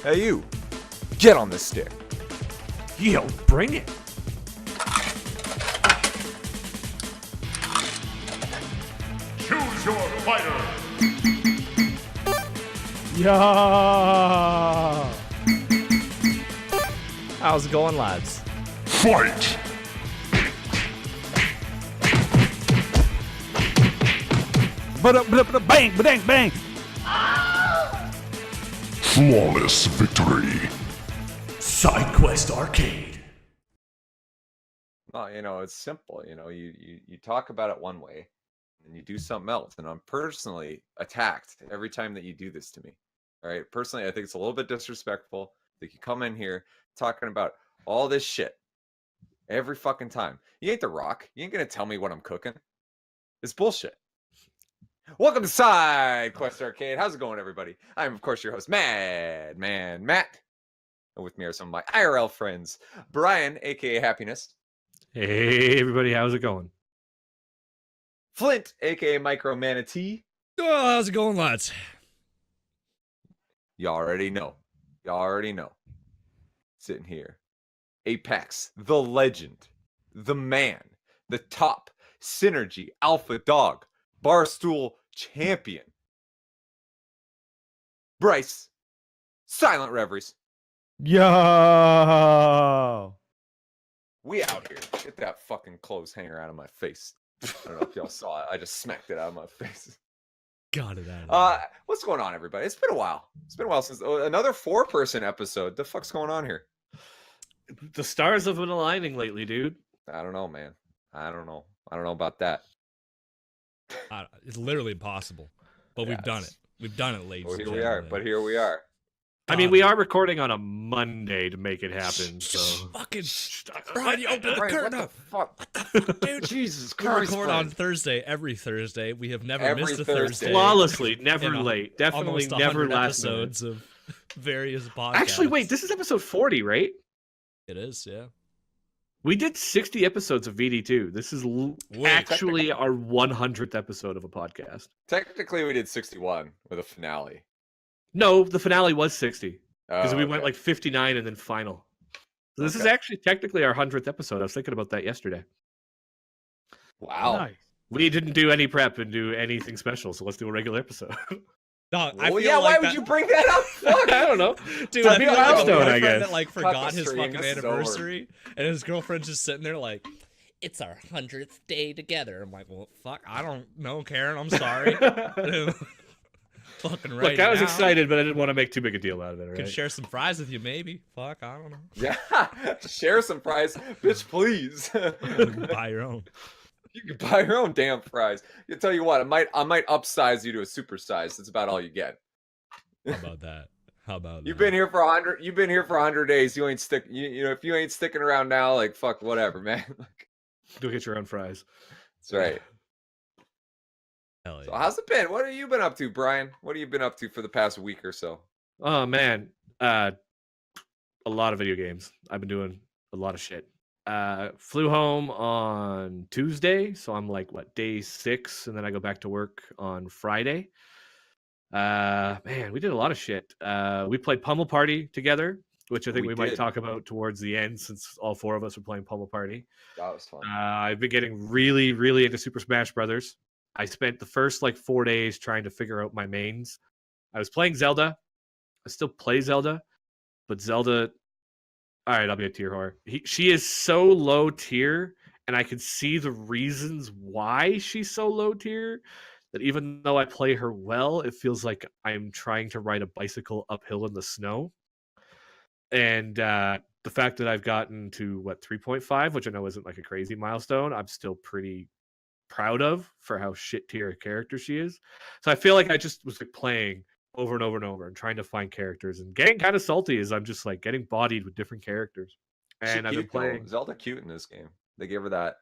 Hey, you. Get on this stick. Yo, bring it. Choose your fighter. Yeah. How's it going, lads? Fight. Bang, bang, bang. Flawless victory. Side Quest Arcade. Well, it's simple. You talk about it one way, and you do something else. And I'm personally attacked every time that you do this to me. All right. Personally, I think it's a little bit disrespectful that you come in here talking about all this shit every fucking time. You ain't The Rock. You ain't gonna tell me what I'm cooking. It's bullshit. Welcome to Side Quest Arcade. How's it going, everybody? I'm, of course, your host, Madman Matt. And with me are some of my IRL friends, Brian, aka Happiness. Hey, everybody, how's it going? Flint, aka Micro Manatee. Oh, how's it going, lads? You already know. Sitting here. Apex, the legend, the man, the top, synergy, alpha dog, barstool champion. Bryce, Silent Reveries. Yo. We out here. Get that fucking clothes hanger out of my face. I don't know if y'all saw it. I just smacked it out of my face. Got it out. What's going on, everybody? It's been a while. It's been a while since another 4-person episode. The fuck's going on here? The stars have been aligning lately, dude. I don't know, man. I don't know about that. It's literally impossible, but we've done it. We've done it, ladies. Well, here we are. But here we are. I mean, we are recording on a Monday to make it happen, so. Fucking Brian, you opened the curtain up. Fuck? Dude, Jesus we Christ. record Brian. on Thursday, every Thursday. We have never Every missed a Thursday. Thursday. Flawlessly, never in late. Definitely almost never 100 last episodes of various podcasts. Actually, wait, this is episode 40, right? It is, yeah. We did 60 episodes of VD2. This is actually our 100th episode of a podcast. Technically, we did 61 with a finale. No, the finale was 60 because Oh, we went okay. like 59 and then final. So this is Okay. actually technically our 100th episode. I was thinking about that yesterday. Wow. Nice. We didn't do any prep and do anything special, so let's do a regular episode. No, I Well, feel yeah, like why that... would you bring that up? Fuck. I don't know. Dude, To I be feel a like a milestone, I boyfriend guess. that like Cut forgot the his stream, fucking this is anniversary, and his girlfriend's just sitting there like, "It's our 100th day together." I'm like, "Well, fuck, I don't know, Karen. I'm sorry." Fucking right. Look, I was now. excited, but I didn't want to make too big a deal out of it. Could Right? share some fries with you, maybe. Fuck, I don't know. Yeah. Share some fries. Bitch, please. Buy your own. You can buy your own damn fries. I tell you what, I might upsize you to a super size. That's about all you get. How about that? How about You've that? been here for 100. You've been here for 100 days. You ain't stick. If you ain't sticking around now, like fuck, whatever, man. Go get your own fries. That's right. Hell So yeah. how's it been? What have you been up to, Brian? What have you been up to for the past week or so? Oh man, a lot of video games. I've been doing a lot of shit. Flew home on Tuesday, so I'm like day 6, and then I go back to work on Friday. Man, we did a lot of shit. We played Pummel Party together, which I think We we might did. talk about towards the end, since all 4 of us were playing Pummel Party. That was fun. I've been getting really, really into Super Smash Brothers. I spent the first 4 days trying to figure out my mains. I was playing Zelda. I still play Zelda, but Zelda. All right, I'll be a tier whore. She is so low tier, and I can see the reasons why she's so low tier. That even though I play her well, it feels like I'm trying to ride a bicycle uphill in the snow. And the fact that I've gotten to 3.5, which I know isn't like a crazy milestone, I'm still pretty proud of for how shit tier a character she is. So I feel like I just was playing over and over and over and trying to find characters and getting kind of salty as I'm just getting bodied with different characters. She And I've been cute, though. playing. Zelda cute in this game. They gave her that.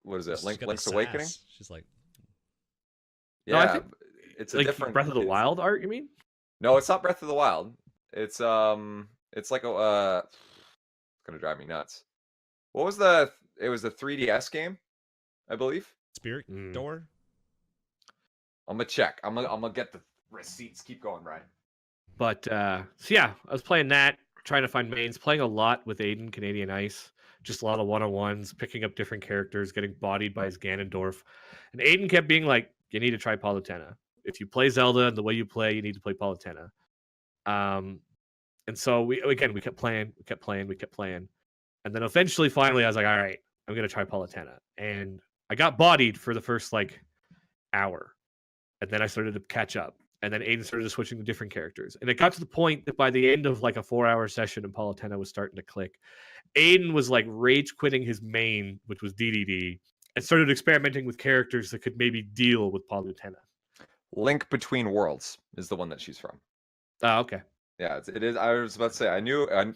What is it? She's got the Link's Awakening. sass. She's like, No, I Yeah, think, it's a like different Breath of the it's- Wild art, you mean? No, it's not Breath of the Wild. It's like a it's gonna drive me nuts. What was it was the 3DS game, I believe. Spirit Mm. Door. I'm gonna check. I'm gonna get the receipts. Keep going, Ryan. But so yeah, I was playing that, trying to find mains, playing a lot with Aiden, Canadian Ice. Just a lot of one-on-ones, picking up different characters, getting bodied by his Ganondorf. And Aiden kept being like, you need to try Palutena. If you play Zelda and the way you play, you need to play Palutena. And so we kept playing. And then eventually, finally, I was like, all right, I'm going to try Palutena. And I got bodied for the first like hour. And then I started to catch up. And then Aiden started switching to different characters. And it got to the point that by the end of like a 4-hour session and Palutena was starting to click, Aiden was like rage quitting his main, which was DDD, and started experimenting with characters that could maybe deal with Palutena. Link Between Worlds is the one that she's from. Oh, okay. Yeah, it is. I was about to say,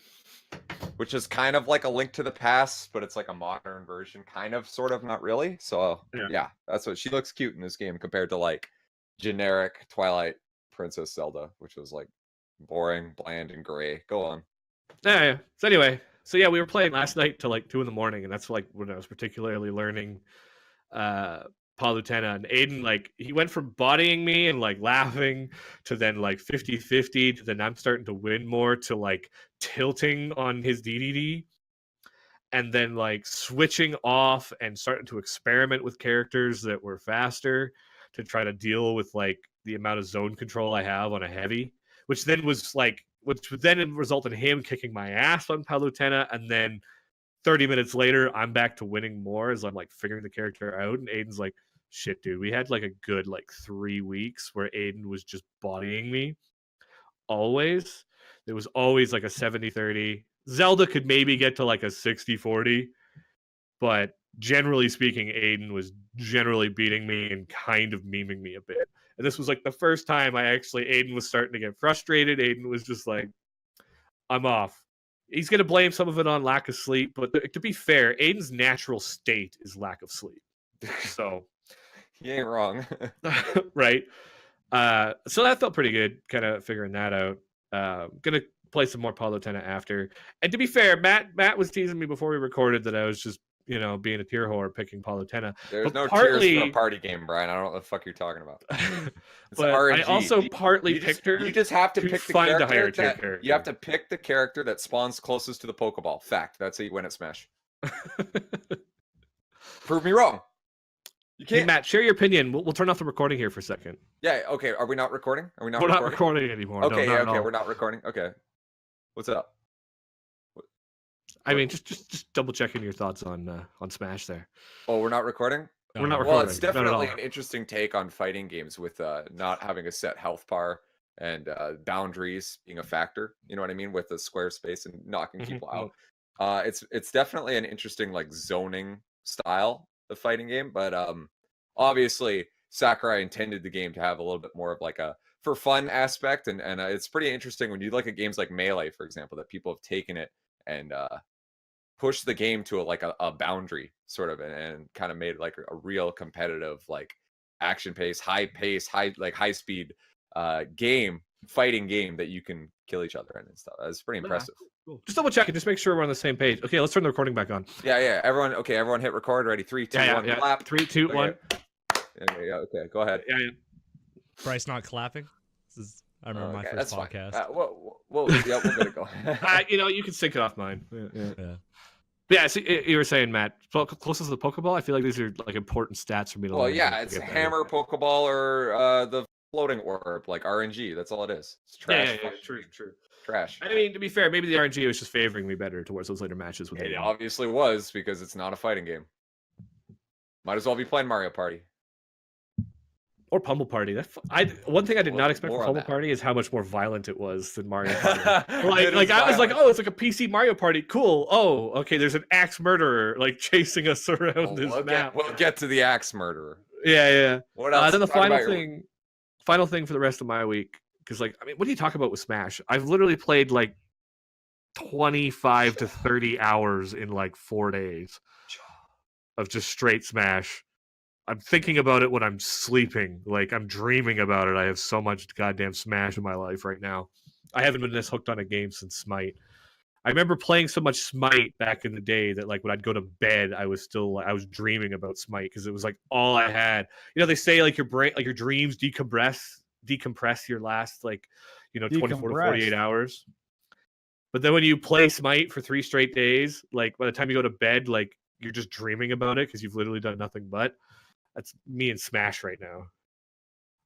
which is kind of like a Link to the Past, but it's like a modern version, kind of, sort of, not really. So yeah, that's what she looks cute in this game compared to like generic Twilight Princess Zelda, which was like boring, bland, and gray. Go on. Yeah. So anyway, we were playing last night till like 2 a.m, and that's like when I was particularly learning Palutena. And Aiden, like, he went from bodying me and like laughing to then like 50-50 to then I'm starting to win more to like tilting on his DDD. And then like switching off and starting to experiment with characters that were faster to try to deal with like the amount of zone control I have on a heavy, which then resulted in him kicking my ass on Palutena. And then 30 minutes later, I'm back to winning more as I'm like figuring the character out. And Aiden's like, shit, dude, we had like a good like 3 weeks where Aiden was just bodying me. Always. There was always like a 70-30. Zelda could maybe get to like a 60-40, but generally speaking, Aiden was generally beating me and kind of memeing me a bit. And this was like the first time Aiden was starting to get frustrated. Aiden was just like, I'm off. He's going to blame some of it on lack of sleep, but to be fair, Aiden's natural state is lack of sleep. So he ain't wrong. Right. So that felt pretty good, kind of figuring that out. Gonna play some more Palutena after. And to be fair, Matt was teasing me before we recorded that I was just, being a tear whore picking Palutena. There's no tears for a party game, Brian. I don't know what the fuck you're talking about. But RNG. I also partly picked her. You just have to pick the find character. A higher tier character. You have to pick the character that spawns closest to the Pokeball. Fact. That's how you win at Smash. Prove me wrong. You can't. Hey, Matt, share your opinion. We'll turn off the recording here for a second. Yeah. Okay. Are we not recording? We're not recording anymore. Okay. No, okay. We're not recording. Okay. What's up? I mean, just double checking your thoughts on Smash there. Oh, we're not recording? We're not recording. Well, it's definitely an interesting take on fighting games with not having a set health bar and boundaries being a factor. You know what I mean? With the square space and knocking people out. It's definitely an interesting like zoning style of fighting game, but obviously Sakurai intended the game to have a little bit more of like a for fun aspect, and it's pretty interesting when you look at games like Melee, for example, that people have taken it and push the game to a boundary sort of and kind of made it like a real competitive like action pace, high speed fighting game that you can kill each other in and stuff. That's pretty impressive. Cool. Just double check it, just make sure we're on the same page. Okay, let's turn the recording back on. Yeah. Everyone hit record. Ready? 3, 2, 1. Clap. 3, 2, 1. Yeah, okay, go ahead. Yeah. Bryce not clapping. I remember my first podcast. We'll get it going. You can sync it off mine. Yeah. So you were saying, Matt, closest to the Pokeball. I feel like these are like important stats for me to. Well, yeah, it's hammer Pokeball or the floating orb, like RNG. That's all it is. It's trash. Yeah, true. Trash. I mean, to be fair, maybe the RNG was just favoring me better towards those later matches. It obviously was because it's not a fighting game. Might as well be playing Mario Party. Or Pummel Party. One thing I did not expect from Pummel Party is how much more violent it was than Mario Party. I was like, oh, it's like a PC Mario Party. Cool. Oh, okay. There's an axe murderer like chasing us around this map. We'll get to the axe murderer. Yeah. What else? Then the final thing for the rest of my week, because what do you talk about with Smash? I've literally played like 25 to 30 hours in like 4 days of just straight Smash. I'm thinking about it when I'm sleeping. Like, I'm dreaming about it. I have so much goddamn Smash in my life right now. I haven't been this hooked on a game since Smite. I remember playing so much Smite back in the day that, like, when I'd go to bed, I was dreaming about Smite because it was, like, all I had. They say, like, your brain, like, your dreams decompress decompress your last 24 to Decompress. 48 hours. But then when you play Smite for 3 straight days, like by the time you go to bed, like you're just dreaming about it because you've literally done nothing but. That's me and Smash right now.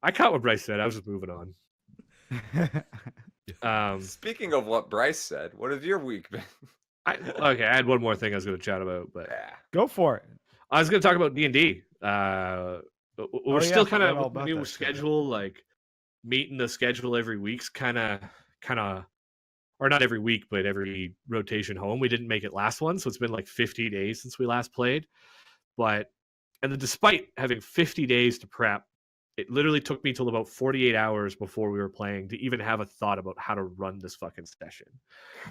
I caught what Bryce said. I was just moving on. Speaking of what Bryce said, what have your week been? I had one more thing I was going to chat about, but Go for it. I was going to talk about D&D. We're still kind forgot all of about new that shit. schedule, like meeting the schedule every week's kind of, or not every week, but every rotation home. We didn't make it last one, so it's been like 50 days since we last played. And then despite having 50 days to prep, it literally took me till about 48 hours before we were playing to even have a thought about how to run this fucking session.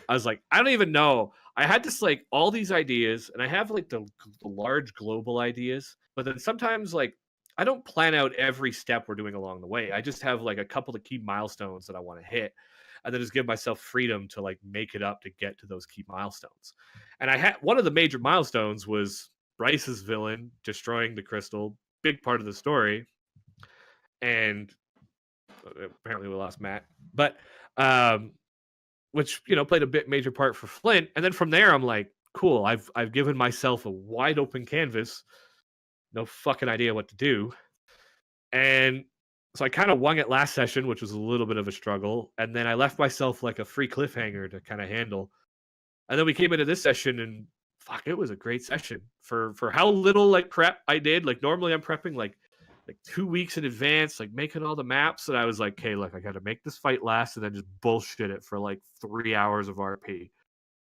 I was like, I don't even know. I had this like all these ideas, and I have like the large global ideas, but then sometimes like I don't plan out every step we're doing along the way. I just have like a couple of key milestones that I want to hit, and then just give myself freedom to like make it up to get to those key milestones. And I had one of the major milestones was Bryce's villain destroying the crystal, big part of the story. And apparently we lost Matt, but which played a major part for Flint. And then from there, I'm like, cool. I've given myself a wide open canvas, no fucking idea what to do, and so I kind of wung it last session, which was a little bit of a struggle. And then I left myself like a free cliffhanger to kind of handle. And then we came into this session, and fuck, it was a great session for how little like prep I did. Like normally I'm prepping like 2 weeks in advance, like making all the maps, and I was like, okay, look, I got to make this fight last and then just bullshit it for like 3 hours of RP.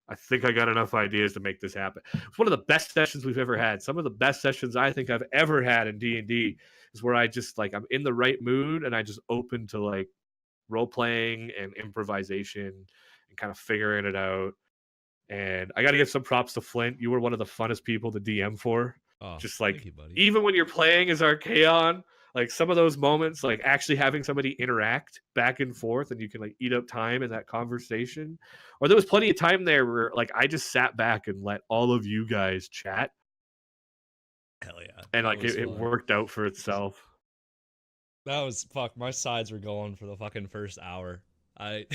I think I got enough ideas to make this happen. It's one of the best sessions we've ever had. Some of the best sessions I think I've ever had in D&D is where I just like, I'm in the right mood and I just open to like role playing and improvisation and kind of figuring it out. And I got to give some props to Flint. You were one of the funnest people to DM for. Oh, just like, thank you, buddy. even when you're playing as Archaon, like some of those moments, like actually having somebody interact back and forth and you can like eat up time in that conversation. Or there was plenty of time there where like I just sat back and let all of you guys chat. Hell yeah. And like it worked out for itself. That was fuck. My sides were going for the fucking first hour. That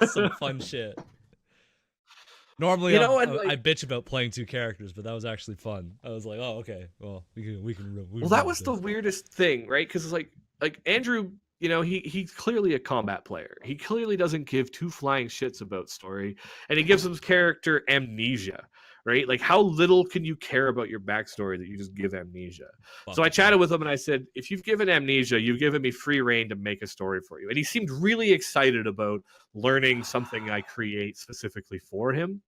was some fun shit. Normally, I bitch about playing 2 characters, but that was actually fun. I was like, oh, okay, well, we can. Well, that was the weirdest thing, right? Because like Andrew, he's clearly a combat player. He clearly doesn't give 2 flying shits about story, and he gives his character amnesia, right? Like, how little can you care about your backstory that you just give amnesia? So I chatted with him and I said, if you've given amnesia, you've given me free reign to make a story for you. And he seemed really excited about learning something I create specifically for him,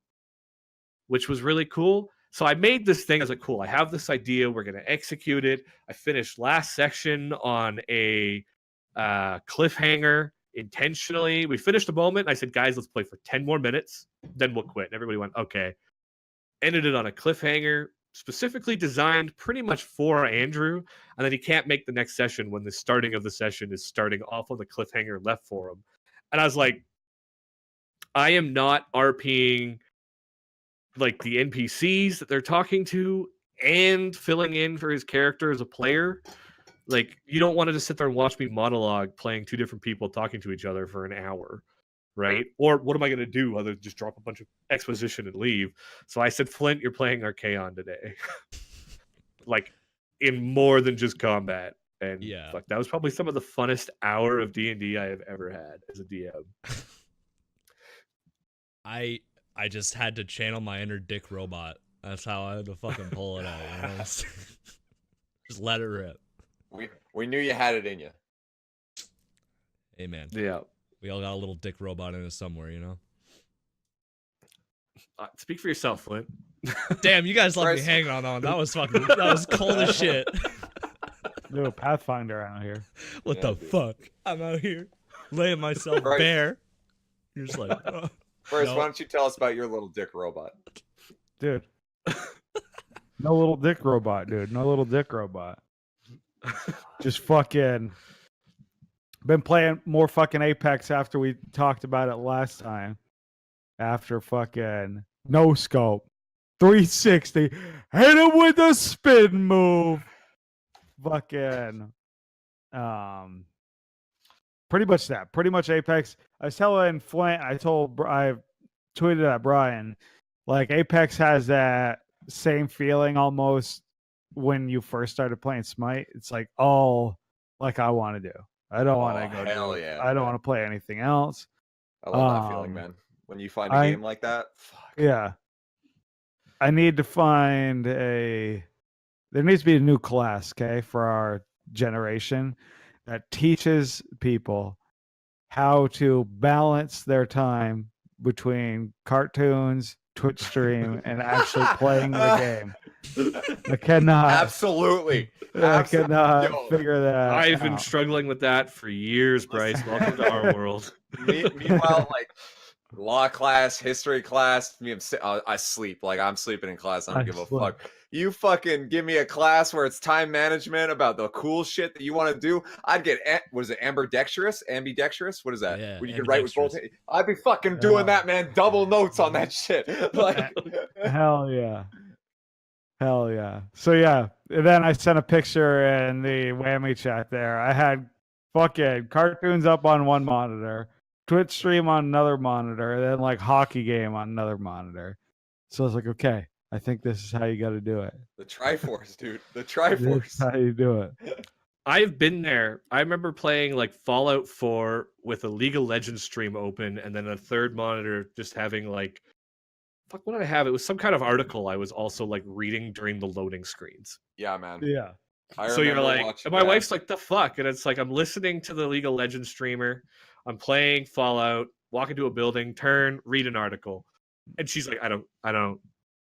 which was really cool. So I made this thing. I was like, cool, I have this idea. We're going to execute it. I finished last section on a cliffhanger intentionally. We finished a moment. I said, guys, let's play for 10 more minutes. Then we'll quit. And everybody went, okay. Ended it on a cliffhanger specifically designed pretty much for Andrew. And then he can't make the next session when the starting of the session is starting off on the cliffhanger left for him. And I was like, I am not RPing like the NPCs that they're talking to and filling in for his character as a player. Like, you don't want to just sit there and watch me monologue playing 2 different people talking to each other for an hour, right? Or what am I going to do other than just drop a bunch of exposition and leave? So I said, Flint, you're playing Archaon today. Like, in more than just combat. And yeah, fuck, that was probably some of the funnest hour of D&D I have ever had as a DM. I just had to channel my inner dick robot. That's how I had to fucking pull it out. Just let it rip. We knew you had it in you. Hey, man. Yeah. We all got a little dick robot in us somewhere, Speak for yourself, Flint. Damn, you guys left me hanging on that one. That was cold as shit. Do a Pathfinder out here. What the fuck? I'm out here laying myself bare. You're just like, oh. Bryce, why don't you tell us about your little dick robot? Dude. No little dick robot, dude. No little dick robot. Just fucking been playing more fucking Apex after we talked about it last time. After fucking no scope. 360. Hit him with a spin move. Fucking pretty much that. Pretty much Apex. I was telling Flint. I tweeted at Brian, like Apex has that same feeling almost when you first started playing Smite. It's like all like I want to do. I don't want to go. Hell yeah! I don't want to play anything else. I love that feeling, man. When you find a game like that, fuck. Yeah. I need to find there needs to be a new class, okay, for our generation that teaches people how to balance their time between cartoons, Twitch stream, and actually playing the game. I cannot. Absolutely. I cannot figure that I've out. been struggling with that for years, Bryce. Welcome to our world. Meanwhile, like law class, history class, I sleep. Like I'm sleeping in class. I don't give a fuck. You fucking give me a class where it's time management about the cool shit that you want to do. I'd get what is it, ambidextrous? What is that? Yeah, when you can write with both. I'd be fucking doing that, man. Double notes on that shit. Like hell yeah. Hell yeah. So yeah, and then I sent a picture in the whammy chat there. I had fucking cartoons up on one monitor, Twitch stream on another monitor, and then like hockey game on another monitor. So I was like, okay, I think this is how you got to do it. The Triforce, dude. The Triforce. This is how you do it. I've been there. I remember playing like Fallout 4 with a League of Legends stream open, and then a third monitor just having like, fuck, what did I have? It was some kind of article I was also like reading during the loading screens. Yeah, man. Yeah. So you're like, and my wife's like, the fuck? And it's like, I'm listening to the League of Legends streamer. I'm playing Fallout, walk into a building, turn, read an article. And she's like, I don't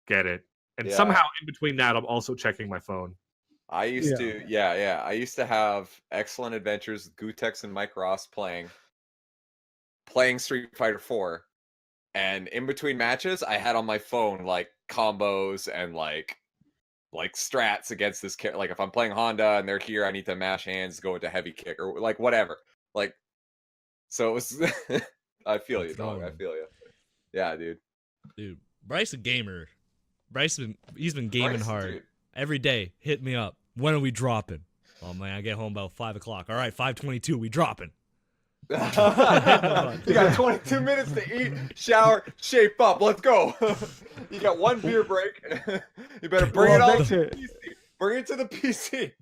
get it. And somehow in between that, I'm also checking my phone. I used to, I used to have excellent adventures with Gutex and Mike Ross playing Street Fighter 4. And in between matches, I had on my phone like combos and like strats against this character. Like if I'm playing Honda and they're here, I need to mash hands, go into heavy kick or like whatever. Like, so it was. I feel you, dog. I feel you. Yeah, dude. Dude, Bryce a gamer. Bryce he's been gaming hard. Dude. Every day. Hit me up. When are we dropping? Oh man, I get home about 5 o'clock. All right, 5:22. We dropping. You got 22 minutes to eat, shower, shape up. Let's go. You got one beer break. You better bring it all to the PC. Bring it to the PC.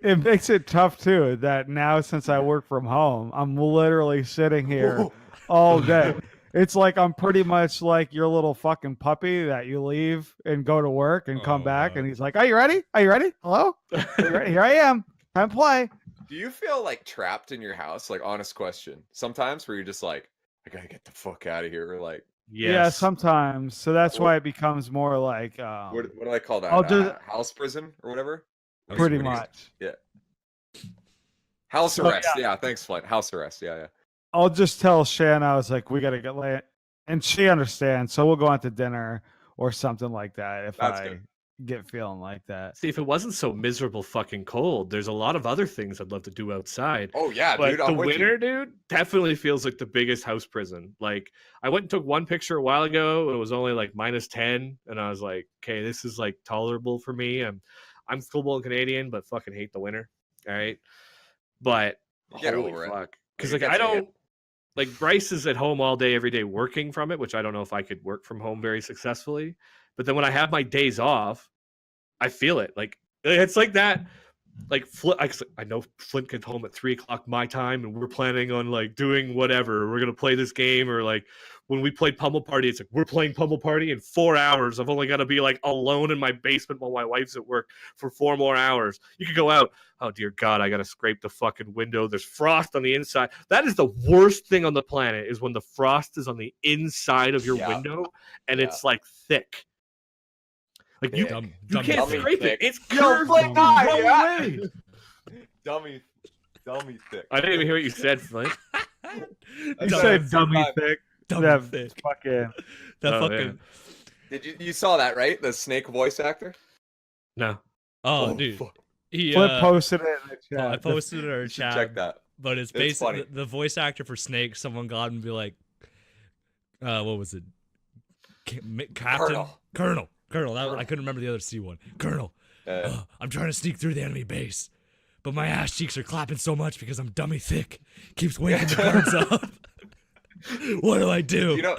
It makes it tough too that now since I work from home, I'm literally sitting here all day. It's like I'm pretty much like your little fucking puppy that you leave and go to work and come back and he's like, "Are you ready? Are you ready? Hello? Are you ready? Here I am. Time to play." Do you feel like trapped in your house? Like, honest question. Sometimes where you're just like, I gotta get the fuck out of here. Or like, yeah, sometimes. So that's why it becomes more like what do I call that? House prison or whatever. Pretty much. Yeah. House arrest. Yeah. Thanks, Flint. House arrest. Yeah. I'll just tell Shan, I was like, we gotta get late, and she understands. So we'll go out to dinner or something like that if I get feeling like that. See, if it wasn't so miserable fucking cold, there's a lot of other things I'd love to do outside. Oh yeah, but dude. The winter, dude, definitely feels like the biggest house prison. Like I went and took one picture a while ago and it was only like -10, and I was like, okay, this is like tolerable for me. I'm full-blown Canadian, but fucking hate the winter. All right. But holy fuck. Because like I don't like Bryce is at home all day, every day working from it, which I don't know if I could work from home very successfully. But then when I have my days off, I feel it. Like it's like that. Like I know Flint gets home at 3 o'clock my time, and we're planning on like doing whatever. We're gonna play this game, or like when we played Pummel Party, it's like we're playing Pummel Party in 4 hours. I've only got to be like alone in my basement while my wife's at work for 4 more hours. You could go out. Oh dear God, I gotta scrape the fucking window. There's frost on the inside. That is the worst thing on the planet. Is when the frost is on the inside of your window and it's like thick. Like you can't scrape it. It's curved the wrong way. Dummy thick. I didn't even hear what you said, Flint. You said dummy thick. Dummy thick. Fucking. Man. Did you saw that, right? The Snake voice actor. No. Oh, dude. Fuck. Flip posted it in the chat. I posted it in our chat. Check that. But it's basically the voice actor for Snake. Someone got him and be like, what was it? Captain? Colonel. I couldn't remember the other C one. Colonel, I'm trying to sneak through the enemy base, but my ass cheeks are clapping so much because I'm dummy thick. Keeps waking the guards up. What do I do? You know,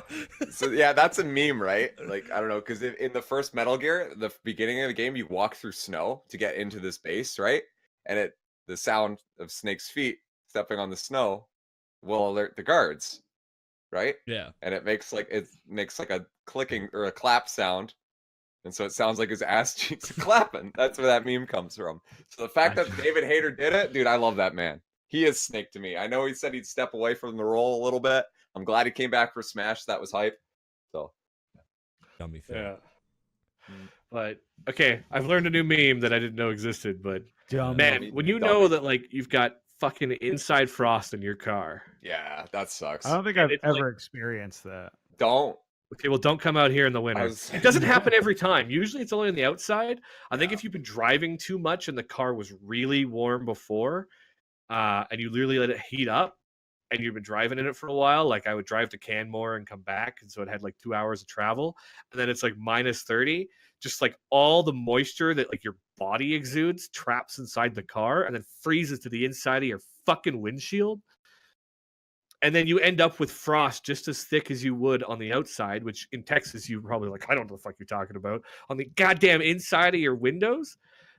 so yeah, that's a meme, right? Like, I don't know, because in the first Metal Gear, the beginning of the game, you walk through snow to get into this base, right? And the sound of Snake's feet stepping on the snow will alert the guards, right? Yeah. And it makes like a clicking or a clap sound. And so it sounds like his ass cheeks are clapping. That's where that meme comes from. So the fact that David Hayter did it, dude, I love that man. He is Snake to me. I know he said he'd step away from the role a little bit. I'm glad he came back for Smash. That was hype. So, Dummy thing. Yeah. But okay, I've learned a new meme that I didn't know existed. But man, when you know that like you've got fucking inside frost in your car. Yeah, that sucks. I don't think I've ever experienced that. Don't. Okay, well, don't come out here in the winter. It doesn't happen every time. Usually it's only on the outside. I think if you've been driving too much and the car was really warm before, and you literally let it heat up, and you've been driving in it for a while, like I would drive to Canmore and come back, and so it had like 2 hours of travel, and then it's like minus 30, just like all the moisture that like your body exudes traps inside the car and then freezes to the inside of your fucking windshield. And then you end up with frost just as thick as you would on the outside, which in Texas, you probably like, I don't know what the fuck you're talking about, on the goddamn inside of your windows.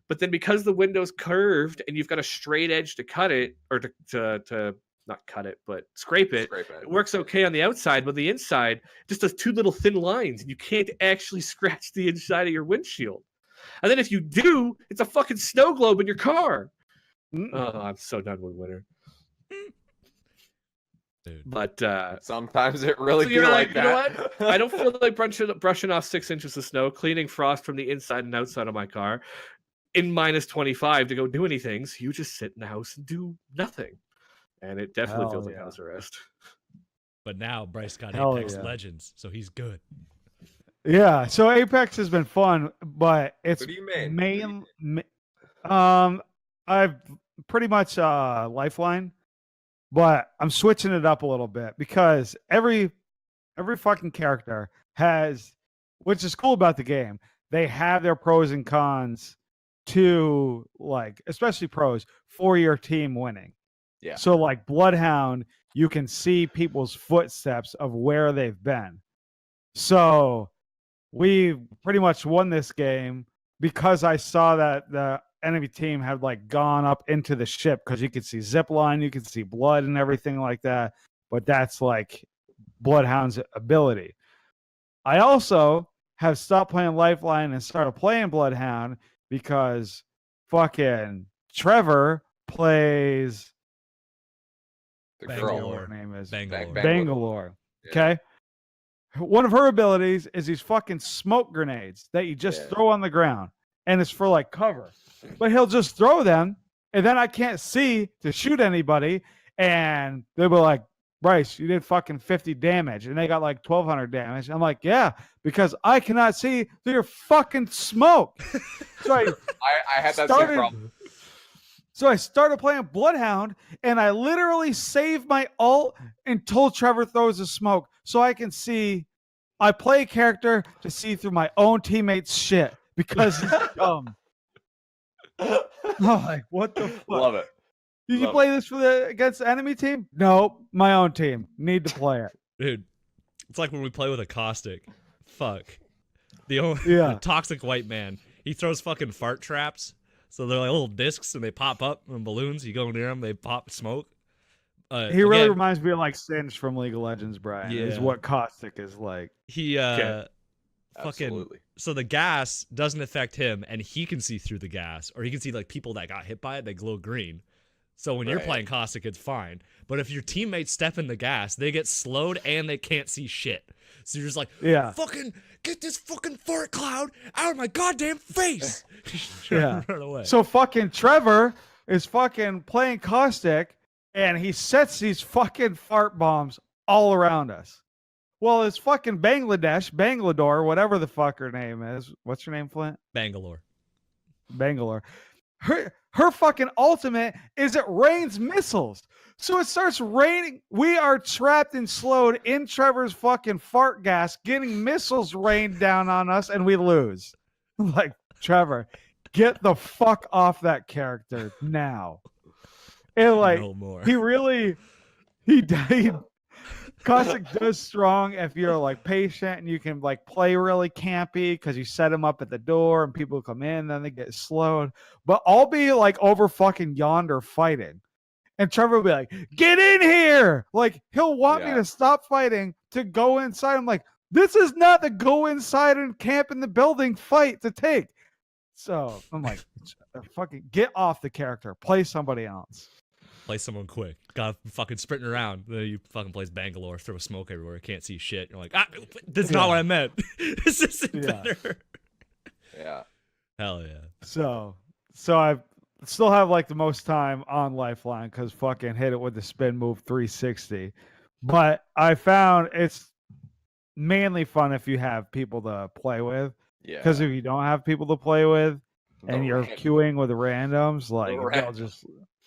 But then because the window's curved and you've got a straight edge to cut it, or to not cut it, but scrape it, it works okay on the outside, but the inside just does two little thin lines, and you can't actually scratch the inside of your windshield. And then if you do, it's a fucking snow globe in your car. Oh, I'm so done with winter. Dude. But sometimes it really so like you that. know what? I don't feel like brushing off 6 inches of snow, cleaning frost from the inside and outside of my car in minus 25 to go do anything. So you just sit in the house and do nothing. And it definitely feels like house arrest. But now Bryce got Apex Legends, so he's good. Yeah, so Apex has been fun, but it's What do you mean? I've pretty much Lifeline. But I'm switching it up a little bit because every fucking character has, which is cool about the game, they have their pros and cons to, like, especially pros, for your team winning. Yeah. So like Bloodhound, you can see people's footsteps of where they've been. So we pretty much won this game because I saw that the enemy team had like gone up into the ship, because you could see zipline, you could see blood and everything like that. But that's like Bloodhound's ability. I also have stopped playing Lifeline and started playing Bloodhound because fucking Trevor plays The Bangalore. girl. Her name is Bangalore. Bangalore. Yeah. Okay. One of her abilities is these fucking smoke grenades that you just throw on the ground, and it's for like cover. But he'll just throw them, and then I can't see to shoot anybody, and they were like, Bryce, you did fucking 50 damage, and they got like 1,200 damage. I'm like, yeah, because I cannot see through your fucking smoke. So I had that same problem. So I started playing Bloodhound, and I literally saved my ult until Trevor throws the smoke, so I can see. I play a character to see through my own teammates' shit because he's dumb. Oh, like, what the fuck? Love it. Did you play this against the enemy team? No, my own team. Need to play it. Dude, it's like when we play with a caustic. Fuck. The toxic white man. He throws fucking fart traps. So they're like little discs, and they pop up in balloons. You go near them, they pop smoke. He really reminds me of like Singe from League of Legends, Brian. Yeah. Is what Caustic is like. He fucking. Absolutely. So the gas doesn't affect him, and he can see through the gas, or he can see like people that got hit by it. They glow green. So when you're playing Caustic, it's fine. But if your teammates step in the gas, they get slowed and they can't see shit. So you're just like, fucking get this fucking fart cloud out of my goddamn face. Run away. So fucking Trevor is fucking playing Caustic, and he sets these fucking fart bombs all around us. Well, it's fucking Bangalore, whatever the fuck her name is. What's her name, Flint? Bangalore. Her fucking ultimate is it rains missiles. So it starts raining. We are trapped and slowed in Trevor's fucking fart gas, getting missiles rained down on us, and we lose. Like, Trevor, get the fuck off that character now. And like No more. he really he Cossack does strong if you're like patient and you can like play really campy because you set him up at the door and people come in, then they get slowed. But I'll be like over fucking yonder fighting. And Trevor will be like, get in here. Like he'll want me to stop fighting to go inside. I'm like, this is not the go inside and camp in the building fight to take. So I'm like, fucking get off the character. Play somebody else. Play someone quick. Got fucking sprinting around. Then you fucking plays Bangalore, throw smoke everywhere, can't see shit. You're like, this is not what I meant. This isn't better. Yeah. Hell yeah. So I still have like the most time on Lifeline because fucking hit it with the spin move 360. But I found it's mainly fun if you have people to play with. Yeah. Because if you don't have people to play with and you're queuing with randoms, like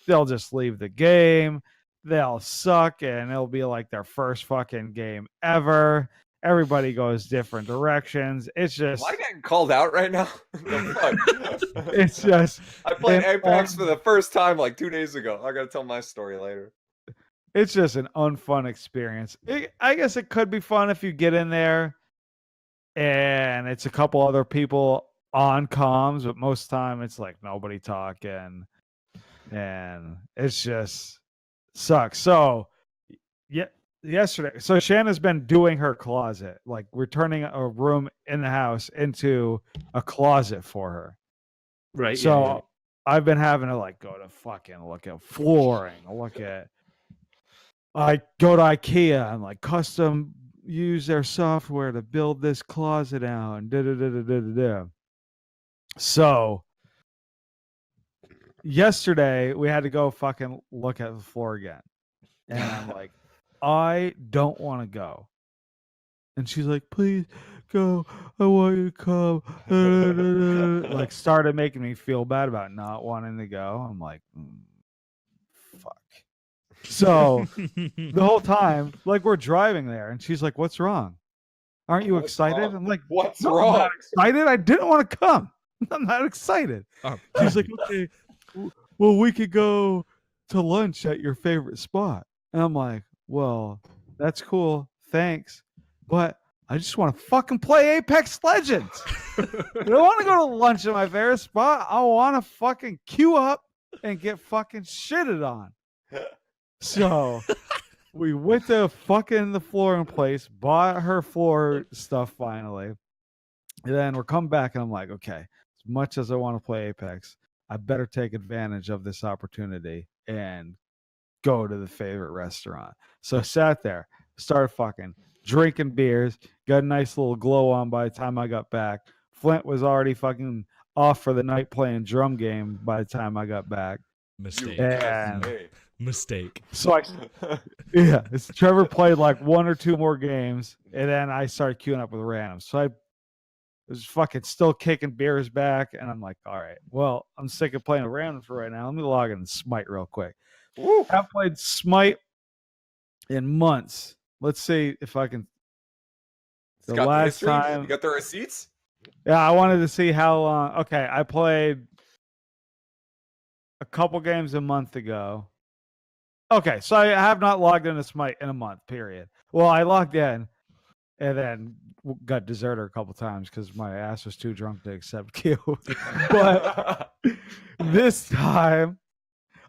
they'll just leave the game. They'll suck and it'll be like their first fucking game ever. Everybody goes different directions. It's just. Am I getting called out right now? It's just. I played Apex for the first time like 2 days ago. I gotta tell my story later. It's just an unfun experience. I guess it could be fun if you get in there and it's a couple other people on comms, but most of the time it's like nobody talking. And it's just sucks. So yesterday, so Shanna's been doing her closet, like we're turning a room in the house into a closet for her. Right. So I've been having to like go to fucking look at flooring, I go to IKEA and like custom use their software to build this closet out and So yesterday we had to go fucking look at the floor again. And I'm like, I don't want to go. And she's like, please go. I want you to come. Like started making me feel bad about not wanting to go. I'm like, fuck. So the whole time, like we're driving there and she's like, what's wrong? Aren't you excited? Wrong? I'm like, what's wrong? I'm not excited. I didn't want to come. I'm not excited. She's like, okay, well, we could go to lunch at your favorite spot. And I'm like, well, that's cool. Thanks. But I just want to fucking play Apex Legends. I don't want to go to lunch at my favorite spot. I want to fucking queue up and get fucking shitted on. So we went to fucking the flooring place, bought her floor stuff finally. And then we're coming back and I'm like, okay, as much as I want to play Apex, I better take advantage of this opportunity and go to the favorite restaurant. So I sat there, started fucking drinking beers, got a nice little glow on by the time I got back. Flint was already fucking off for the night playing drum game by the time I got back. Mistake. So Trevor played like one or two more games, and then I started queuing up with randoms. So I was fucking still kicking beers back, and I'm like, all right, well, I'm sick of playing randoms for right now. Let me log in and Smite real quick. Woo. I haven't played Smite in months. Let's see if I can. The last time you got the receipts? Yeah, I wanted to see how long. Okay, I played a couple games a month ago. Okay, so I have not logged into Smite in a month, period. Well, I logged in and then got deserter a couple times because my ass was too drunk to accept queue. But this time,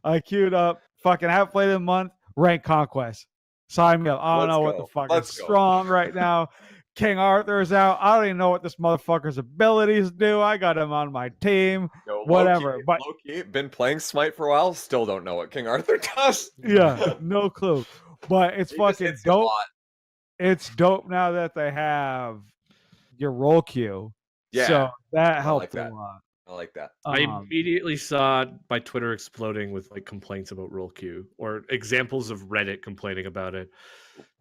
I queued up. Fucking haven't played in a month. Rank Conquest. Sign me up. I don't know what the fuck is strong right now. King Arthur's out. I don't even know what this motherfucker's abilities do. I got him on my team. Whatever. But low-key, been playing Smite for a while. Still don't know what King Arthur does. Yeah, no clue. But it's fucking dope. It's dope now that they have your roll queue. Yeah. So that helped a lot. I like that. I immediately saw my Twitter exploding with like complaints about roll queue or examples of Reddit complaining about it.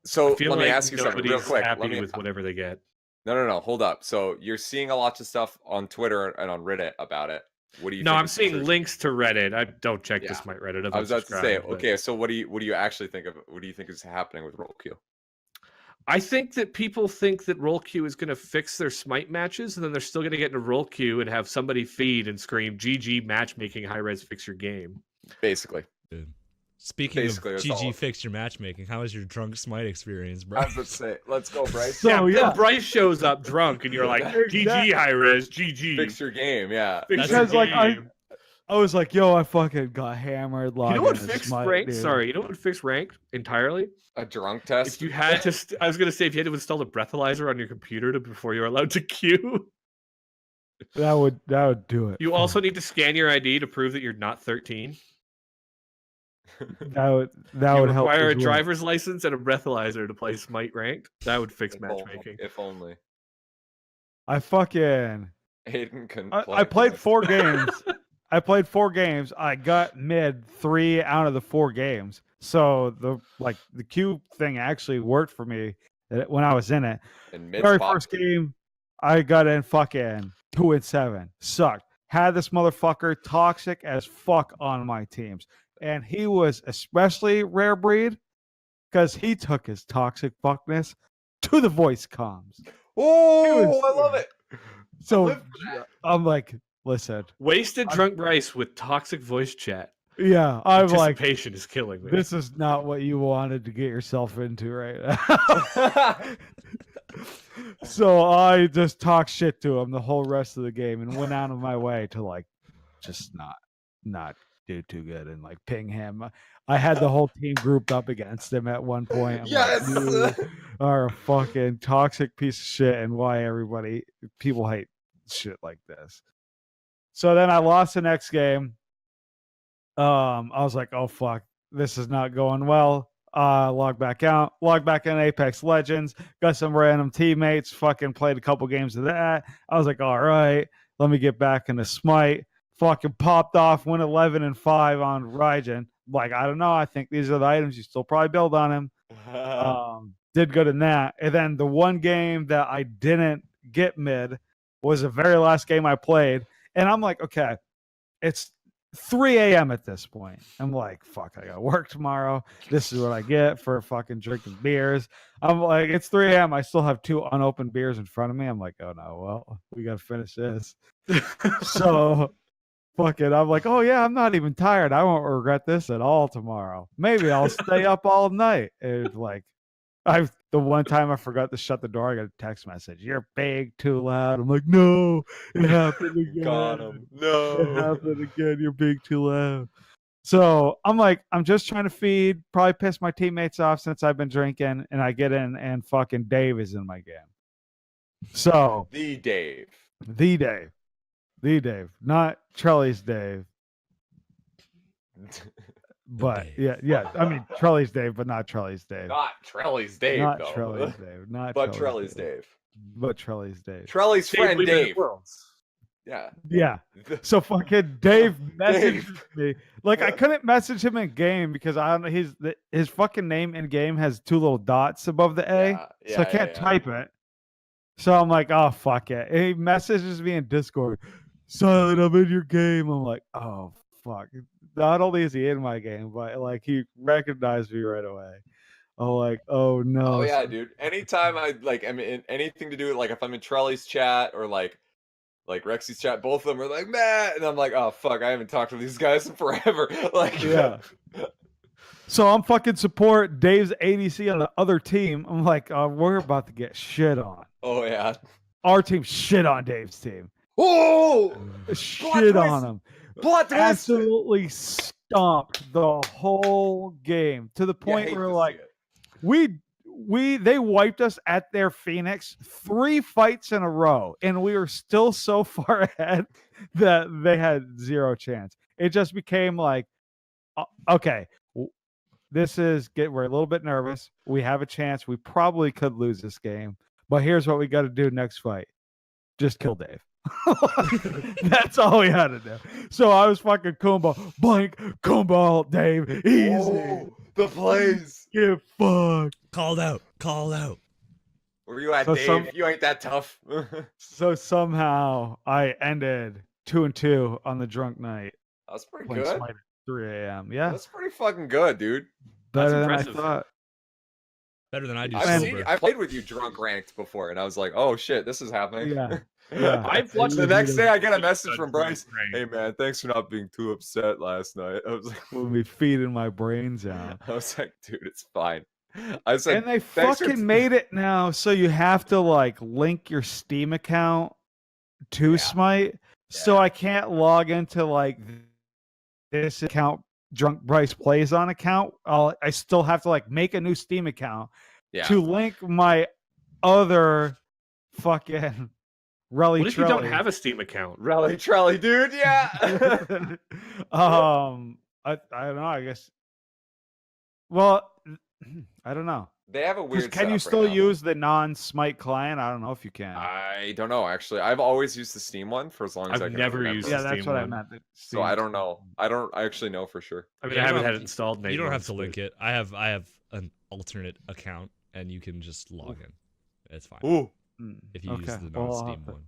So let me ask you something real quick. Happy with whatever they get. No. Hold up. So you're seeing a lot of stuff on Twitter and on Reddit about it. What do you? No, I'm seeing links to Reddit. I don't check this Smite Reddit. I was about to say, okay. So what do you actually think of? What do you think is happening with roll queue? I think that people think that roll queue is going to fix their smite matches, and then they're still going to get into roll queue and have somebody feed and scream "GG matchmaking, high res, fix your game." Basically. Dude. Speaking Basically, of that's all. GG fix your matchmaking, how was your drunk smite experience, bro? I was about to say, let's go, Bryce. So, yeah, yeah. then Bryce shows up drunk, and you're like, "GG high res, GG." Fix your game, yeah. Fix Because your like game. I was like, yo, I fucking got hammered. You know what logging fixed Smite, ranked? dude. Sorry, you know what fixed ranked entirely? A drunk test. If you had to, I was gonna say if you had to install a breathalyzer on your computer before you were allowed to queue. That would do it. You also need to scan your ID to prove that you're not 13. that would You help. require a as well. driver's license and a breathalyzer to play Smite ranked. That would fix If matchmaking. If only. I fucking Aiden couldn't I played 4 games. I played 4 games. I got mid 3 out of the 4 games. So the queue thing actually worked for me when I was in it. And Very first game, I got in fucking 2-7. Sucked. Had this motherfucker toxic as fuck on my teams. And he was especially rare breed because he took his toxic fuckness to the voice comms. Oh, I love it. So I'm like, listen. Wasted drunk Bryce with toxic voice chat. Yeah, I'm like, Anticipation is killing me. this is not what you wanted to get yourself into right now. So I just talked shit to him the whole rest of the game and went out of my way to like just not do too good and like ping him. I had the whole team grouped up against him at one point. I'm Yes! like, you are a fucking toxic piece of shit, and why people hate shit like this. So then I lost the next game. I was like, oh fuck, this is not going well. Log back out, log back in Apex Legends, got some random teammates, fucking played a couple games of that. I was like, all right, let me get back into Smite. Fucking popped off, went 11-5 on Raijin. Like, I don't know, I think these are the items you still probably build on him. Did good in that. And then the one game that I didn't get mid was the very last game I played. And I'm like, okay, it's 3 a.m. at this point. I'm like, fuck, I got work tomorrow. This is what I get for fucking drinking beers. I'm like, it's 3 a.m. I still have 2 unopened beers in front of me. I'm like, oh no, well, we got to finish this. So, fuck it. I'm like, oh yeah, I'm not even tired. I won't regret this at all tomorrow. Maybe I'll stay up all night. And like, the one time I forgot to shut the door, I got a text message. You're big, too loud. I'm like, no, it happened again. Got him. No. It happened again. You're big, too loud. So I'm like, I'm just trying to feed, probably piss my teammates off since I've been drinking, and I get in and fucking Dave is in my game. So The Dave. Not Trelly's Dave. But yeah. I mean, Trelly's Dave, but not Trelly's Dave. Not Trelly's Dave, Not though. Trelly's Dave. Not But Trelly's Trelly's Dave. But Trelly's Dave. Trelly's friend Live in Dave. Worlds. Yeah. Yeah. So fucking Dave messaged me. Like, I couldn't message him in game because I don't know, his fucking name in game has 2 little dots above the A. So I can't type it. So I'm like, oh fuck it. And he messages me in Discord. Silent, I'm in your game. I'm like, oh fuck. Not only is he in my game, but like he recognized me right away. I'm like, oh no. Oh yeah, dude. Anytime I'm in anything to do with, like, if I'm in Trelly's chat or like Rexy's chat, both of them are like, Matt, and I'm like, oh fuck, I haven't talked to these guys in forever. Like, yeah. So I'm fucking support Dave's ADC on the other team. I'm like, we're about to get shit on. Oh yeah. Our team shit on Dave's team. Oh, Shit on him. Plot twist. Absolutely stomped the whole game to the point where like they wiped us at their Phoenix 3 fights in a row, and we were still so far ahead that they had 0 chance. It just became like, okay, we're a little bit nervous. We have a chance. We probably could lose this game, but here's what we got to do next fight. Just kill Dave. That's all we had to do. So I was fucking combo, blank, combo, Dave, easy. Oh, the plays. Get fucked. Called out. Where you at, So Dave? You ain't that tough. So somehow I ended 2-2 on the drunk night. That's pretty Playing good. Smite at 3 a.m. Yeah, That's pretty fucking good, dude. better than impressive. I thought. Better than I do. I played with you drunk ranked before, and I was like, "Oh shit, this is happening." Yeah. Yeah. I've watched The next day, I get a message Good from Bryce. ranked. Hey man, thanks for not being too upset last night. I was like, We'll be feeding my brains out. I was like, dude, it's fine. I said, And they "Thanks for fucking made it now, so you have to like link your Steam account to Smite. So Yeah. I can't log into like this account, Drunk Bryce Plays on account. I still have to like make a new Steam account to link my other fucking Relly. What if you don't have a Steam account? Relly Trelly, dude. Yeah. I don't know. I guess. Well, I don't know. They have a weird. Can you still use the non-Smite client? I don't know if you can. I don't know. Actually, I've always used the Steam one for as long as I I've can never remember. used Yeah, the that's Steam what I one. meant. So I don't know. I don't actually know for sure. I mean, Yeah, I you haven't don't had have- it installed. You don't have once, to but- link it. I have an alternate account, and you can just log in. It's fine Ooh, if you use the non-Steam one.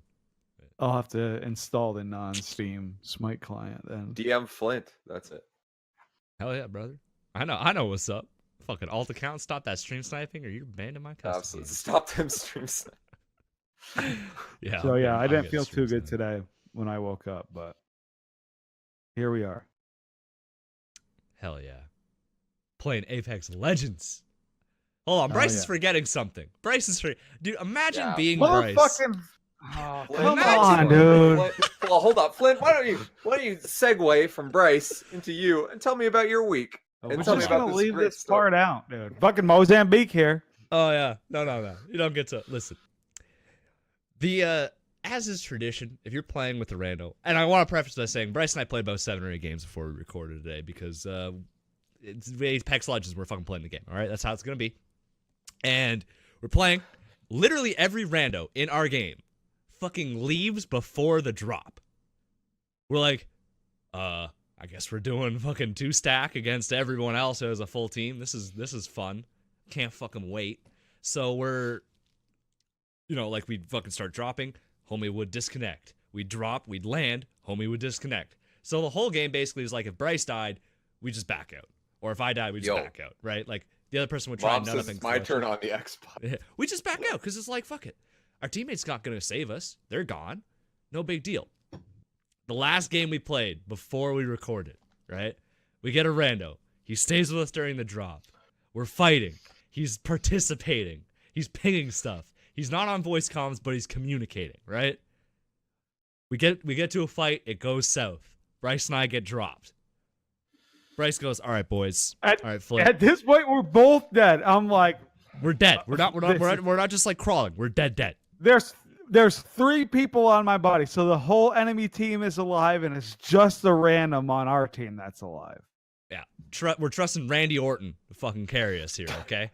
I'll have to install the non-Steam Smite client then. DM Flint. That's it. Hell yeah, brother. I know what's up. Fucking alt account, stop that stream sniping, or you're banned in my custody. Absolutely. Stop them streams. Yeah. So yeah, I I'll didn't get feel too stream good sniped. today when I woke up, but here we are. Hell yeah. Playing Apex Legends. Hold on, Bryce is yeah. forgetting something. Bryce is Dude, imagine Yeah. being Bryce. Motherfucking. Oh, come Imagine- on, dude. Well, hold up, Flint. Why don't you segue from Bryce into you and tell me about your week? We're And tell me just about gonna this leave great this stuff. part out, dude. Fucking Mozambique here. Oh yeah. No. You don't get to listen. The as is tradition, if you're playing with a rando, and I want to preface by saying Bryce and I played about 7 or 8 games before we recorded today because it's Apex Legends. We're fucking playing the game. All right, that's how it's gonna be. And we're playing. Literally every rando in our game fucking leaves before the drop. We're like, I guess we're doing fucking 2-stack against everyone else as a full team. This is fun. Can't fucking wait. So we're, like we'd fucking start dropping. Homie would disconnect. We'd drop. We'd land. Homie would disconnect. So the whole game basically is like if Bryce died, we just back out. Or if I died, we just back out. Right? Like the other person would try Mom and nut says up and it's my clutch. turn on the Xbox. Yeah. We just back out because it's like, fuck it. Our teammate's not going to save us. They're gone. No big deal. The last game we played before we recorded, right? We get a rando. He stays with us during the drop. We're fighting. He's participating. He's pinging stuff. He's not on voice comms, but he's communicating, right? We get to a fight. It goes south. Bryce and I get dropped. Bryce goes, "All right, boys. All right, Flip. At this point, we're both dead. I'm like, We're dead. We're not just like crawling. We're dead. there's 3 people on my body, so the whole enemy team is alive, and it's just the random on our team that's alive. Yeah, we're trusting Randy Orton to fucking carry us here, okay?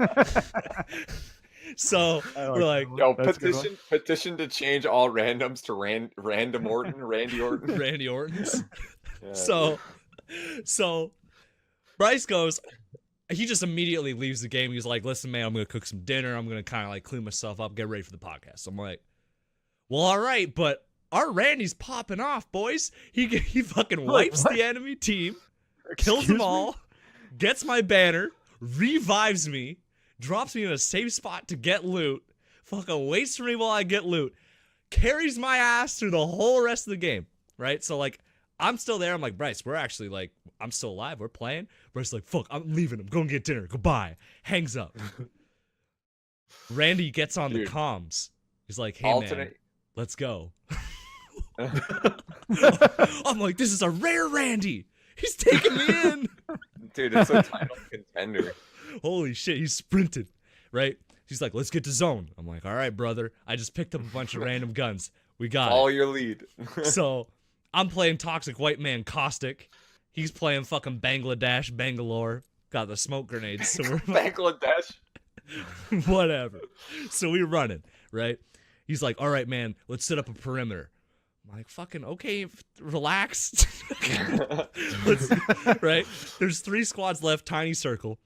So we're like, Yo, That's a good one. petition to change all randoms to random Orton, Randy Orton. Randy Orton's. Yeah. So Bryce goes, he just immediately leaves the game. He's like, listen, man, I'm going to cook some dinner. I'm going to kind of like clean myself up, get ready for the podcast. I'm like, well, all right, but our Randy's popping off, boys. He fucking wipes the enemy team, kills them all, gets my banner, revives me, drops me in a safe spot to get loot, fucking waits for me while I get loot, carries my ass through the whole rest of the game, right? So, like, I'm still there. I'm like, Bryce, we're actually, like, I'm still alive. We're playing. Bryce's like, fuck, I'm leaving. I'm going to get dinner. Goodbye. Hangs up. Randy gets on the comms. He's like, hey, man, let's go. I'm like, this is a rare Randy. He's taking me in. Dude, it's a title contender. Holy shit, he's sprinted, right? He's like, let's get to zone. I'm like, all right, brother. I just picked up a bunch of random guns. We got All it. your lead. So I'm playing Toxic White Man Caustic. He's playing fucking Bangladesh, Bangalore. Got the smoke grenades. So we're Bangladesh. whatever. So we're running, right? He's like, all right, man, let's set up a perimeter. I'm like, fucking, okay, relax. Right? There's 3 squads left, tiny circle.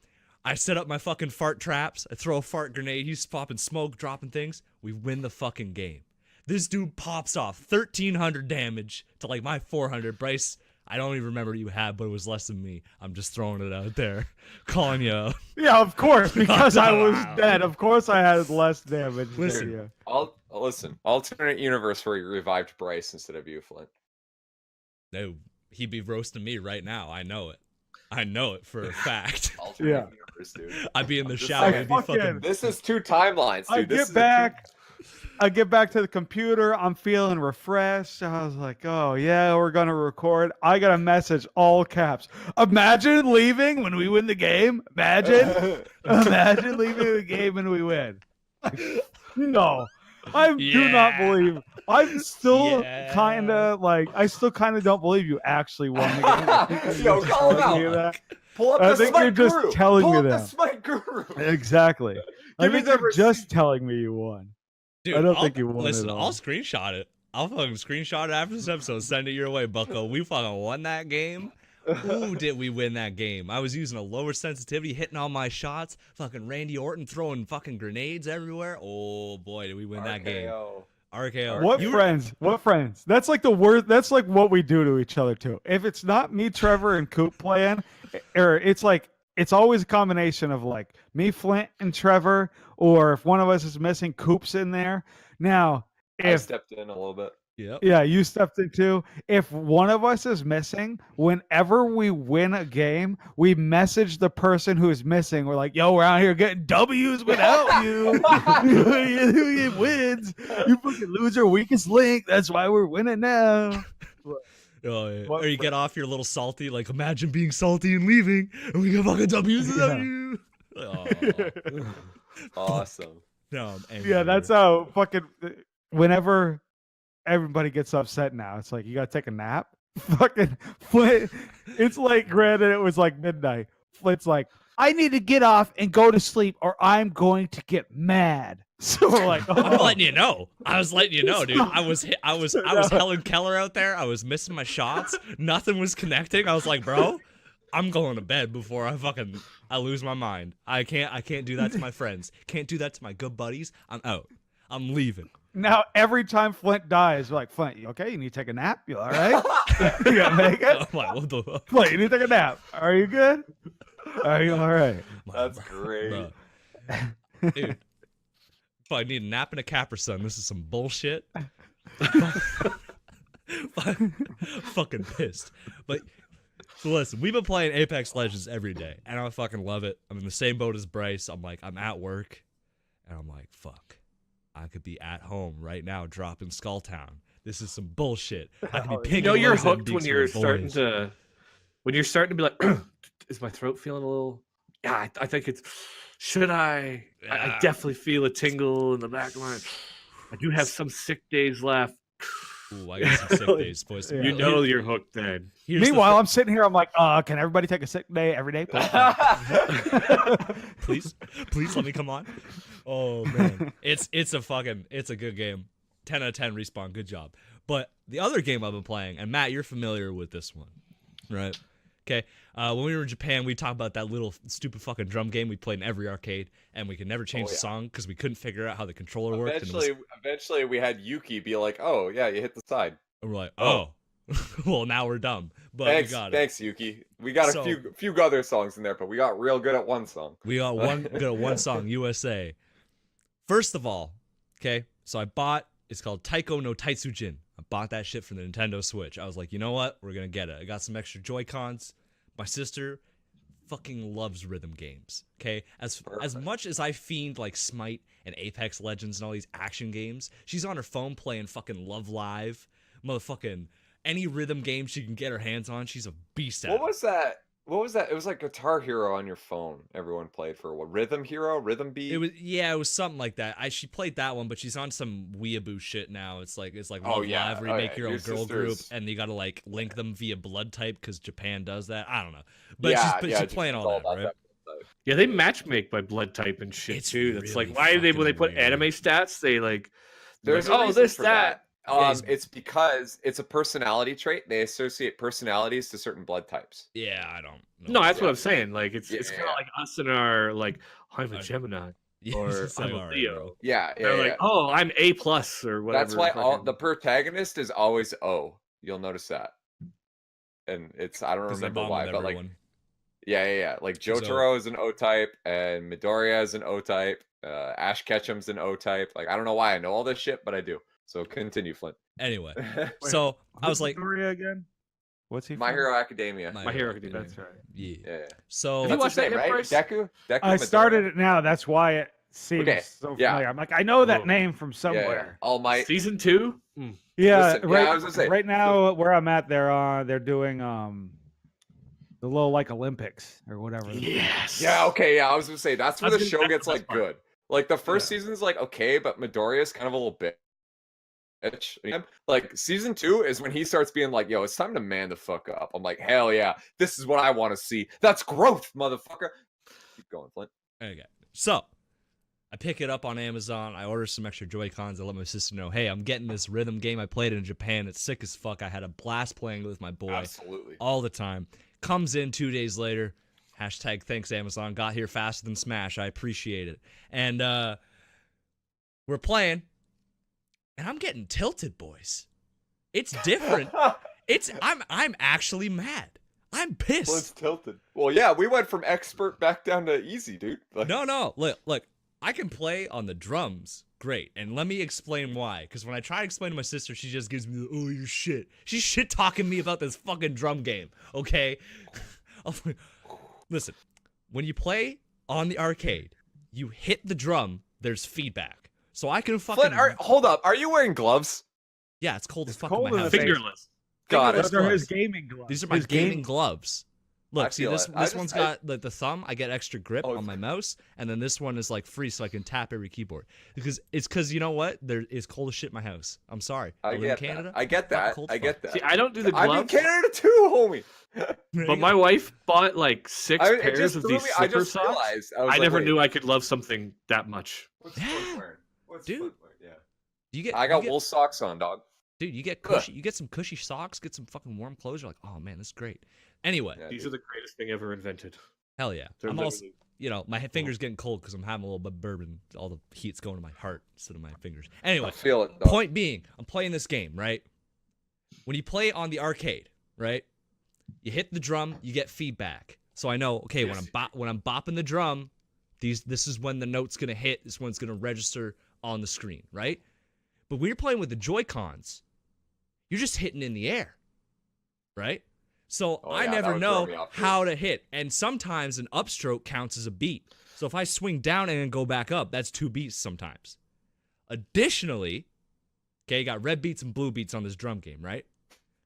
I set up my fucking fart traps. I throw a fart grenade. He's popping smoke, dropping things. We win the fucking game. This dude pops off 1,300 damage to like my 400. Bryce, I don't even remember what you had, but it was less than me. I'm just throwing it out there, calling you out. Yeah, of course, because I was dead. Of course, I had less damage. Listen. than you. Listen. Alternate universe where you revived Bryce instead of you, Flint. No, he'd be roasting me right now. I know it. I know it for a fact. Alternate Yeah. universe, dude. I'd be in the just shower. saying. He'd be fucking. This is 2 timelines, dude. I get back to the computer. I'm feeling refreshed. I was like, oh, yeah, we're going to record. I got a message, all caps. Imagine leaving when we win the game. Imagine leaving the game and we win. No, I do not believe. I'm still kind of like, I still kind of don't believe you actually won the game. I think Yo, call him out. Pull up I the think Smite you're just Guru. telling Pull me up the that. Smite Guru. Exactly. I Give me think the you're just receipt. telling me you won. Dude, I don't think you won Listen, at all. I'll screenshot it. I'll fucking screenshot it after this episode. Send it your way, Bucko. We fucking won that game. Ooh, did we win that game? I was using a lower sensitivity, hitting all my shots. Fucking Randy Orton throwing fucking grenades everywhere. Oh boy, did we win that game. RKO. What friends? What friends? That's like the worst. That's like what we do to each other too. If it's not me, Trevor, and Coop playing, or it's like it's always a combination of like me, Flint, and Trevor, or if one of us is missing, Coop's in there. Now, I if stepped in a little bit. Yep. yeah, you stepped in too. If one of us is missing, whenever we win a game, we message the person who is missing. We're like, yo, we're out here getting W's without you. You wins. You fucking loser, weakest link. That's why we're winning now. Oh, yeah. What Or you get off your little salty, like imagine being salty and leaving, and we get fucking W's without you. Oh. Awesome. No, I'm angry. Yeah, that's how fucking whenever everybody gets upset now, it's like you gotta take a nap. Fucking Flint. It's like granted it was like midnight. Flint's like, I need to get off and go to sleep or I'm going to get mad. So we're like, I'm letting you know. I was letting you know, dude. I was Helen Keller out there. I was missing my shots. Nothing was connecting. I was like, bro, I'm going to bed before I lose my mind. I can't do that to my friends. Can't do that to my good buddies. I'm out. I'm leaving. Now every time Flint dies, we're like, Flint, you okay? You need to take a nap? You all right? You gotta make it? I'm like, what the fuck? Flint, you need to take a nap. Are you good? Are you all right? That's great. Bro. Dude. If I need a nap and a Capri Sun, this is some bullshit. Fucking pissed. But so listen, we've been playing Apex Legends every day, and I fucking love it. I'm in the same boat as Bryce. I'm like, I'm at work, and I'm like, fuck. I could be at home right now dropping Skulltown. This is some bullshit. I could be pinging. You know you're Lowe's and hooked being when some you're boys. starting to be like, is my throat feeling a little? Yeah, I think it's. Should I? I definitely feel a tingle in the back of my. I do have some sick days left. Ooh, I got some sick days, boys. Yeah. You know you're hooked then. Meanwhile, I'm sitting here. I'm like, can everybody take a sick day every day? please let me come on. Oh man, it's a good game. 10 out of 10 Respawn, good job. But the other game I've been playing, and Matt, you're familiar with this one, right? Okay, when we were in Japan, we talked about that little stupid fucking drum game we played in every arcade, and we could never change the song because we couldn't figure out how the controller worked. Eventually, we had Yuki be like, "Oh yeah, you hit the side." And we're like, "Oh, well now we're dumb." But thanks, we got it. Thanks, Yuki. We got a few other songs in there, but we got real good at one song. We got one song, USA. First of all, okay, so I bought. It's called Taiko no Taitsujin. I bought that shit for the Nintendo Switch. I was like, you know what? We're gonna get it. I got some extra Joy-Cons. My sister fucking loves rhythm games. Okay, as much as I fiend like Smite and Apex Legends and all these action games, she's on her phone playing fucking Love Live, motherfucking any rhythm game she can get her hands on. She's a beast at. What was that? It was like Guitar Hero on your phone. Everyone played for what? Rhythm Hero, Rhythm Beat. It was something like that. She played that one, but she's on some weeaboo shit now. It's like Love Live, where you make your own girl group, and you gotta like link them via blood type because Japan does that. I don't know, but she's playing all that, right? Yeah, they matchmake by blood type and shit too. That's really like why do they when they put weird. anime stats they like there's like, this that. Yeah, it's because it's a personality trait. They associate personalities to certain blood types. Yeah, I don't know. No, that's what I'm saying. Like it's kind of like us and our like I'm a Gemini or It's like, I'm a all right, Leo. bro. Yeah, They're like, oh, I'm A+ or whatever. That's why the protagonist is always O. You'll notice that. and it's I don't 'Cause they remember bond why, with but like everyone. yeah. Like Jotaro is an O type, and Midoriya is an O type. Ash Ketchum's an O type. Like I don't know why I know all this shit, but I do. So continue, Flint. Anyway, Wait, so I was who's like, Midoriya again? What's he? My from? Hero Academia. My Hero Academia. That's right. yeah. Yeah. So Have you That's watched his name, that yet, right? Bryce? Deku. I Midoriya? started it now. That's why it seems Okay, so yeah. familiar. I'm like, I know that Oh. name from Yeah, somewhere. All Might. Season 2? Yeah, Listen, right. I was gonna say, right now, where I'm at, they're doing the little like Olympics or whatever. Yes. Yeah, okay, yeah. I was gonna say that's where That's the good- show that's gets the best like part. good. Like the first Yeah. season's like okay, but Midoriya's kind of a little bitch. Like season 2 is when he starts being like, "Yo, it's time to man the fuck up." I'm like, "Hell yeah, this is what I want to see. That's growth, motherfucker." Keep going, Flint. Okay. So I pick it up on Amazon. I order some extra Joy-Cons. I let my sister know, hey, I'm getting this rhythm game. I played it in Japan. It's sick as fuck. I had a blast playing with my boy Absolutely. all the time. Comes in 2 days later. Hashtag thanks, Amazon. Got here faster than Smash. I appreciate it. And we're playing. And I'm getting tilted, boys. It's different. I'm actually mad. I'm pissed. Flint's tilted. Well, yeah, we went from expert back down to easy, dude. Like, No. Look, I can play on the drums. Great. And let me explain why. Because when I try to explain to my sister, she just gives me the, oh, you're shit. She's shit talking me about this fucking drum game. Okay? I'm like, listen, when you play on the arcade, you hit the drum, there's feedback. So I can fucking. Flint, hold up. Are you wearing gloves? Yeah, it's cold as fuck cold in my as house. a Fingerless. Got it. Those are his gloves. gaming gloves. These are my His gaming gloves. I Look, see feel this it. this one's got the thumb. I get extra grip Oh, on my mouse, and then this one is like free, so I can tap every keyboard. Because you know what? There is cold as shit in my house. I'm sorry. I live get in Canada. that. I get that. Cold I as get fuck. that. See, I don't do the I'm in gloves, Canada too, homie. but my wife bought like 6 It pairs just of threw these me. I slipper just socks. realized. I, was I like, never wait, knew I could love something that much. What's Yeah. Flint wearing? What's Dude. Flint wearing? Yeah. You get. I you got get- wool socks on, dog. Dude, you get cushy. You get some cushy socks. Get some fucking warm clothes. You're like, oh man, this is great. Anyway, Yeah, These dude. are the greatest thing ever invented. hell yeah. They're I'm also, literally- you know, my fingers getting cold because I'm having a little bit of bourbon. All the heat's going to my heart instead of my fingers. Anyway, I feel it. Dog. point being, I'm playing this game, right? When you play on the arcade, right? You hit the drum, you get feedback. So I know, okay, when I'm bopping the drum, this is when the note's gonna hit. This one's gonna register on the screen, right? But when you're playing with the Joy-Cons, you're just hitting in the air, right? So Oh, I yeah, that never would know throw me off, too. how to hit, and sometimes an upstroke counts as a beat. So if I swing down and then go back up, that's 2 beats sometimes. Additionally, okay, you got red beats and blue beats on this drum game, right?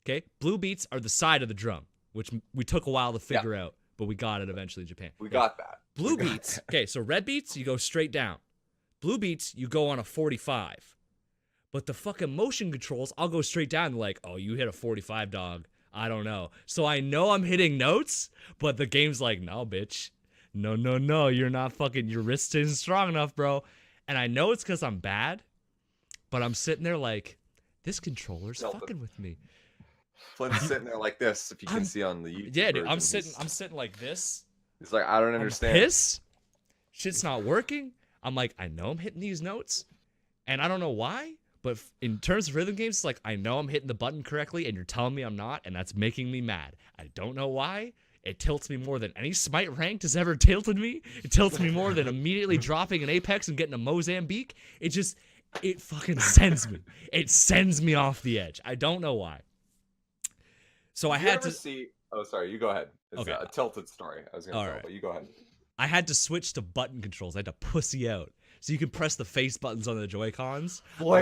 Okay, blue beats are the side of the drum, which we took a while to figure out, but we got it eventually in Japan. We got that. Blue beats, okay, so red beats, you go straight down. Blue beats, you go on a 45. But the fucking motion controls, I'll go straight down. Like, oh, you hit a 45, dog. I don't know. So I know I'm hitting notes, but the game's like, no, bitch. No, you're not fucking, your wrist isn't strong enough, bro. And I know it's because I'm bad, but I'm sitting there like, this controller's Zelda. fucking with me. Flint's sitting there like this. If you can I'm- see on the YouTube Yeah, dude, version, I'm sitting like this. He's like, I don't I'm understand. pissed. Shit's not working. I'm like, I know I'm hitting these notes, and I don't know why. But in terms of rhythm games, it's like I know I'm hitting the button correctly, and you're telling me I'm not, and that's making me mad. I don't know why. It tilts me more than any Smite ranked has ever tilted me. It tilts me more than immediately dropping an Apex and getting a Mozambique. It fucking sends me. It sends me off the edge. I don't know why. So I Did you had ever to. see. Oh, sorry. You go ahead. It's Okay. a tilted story. I was gonna All tell, right. but you go ahead. I had to switch to button controls. I had to pussy out. So you can press the face buttons on the Joy-Cons. I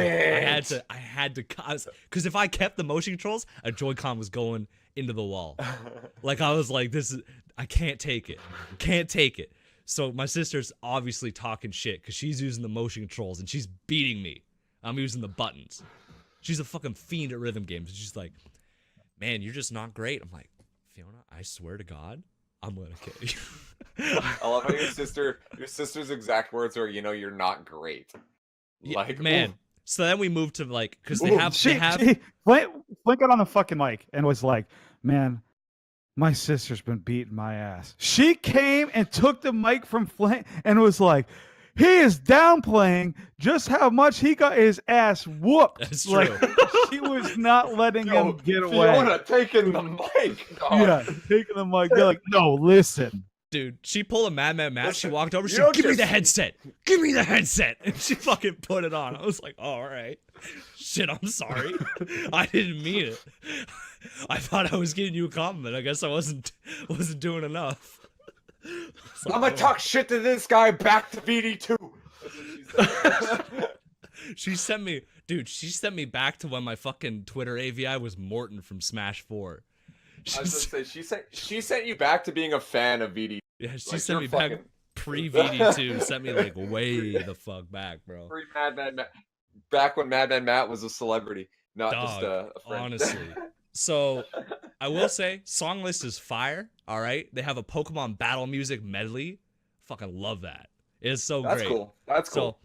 had to, because if I kept the motion controls, a Joy-Con was going into the wall. Like I was like, I can't take it. Can't take it. So my sister's obviously talking shit because she's using the motion controls and she's beating me. I'm using the buttons. She's a fucking fiend at rhythm games. And she's like, man, you're just not great. I'm like, Fiona, I swear to God, I'm gonna kill you. I love how your sister's exact words are, you're not great. Yeah, Like, man. oof. So then we moved to like because Flint got on the fucking mic and was like, man, my sister's been beating my ass. She came and took the mic from Flint and was like, he is downplaying just how much he got his ass whooped. That's Like true. she was not letting him get away. Fiona taking the mic. dog. Yeah, taking the mic. They're like, no, listen. Dude, she pulled a Madman Matt. She Listen, walked over. you She don't said, "Give me the just- headset. Give me the headset." And she fucking put it on. I was like, "Oh, all right, shit. I'm sorry. I didn't mean it. I thought I was giving you a compliment. I guess I wasn't doing enough." So, I'm gonna talk shit to this guy back to VD2. She sent me, dude. She sent me back to when my fucking Twitter AVI was Morton from Smash 4. I was gonna say she sent you back to being a fan of VD. Yeah, she Like, sent me you're back fucking- pre VD2. Sent me like way the fuck back, bro. Free Madman Matt. Back when Madman Matt was a celebrity, not just Dog, a friend. honestly. So, I will say, song list is fire. All right, they have a Pokemon battle music medley. Fucking love that. It's so That's great. cool. That's cool. So,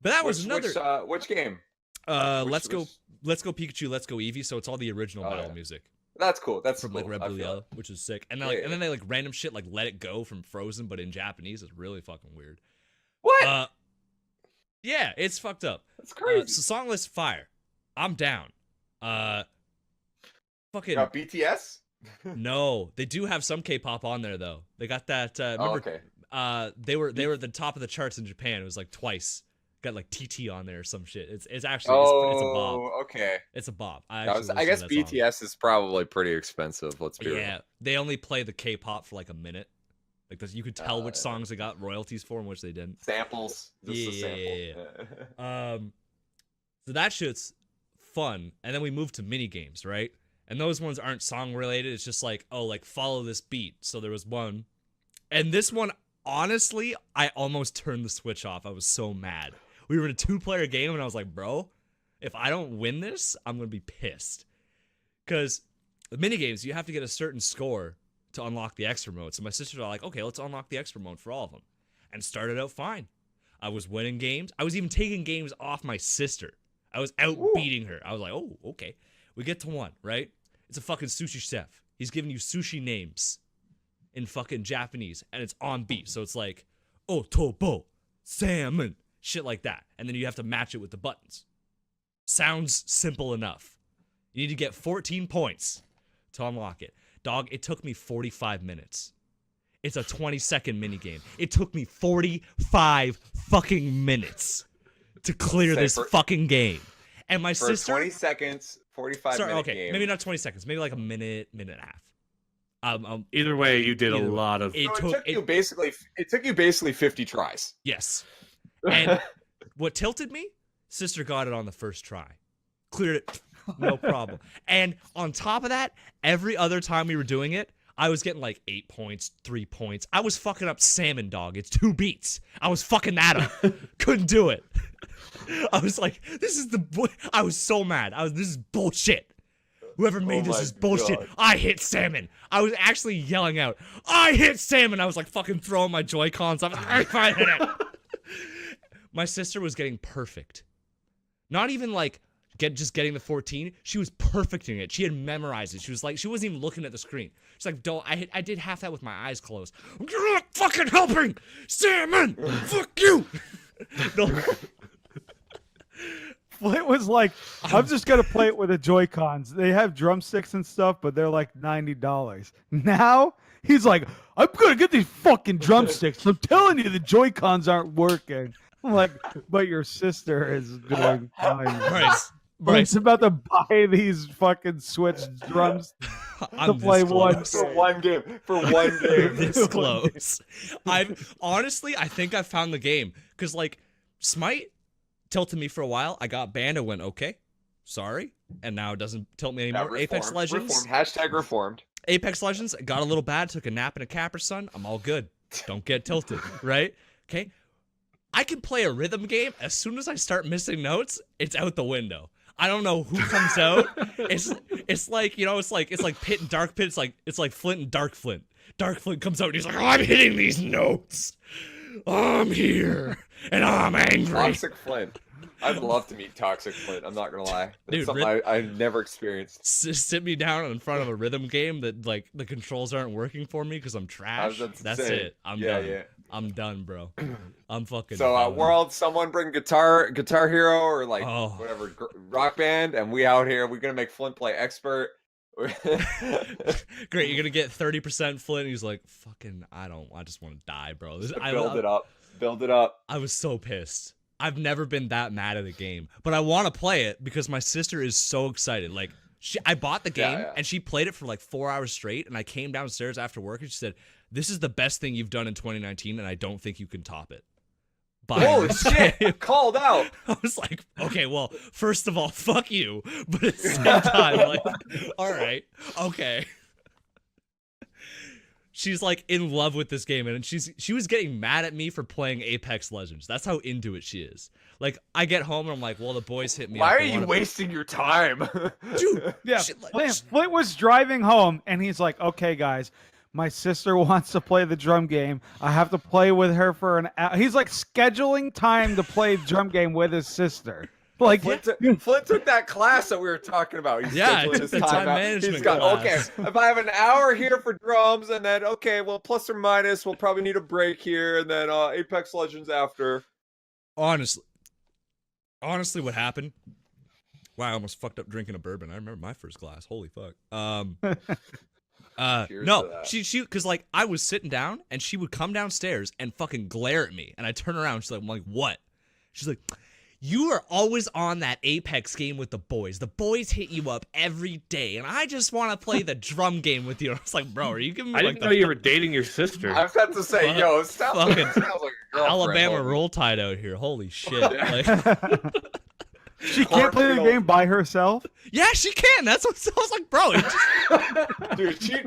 but that was another. Which game? Let's go which- Pikachu, Let's Go Eevee. So it's all the original Oh, battle yeah. music That's cool. That's from cool. like Red I Blue feel Yellow, it. which is sick. And then Yeah, like, yeah. and then they like random shit like Let It Go from Frozen, but in Japanese. It's really fucking weird. What? Yeah, it's fucked up. That's crazy. So song list fire. I'm down. Fucking Got BTS? no, they do have some K-pop on there though. They got that. Oh, Remember, okay. they were at the top of the charts in Japan. It was like twice. Got like TT on there or some shit. It's actually it's a bop. Oh, okay. It's a bop. I guess BTS is probably pretty expensive. Let's be Yeah, real. they only play the K-pop for like a minute. Like you could tell which yeah. songs they got royalties for and which they didn't. Samples. Just a Yeah, sample. So that shit's fun. And then we move to mini games, right? And those ones aren't song related. It's just like, oh, like follow this beat. So there was one, and this one, honestly, I almost turned the switch off. I was so mad. We were in a 2-player game, and I was like, bro, if I don't win this, I'm gonna be pissed. Because the mini games, you have to get a certain score to unlock the extra mode. So my sisters are like, okay, let's unlock the extra mode for all of them, and started out fine. I was winning games. I was even taking games off my sister. I was out beating her. I was like, oh, okay. We get to one, right? It's a fucking sushi chef. He's giving you sushi names in fucking Japanese, and it's on beat. So it's like, otobo, salmon, shit like that. And then you have to match it with the buttons. Sounds simple enough. You need to get 14 points to unlock it. Dog, it took me 45 minutes. It's a 20-second minigame. It took me 45 fucking minutes to clear Say this for- fucking game. And my For sister... 20 seconds, 45 Sorry, minute okay, game. maybe not 20 seconds. Maybe like a minute, minute and a half. Either way, you did a Either way. lot of. It So it took you basically 50 tries. Yes. And what tilted me? Sister got it on the first try. Cleared it, no problem. And on top of that, every other time we were doing it, I was getting like 8 points, 3 points. I was fucking up salmon, dog. It's 2 beats. I was fucking that up. Couldn't do it. I was like, I was so mad. This is bullshit. Whoever made this my is bullshit. God. I hit salmon. I was actually yelling out, I hit salmon. I was like fucking throwing my Joy-Cons up. I hit it. My sister was getting perfect. Not even like just getting the 14. She was perfecting it. She had memorized it. She was like, she wasn't even looking at the screen. She's like, I did half that with my eyes closed. You're not fucking helping, salmon. Fuck you. No. It was like, I'm just gonna play it with the Joy-Cons. They have drumsticks and stuff, but they're like $90. Now he's like, I'm gonna get these fucking drumsticks. I'm telling you, the Joy-Cons aren't working. I'm like, but your sister is doing fine. Bryce, He's about to buy these fucking Switch drums I'm to play this one. close. For one game. For one game. This close. I think I found the game because like Smite tilted me for a while. I got banned. I went okay, sorry, and now it doesn't tilt me anymore. Reformed, Apex Legends. Reformed. Hashtag reformed. Apex Legends got a little bad. Took a nap in a Capra Sun. I'm all good. Don't get tilted, right? Okay. I can play a rhythm game. As soon as I start missing notes, it's out the window. I don't know who comes out. It's like, you know, it's like Pit and Dark Pit. It's like Flint and Dark Flint. Dark Flint comes out and he's like, I'm hitting these notes. I'm here and I'm angry. Toxic Flint. I'd love to meet Toxic Flint. I'm not gonna lie. That's Dude, something I've never experienced. Sit me down in front of a rhythm game that like the controls aren't working for me because I'm trash. That's That's insane. it. I'm yeah, done. yeah. I'm done, bro. I'm fucking. So done. world, someone bring Guitar Hero or like Oh. whatever Rock Band, and we out here. We're gonna make Flint play expert. Great, you're gonna get 30% Flint. And he's like, fucking, I just want to die, bro. Build it up. I was so pissed. I've never been that mad at a game, but I want to play it because my sister is so excited. Like, I bought the game and she played it for like 4 hours straight, and I came downstairs after work and she said, "This is the best thing you've done in 2019, and I don't think you can top it." Holy shit! Called out. I was like, okay, well, first of all, fuck you, but at the same time, like, all right, okay. She's like in love with this game, and she was getting mad at me for playing Apex Legends. That's how into it she is. Like, I get home and I'm like, well, the boys hit me. Why are you wasting your time, dude? Yeah, Flint was driving home, and he's like, "Okay, guys, my sister wants to play the drum game. I have to play with her for an hour." He's like scheduling time to play drum game with his sister. Like Flint took that class that we were talking about. He's scheduling his time out. management He's got class. okay. If I have an hour here for drums, and then okay, well, plus or minus, we'll probably need a break here, and then Apex Legends after. Honestly, what happened? Wow, I almost fucked up drinking a bourbon. I remember my first glass. Holy fuck. No, she because like I was sitting down and she would come downstairs and fucking glare at me, and I turn around. She's like, I'm like, what? She's like, you are always on that Apex game with the boys. The boys hit you up every day, and I just want to play the drum game with you. I was like, bro, are you giving me? I didn't know you were dating your sister. I was about to say, yo, it sounds like a girlfriend. Alabama Roll Tide out here. Holy shit! Like, she can't play the game by herself. Yeah, she can. That's what I was like, bro.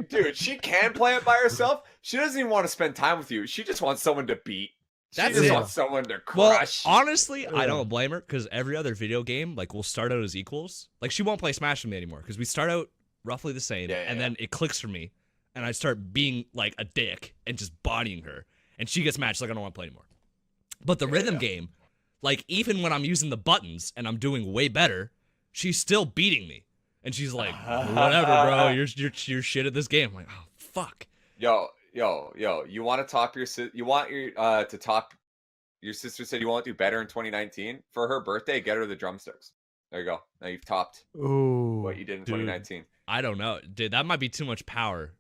Dude, she can play it by herself. She doesn't even want to spend time with you. She just wants someone to beat. She just wants someone to crush. Well, honestly, I don't blame her because every other video game, like, we'll start out as equals. Like, she won't play Smash with me anymore because we start out roughly the same, and then it clicks for me, and I start being like a dick and just bodying her, and she gets mad. She's like, I don't want to play anymore. But the rhythm game, like, even when I'm using the buttons and I'm doing way better, she's still beating me, and she's like, whatever, bro, you're shit at this game. I'm like, oh fuck. Yo, you want to top your you want your to top your sister said you want to do better in 2019 for her birthday. Get her the drumsticks. There you go. Now you've topped what you did in 2019. I don't know, dude. That might be too much power.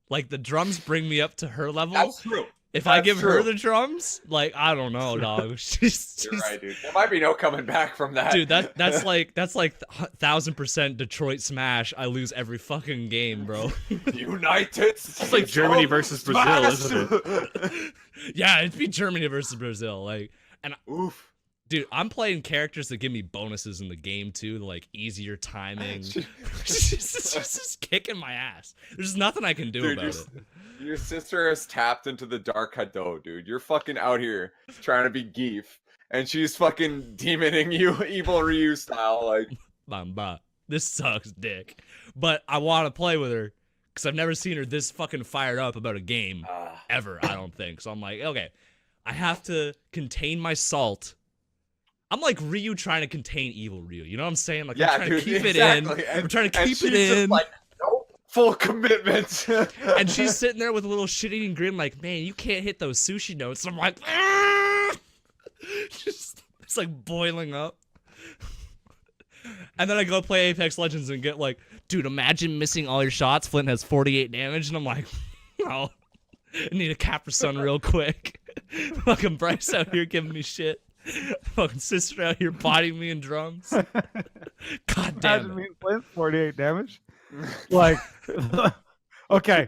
Like, the drums bring me up to her level. That's true. If I give her the drums, like, I don't know, dog. She's You're right, dude. There might be no coming back from that. Dude, that's like 1000% Detroit Smash. I lose every fucking game, bro. United. It's like Germany versus Brazil, isn't it? Yeah, it'd be Germany versus Brazil. Like, and oof. Dude, I'm playing characters that give me bonuses in the game too, like easier timing. She's just kicking my ass. There's nothing I can do about it. Your sister has tapped into the dark Hado, dude. You're fucking out here trying to be Geef, and she's fucking demoning you, evil Ryu style, like. Bamba. This sucks, dick. But I want to play with her because I've never seen her this fucking fired up about a game ever. I don't think so. I'm like, okay, I have to contain my salt. I'm like Ryu trying to contain evil Ryu. You know what I'm saying? Like, I'm trying to keep it in. I'm trying to keep it in. Like, nope, full commitment. And she's sitting there with a little shit-eating grin, like, man, you can't hit those sushi notes. And I'm like, ah! It's like boiling up. And then I go play Apex Legends and get like, dude, imagine missing all your shots. Flint has 48 damage, and I'm like, oh, I need a Capra Sun real quick. Fucking Bryce out here giving me shit. Fucking sister out here bodying me in drums. God damn it. Flint, 48 damage. Like, okay.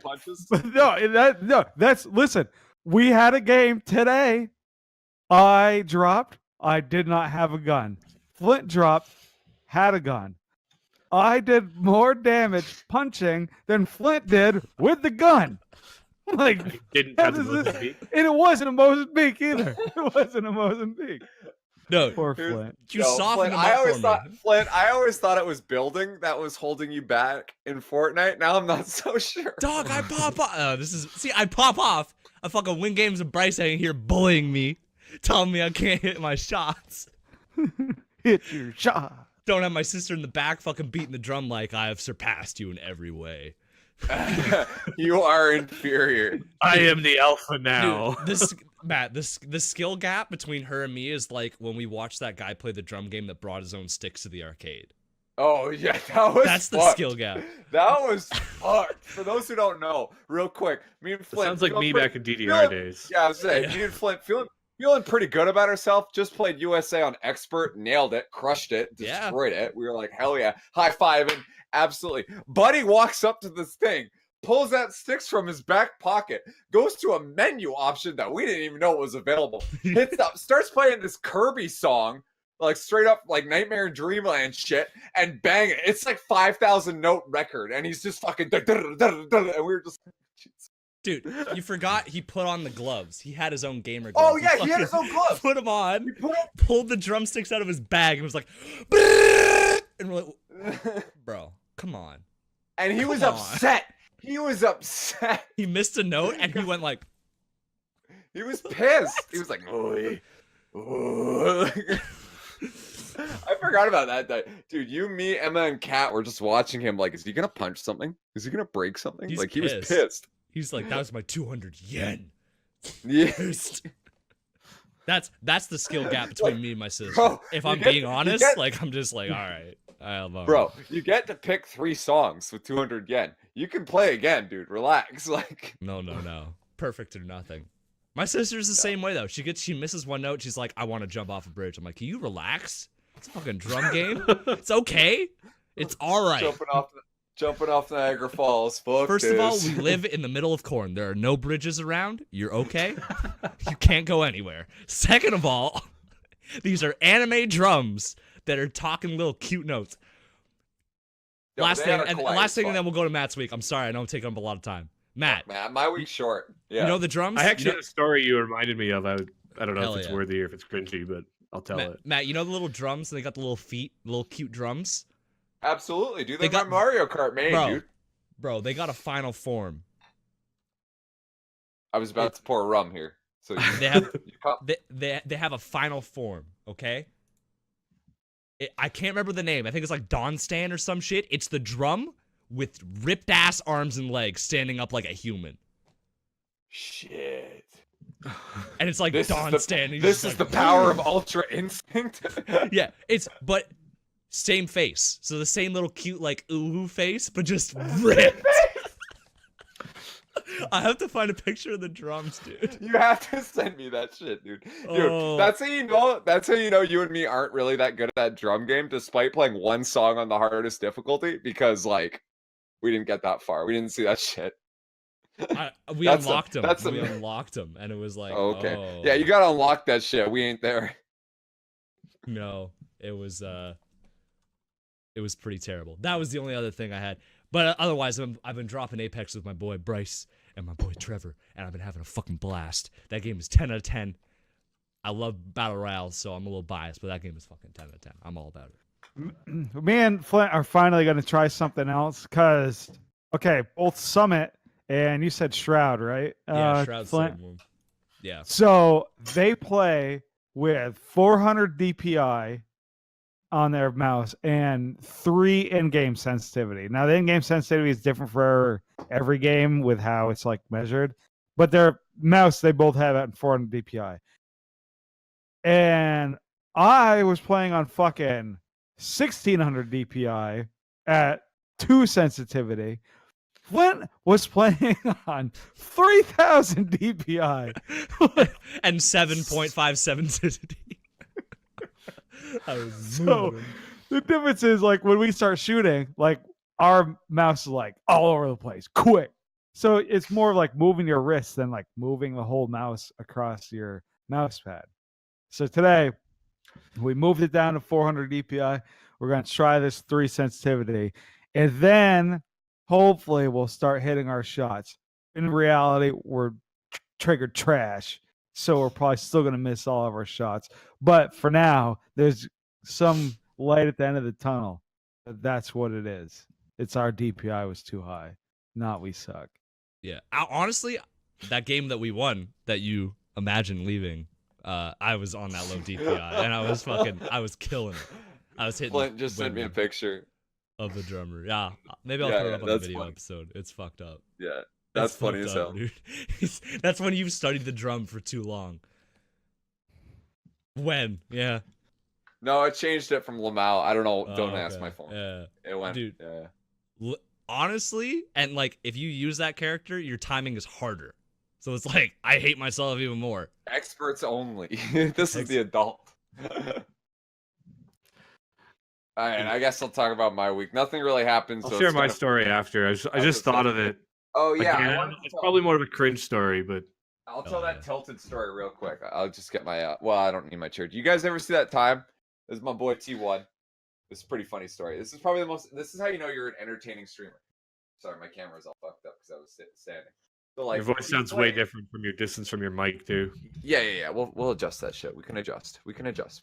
That's listen. We had a game today. I dropped. I did not have a gun. Flint dropped. Had a gun. I did more damage punching than Flint did with the gun. Like, didn't have the Mozambique. And it wasn't a Mozambique either. It wasn't a Mozambique. No, poor Flint. You softened him up I always thought it was building that was holding you back in Fortnite. Now I'm not so sure. Dog, I pop off. I pop off. I fucking win games with Bryce out here bullying me, telling me I can't hit my shots. Hit your shot. Don't have my sister in the back fucking beating the drum like I have surpassed you in every way. You are inferior. I am the alpha now. Dude, Matt, the skill gap between her and me is like when we watched that guy play the drum game that brought his own sticks to the arcade. Oh yeah, that's the skill gap. That was fucked. For those who don't know, real quick, me and Flint. Sounds like me back in DDR days. Yeah, I was saying, me and Flint feeling pretty good about ourselves. Just played USA on expert, nailed it, crushed it, destroyed it. We were like, hell yeah, high fiving, absolutely. Buddy walks up to this thing, pulls out sticks from his back pocket, goes to a menu option that we didn't even know was available. Hits up, starts playing this Kirby song. Like straight up like Nightmare in Dreamland shit, and bang it. It's like 5,000 note record, and he's just fucking and we were just dude, you forgot he put on the gloves. He had his own gamer Oh gloves. yeah, he had his own gloves. Put them on. Pulled the drumsticks out of his bag and was like, and we're like, bro, come on. And he was upset. He was upset. He missed a note and he went like, he was pissed. He was like, oi. I forgot about that day. Dude, you, me, Emma, and Kat were just watching him like, is he gonna punch something? Is he gonna break something? He's like pissed. He was pissed. He's like, that was my 200 yen. Yes. That's the skill gap between me and my sister. Bro, if I'm being honest, like I'm just like, all right. Bro, you get to pick 3 songs with 200 yen. You can play again, dude. Relax. Like No. Perfect or nothing. My sister's the same way though. She misses one note. She's like, I want to jump off a bridge. I'm like, can you relax? It's a fucking drum game. It's okay. It's all right. Jumping off Niagara Falls. Fuck First this. of all, we live in the middle of corn. There are no bridges around. You're okay. You can't go anywhere. Second of all, these are anime drums that are talking little cute notes. Yo, last thing, and fun. then we'll go to Matt's week. I'm sorry, I know I'm taking up a lot of time. Matt, my week's short. Yeah. You know the drums? I actually had a story you reminded me of. I don't know Hell if it's yeah. worthy or if it's cringy, but I'll tell it. Matt, you know the little drums? And they got the little feet, little cute drums? Absolutely, dude. They They got Mario Kart made, dude. Bro, they got a final form. I was about to pour rum here. So They have they have a final form, okay? I can't remember the name. I think it's like Dawn Stand or some shit. It's the drum with ripped ass arms and legs standing up like a human. Shit. And it's like Dawn Stand. This is the power of Ultra Instinct. Yeah, but same face. So the same little cute like ooh face, but just ripped. I have to find a picture of the drums, dude. You have to send me that shit, dude. Oh. That's how you know. That's how you know you and me aren't really that good at that drum game, despite playing one song on the hardest difficulty. Because like, we didn't get that far. We didn't see that shit. We unlocked them. We unlocked them, and it was like, okay, oh. yeah, you gotta unlock that shit. We ain't there. No, it was pretty terrible. That was the only other thing I had. But otherwise, I've been dropping Apex with my boy Bryce and my boy Trevor, and I've been having a fucking blast. That game is 10 out of 10. I love Battle Royale, so I'm a little biased, but that game is fucking 10 out of 10. I'm all about it. Me and Flint are finally going to try something else because, okay, both Summit and you said Shroud, right? Yeah, Shroud's Flint. the one. Yeah. So they play with 400 DPI on their mouse and 3 in-game sensitivity. Now the in-game sensitivity is different for every game with how it's like measured, but their mouse they both have at 400 DPI. And I was playing on fucking 1600 DPI at 2 sensitivity. Flint was playing on 3000 DPI and 7.5 sensitivity. So the difference is like when we start shooting, like our mouse is like all over the place, quick. So it's more like moving your wrist than like moving the whole mouse across your mouse pad. So today we moved it down to 400 DPI. We're going to try this 3 sensitivity, and then hopefully we'll start hitting our shots. In reality, we're triggered trash. So we're probably still going to miss all of our shots. But for now, there's some light at the end of the tunnel. That's what it is. It's our DPI was too high. Not we suck. Yeah. Honestly, that game that we won that you imagine leaving, I was on that low DPI. And I was killing it. I was hitting. Flint just sent me a picture of the drummer. Yeah. Maybe I'll put it up on the video episode. It's fucked up. Yeah. That's funny fucked as up, hell. dude. That's when you've studied the drum for too long. When? Yeah. No, I changed it from Lamau. I don't know. Don't ask Okay. my phone. Yeah. It went. Dude. Yeah. Honestly, and like if you use that character, your timing is harder. So it's like I hate myself even more. Experts only. This is the adult. All right, I guess I'll talk about my week. Nothing really happened. I'll So share it's my kind of- story after. I just thought of it. Oh yeah, Again, it's probably more of a cringe story, but I'll tell that tilted story real quick. I'll just get my. Well, I don't need my chair. Do you guys ever see that time? This is my boy T1. This is a pretty funny story. This is probably the most. This is how you know you're an entertaining streamer. Sorry, my camera's all fucked up because I was standing. So, like, your voice sounds way different from your distance from your mic too. Yeah. We'll adjust that shit. We can adjust.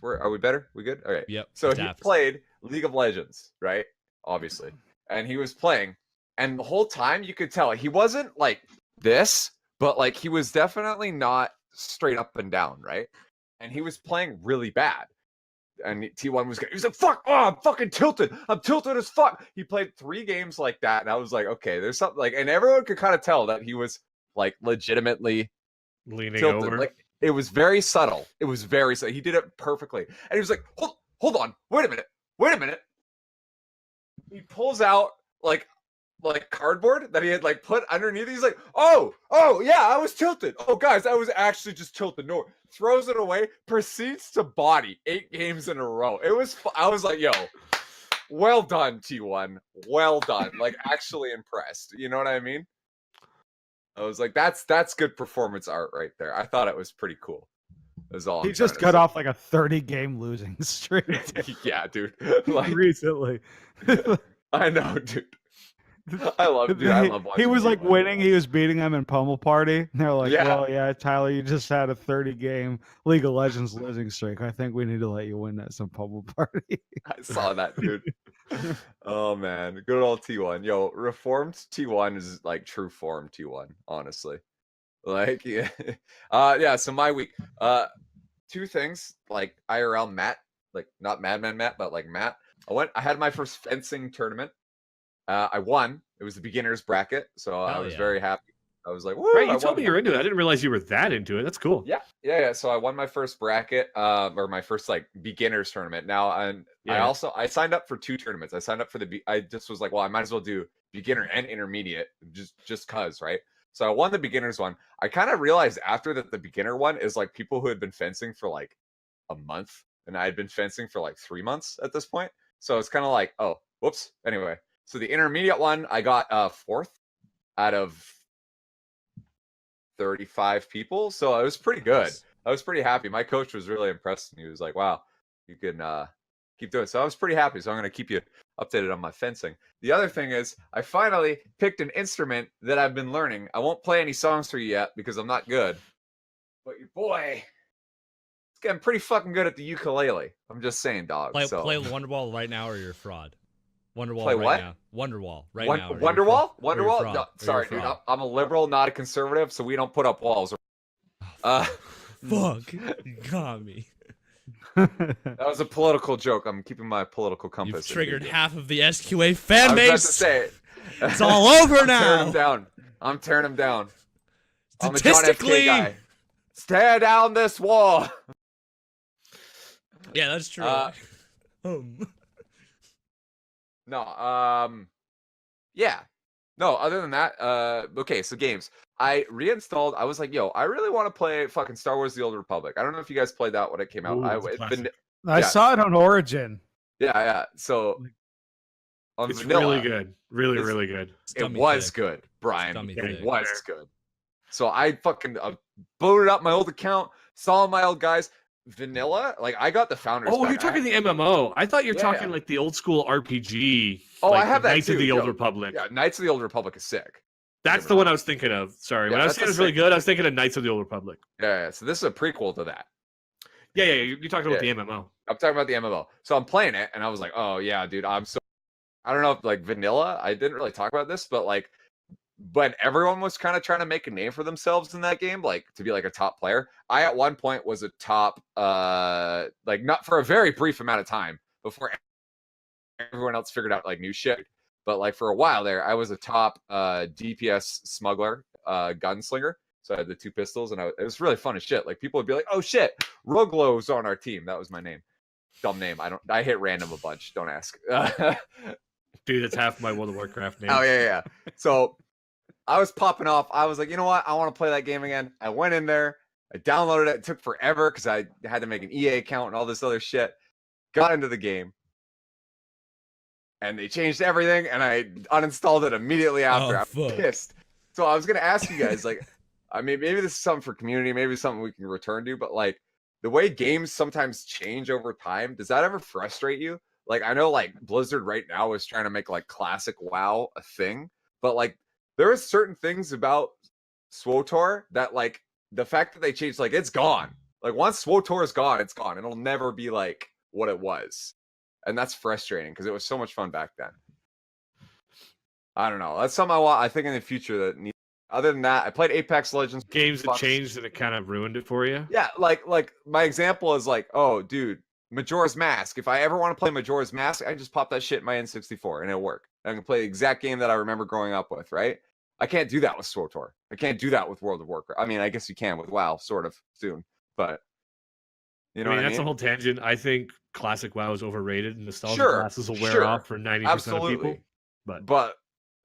Are we better? We good? All right. Yep. So he played League of Legends, right? Obviously, and he was playing, and the whole time you could tell he wasn't like this, but like he was definitely not straight up and down, right? And he was playing really bad. And T1 he was like, fuck, oh, I'm fucking tilted. I'm tilted as fuck. He played 3 games like that. And I was like, okay, there's something like, and everyone could kind of tell that he was like legitimately leaning tilted. over. Like it was very subtle. He did it perfectly. And he was like, hold on. Wait a minute. He pulls out like cardboard that he had like put underneath. He's like, oh yeah, I was tilted. Oh guys, I was actually just tilted. No, throws it away, proceeds to body 8 games in a row. I was like, yo, well done, T1. Well done. Like actually impressed. You know what I mean? I was like, that's good performance art right there. I thought it was pretty cool. That's all. He just got off like a 30-game losing streak. Yeah, dude. Like recently. I know, dude. I love watching. He was like winning. He was beating them in Pummel Party. And they're like, Yeah. well, yeah, Tyler, you just had a 30-game League of Legends losing streak. I think we need to let you win at some Pummel Party. I saw that, dude. Oh, man. Good old T1. Yo, reformed T1 is like true form T1, honestly. Like, yeah. Yeah, so my week. 2 things, like IRL Matt, like not Madman Matt, but like Matt. I had my first fencing tournament. I won. It was the beginners bracket, so I was very happy. I was like, "Woo!" Right, you told me you were into it. I didn't realize you were that into it. That's cool. Yeah. So I won my first bracket, or my first like beginners tournament. Now, and I signed up for 2 tournaments. I signed up for I just was like, well, I might as well do beginner and intermediate, just cause, right? So I won the beginners one. I kind of realized after that the beginner one is like people who had been fencing for like a month, and I had been fencing for like 3 months at this point. So it's kind of like, oh, whoops. Anyway. So the intermediate one, I got 4th out of 35 people. So I was pretty good. I was pretty happy. My coach was really impressed. And he was like, wow, you can keep doing it. So I was pretty happy. So I'm going to keep you updated on my fencing. The other thing is I finally picked an instrument that I've been learning. I won't play any songs for you yet because I'm not good. But your boy, it's getting pretty fucking good at the ukulele. I'm just saying, dog. Play Wonderwall right now or you're a fraud. Wonderwall play right what? now. Wonderwall right now. Wonderwall? Wonderwall? No, sorry, sorry, dude. I'm a liberal, not a conservative, so we don't put up walls. Fuck. You got me. That was a political joke. I'm keeping my political compass. You've triggered half of the SQA fan I was base. about to say it. It's all over now. I'm tearing him down. I'm a John F. Statistically. K guy. Tear down this wall. Yeah, that's true. No, yeah. No, other than that, okay, so games. I reinstalled, I was like, yo, I really want to play fucking Star Wars The Old Republic. I don't know if you guys played that when it came out. Ooh, I saw it on Origin. Yeah. So it's vanilla, really good. Really good. It was good, Brian. It was good. So I fucking booted up my old account, saw my old guys. Vanilla, like I got the founders. Oh, you're talking the MMO. I thought you're talking like the old school RPG. Oh, like I have that Knights too. of the Old Republic. Yeah, Knights of the Old Republic is sick. That's the one I was thinking of. Sorry, when I was saying it was really good, I was thinking of Knights of the Old Republic. Yeah. So this is a prequel to that. Yeah. You're talking about the MMO. I'm talking about the MMO. So I'm playing it, and I was like, oh yeah, dude, I don't know if like vanilla. I didn't really talk about this, but like when everyone was kind of trying to make a name for themselves in that game, like to be like a top player, I at one point was a top, like not for a very brief amount of time before everyone else figured out like new shit. But like for a while there, I was a top DPS smuggler, gunslinger. So I had the 2 pistols, and it was really fun as shit. Like people would be like, "Oh shit, Roglo's on our team." That was my name. Dumb name. I hit random a bunch. Don't ask. Dude, that's half my World of Warcraft name. Oh yeah. So I was popping off. I was like, you know what? I want to play that game again. I went in there. I downloaded it. It took forever because I had to make an EA account and all this other shit. Got into the game. And they changed everything, and I uninstalled it immediately after. I'm pissed. So I was gonna ask you guys, like, I mean, maybe this is something for community, maybe something we can return to, but like the way games sometimes change over time, does that ever frustrate you? Like, I know like Blizzard right now is trying to make like classic WoW a thing, but like there are certain things about SWTOR that like the fact that they changed, like it's gone. Like once SWTOR is gone, it's gone. It'll never be like what it was. And that's frustrating because it was so much fun back then. I don't know. That's something I think in the future that needs. Other than that, I played Apex Legends. Games that changed and it kind of ruined it for you. Yeah, like my example is like, oh, dude, Majora's Mask. If I ever want to play Majora's Mask, I just pop that shit in my N64 and it'll work. I can play the exact game that I remember growing up with, right? I can't do that with SWTOR. I can't do that with World of Warcraft. I mean, I guess you can with WoW, sort of soon, but you know, that's a whole tangent. I think classic WoW is overrated, and nostalgia glasses will wear sure. off for 90% of people. But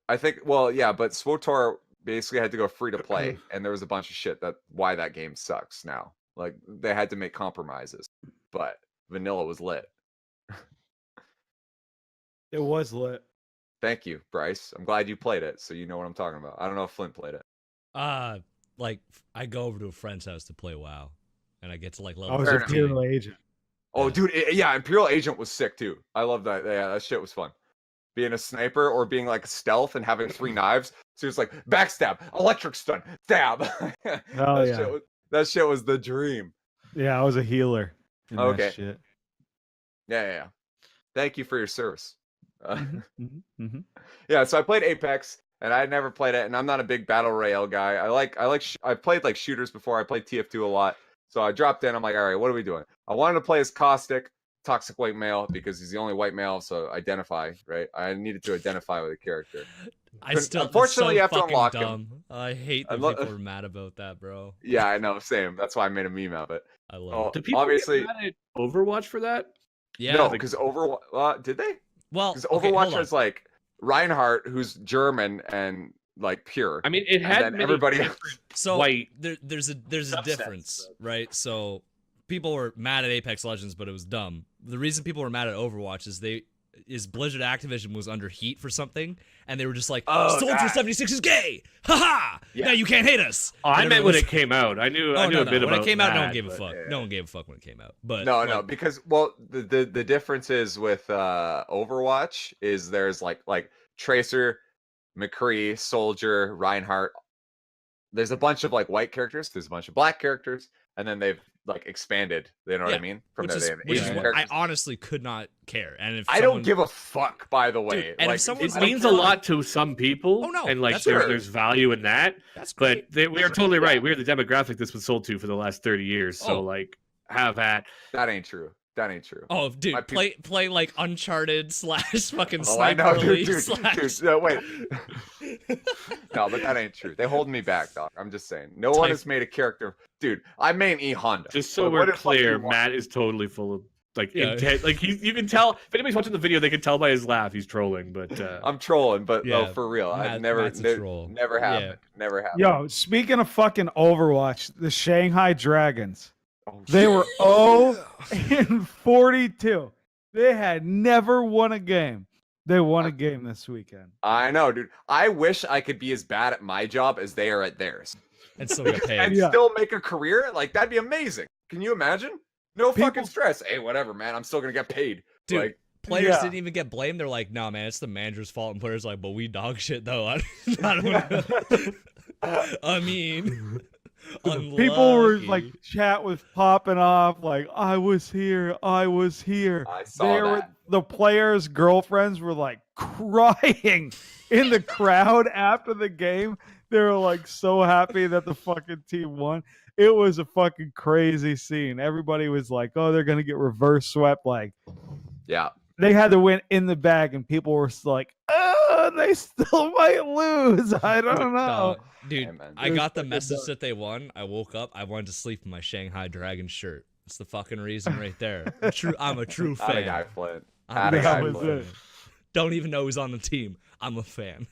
I think, well, yeah, but SWTOR basically had to go free to play, and there was a bunch of shit why that game sucks now. Like they had to make compromises, but vanilla was lit. It was lit. Thank you, Bryce. I'm glad you played it, so you know what I'm talking about. I don't know if Flint played it. Like I go over to a friend's house to play WoW, and I get to like level. I was Imperial Agent. Oh, dude, Imperial Agent was sick too. I love that. Yeah, that shit was fun. Being a sniper or being like stealth and having 3 knives. So it's like backstab, electric stun, stab. That shit was the dream. Yeah, I was a healer. Okay. That shit. Yeah. Thank you for your service. Yeah, so I played Apex, and I had never played it, and I'm not a big battle royale guy. I played like shooters before. I played TF2 a lot, so I dropped in. I'm like, all right, what are we doing? I wanted to play as Caustic, toxic white male, because he's the only white male, so identify, right? I needed to identify with a character. Unfortunately, you have to unlock him. I hate that people are mad about that, bro. Yeah, I know, same. That's why I made a meme out of it. I love it. Did people obviously get mad at Overwatch for that? Yeah, no, because Overwatch did they? Well, because Overwatch is like Reinhardt, who's German and like pure. I mean, it had everybody. So white. There's a difference, right? So people were mad at Apex Legends, but it was dumb. The reason people were mad at Overwatch is Blizzard Activision was under heat for something, and they were just like, Soldier 76 is gay! Ha! Now you can't hate us! Oh, I meant when it came out. I knew a bit about it. When it came out, that, no one gave a fuck. No one gave a fuck when it came out. But no, because the difference is with Overwatch is there's like Tracer, McCree, Soldier, Reinhardt. There's a bunch of like white characters, there's a bunch of black characters, and then they've like expanded, you know what I mean? From which is what I honestly could not care. And if I don't give a fuck, by the way. Dude, and like, it means a lot to some people. Oh no, and like there's value in that. That's great. But we are totally right. We're the demographic this was sold to for the last 30 years. So like have that. That ain't true. That ain't true. Oh, dude, play like Uncharted / fucking Sniper I know, dude, no, wait. No, but that ain't true. They hold me back, dog. I'm just saying. No one has made a character. Dude, I main E Honda. Just so we're clear, Matt is totally full of intent. Like you can tell if anybody's watching the video, they can tell by his laugh he's trolling. But I'm trolling, but for real, I've never happened. Never happened. Yo, speaking of fucking Overwatch, the Shanghai Dragons. They were 0-42. They had never won a game. They won a game this weekend. I know, dude. I wish I could be as bad at my job as they are at theirs. And still get paid. And still make a career? Like, that'd be amazing. Can you imagine? No fucking stress. Hey, whatever, man. I'm still going to get paid. Dude, like, players didn't even get blamed. They're like, nah, man, it's the manager's fault. And players are like, but we dog shit, though. I don't know. I mean... Unlucky. People were like, chat was popping off, like, I was here. I saw that. The players' girlfriends were like crying in the crowd after the game. They were like so happy that the fucking team won. It was a fucking crazy scene. Everybody was like, oh, they're going to get reverse swept. Like, yeah. They had to win in the bag, and people were like, oh! they still might lose. I don't know. Dude, Hey, man. I got the message that they won. I woke up. I wanted to sleep in my Shanghai Dragon shirt. It's the fucking reason right there. I'm a true Atta fan. guy, Flint. I'm a Atta guy, That was Flint. it. Don't even know who's on the team. I'm a fan.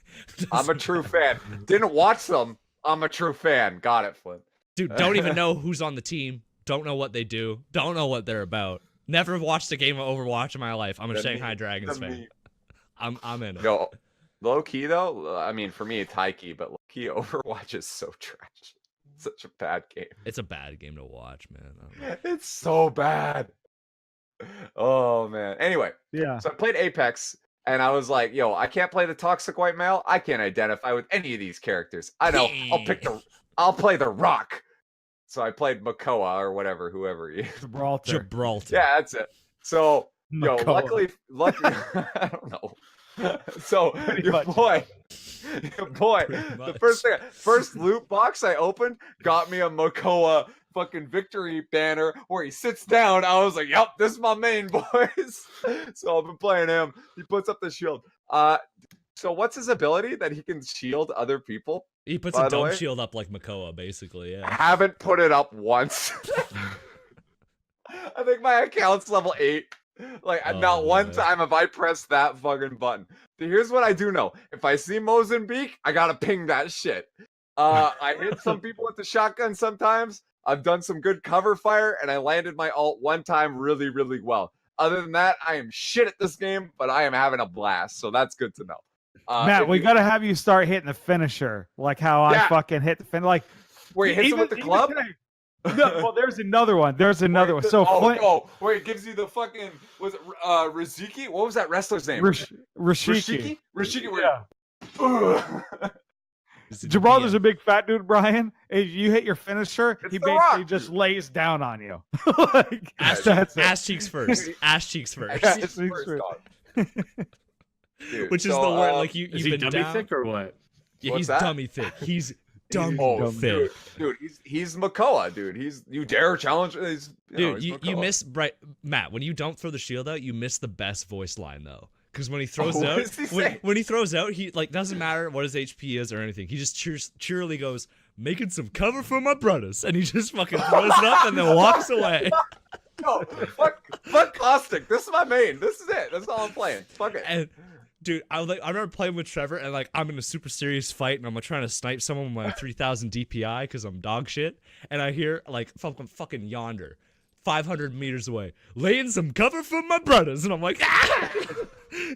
I'm a true fan. Didn't watch them. I'm a true fan. Got it, Flint. Dude, don't even know who's on the team. Don't know what they do. Don't know what they're about. Never watched a game of Overwatch in my life. I'm a Shanghai Dragons fan. I'm in it. Yo, low key though. I mean, for me it's high key, but low key Overwatch is so trash. Such a bad game. It's a bad game to watch, man. I don't know. It's so bad. Oh man. Anyway, Yeah. so I played Apex. And I was like, yo, I can't play the toxic white male. I can't identify with any of these characters. I know. I'll play the Rock. So I played Makoa or whatever, whoever he is. Gibraltar. Yeah, that's it. So, yo, Makoa. luckily, I don't know. So your boy, the first loot box I opened got me a Makoa fucking victory banner where he sits down. I was like, yep, this is my main, boys. So I've been playing him. He puts up the shield. So what's his ability that he can shield other people? He puts By a the dome way? shield up like Makoa, basically, I yeah. haven't put it up once. I think my account's level 8. Like, Oh, not one boy. time have I pressed that fucking button. But here's what I do know. If I see Mozambique, I gotta ping that shit. I hit some people with the shotgun sometimes. I've done some good cover fire, and I landed my ult one time really, really well. Other than that, I am shit at this game, but I am having a blast, so that's good to know. Matt, if we you- gotta have you start hitting the finisher, like how I Yeah. fucking hit the fin. Like, where he hits him with the club? today- No, well, there's another one. There's another one. Wait, So Flint, where it gives you the fucking, was it Riziki? What was that wrestler's name? Rashiki. Rashiki, where Yeah. Ugh. Gibraltar's a big fat dude, Brian. If you hit your finisher, It's he The basically Rock, just dude. lays down on you. Like, Ass, that's it. ass cheeks first. Ass cheeks first. Yeah, It's it's first, true. dog. Dude, Which is so, the word, like you've Is he been dummy down. thick or what? Yeah, What's he's that? dummy thick. He's dummy Oh, thick. dude, he's Makoa, dude. You dare challenge? Dude, you miss Matt, when you don't throw the shield out, you miss the best voice line though. Because when he throws it what out, does he say? when he throws out, he like doesn't matter what his HP is or anything. He just cheerily goes, "Making some cover for my brothers," and he just fucking throws it up and then walks away. No, fuck Caustic. This is my main. This is it. That's all I'm playing. Fuck it. And dude, I remember playing with Trevor and like I'm in a super serious fight and I'm like trying to snipe someone with my 3000 DPI because I'm dog shit, and I hear like fucking yonder, 500 meters away, laying some cover for my brothers, and I'm like, ah!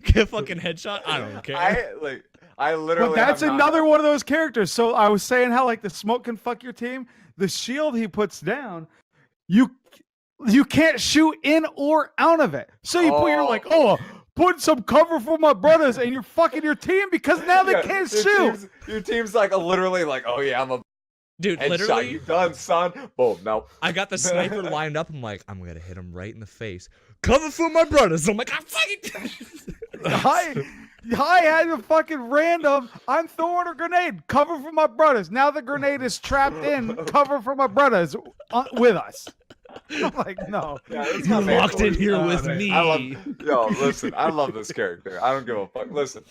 Get fucking headshot. I don't care. I literally. But that's have not- another one of those characters. So I was saying how like the smoke can fuck your team. The shield he puts down, you can't shoot in or out of it. So you put your like, put some cover for my brothers, and you're fucking your team because now they Yeah, can't shoot. Your team's like literally like, oh yeah, I'm a Dude, headshot. literally, You done, son? Boom. No. I got the sniper lined up. I'm like, I'm gonna hit him right in the face. Cover for my brothers. I'm like, I'm fucking. I had a fucking random. I'm throwing a grenade. Cover for my brothers. Now the grenade is trapped in. Cover for my brothers with us. I'm like, no. Yeah, it's You're my main locked in choice. here with man. me. Listen, I love this character. I don't give a fuck. Listen.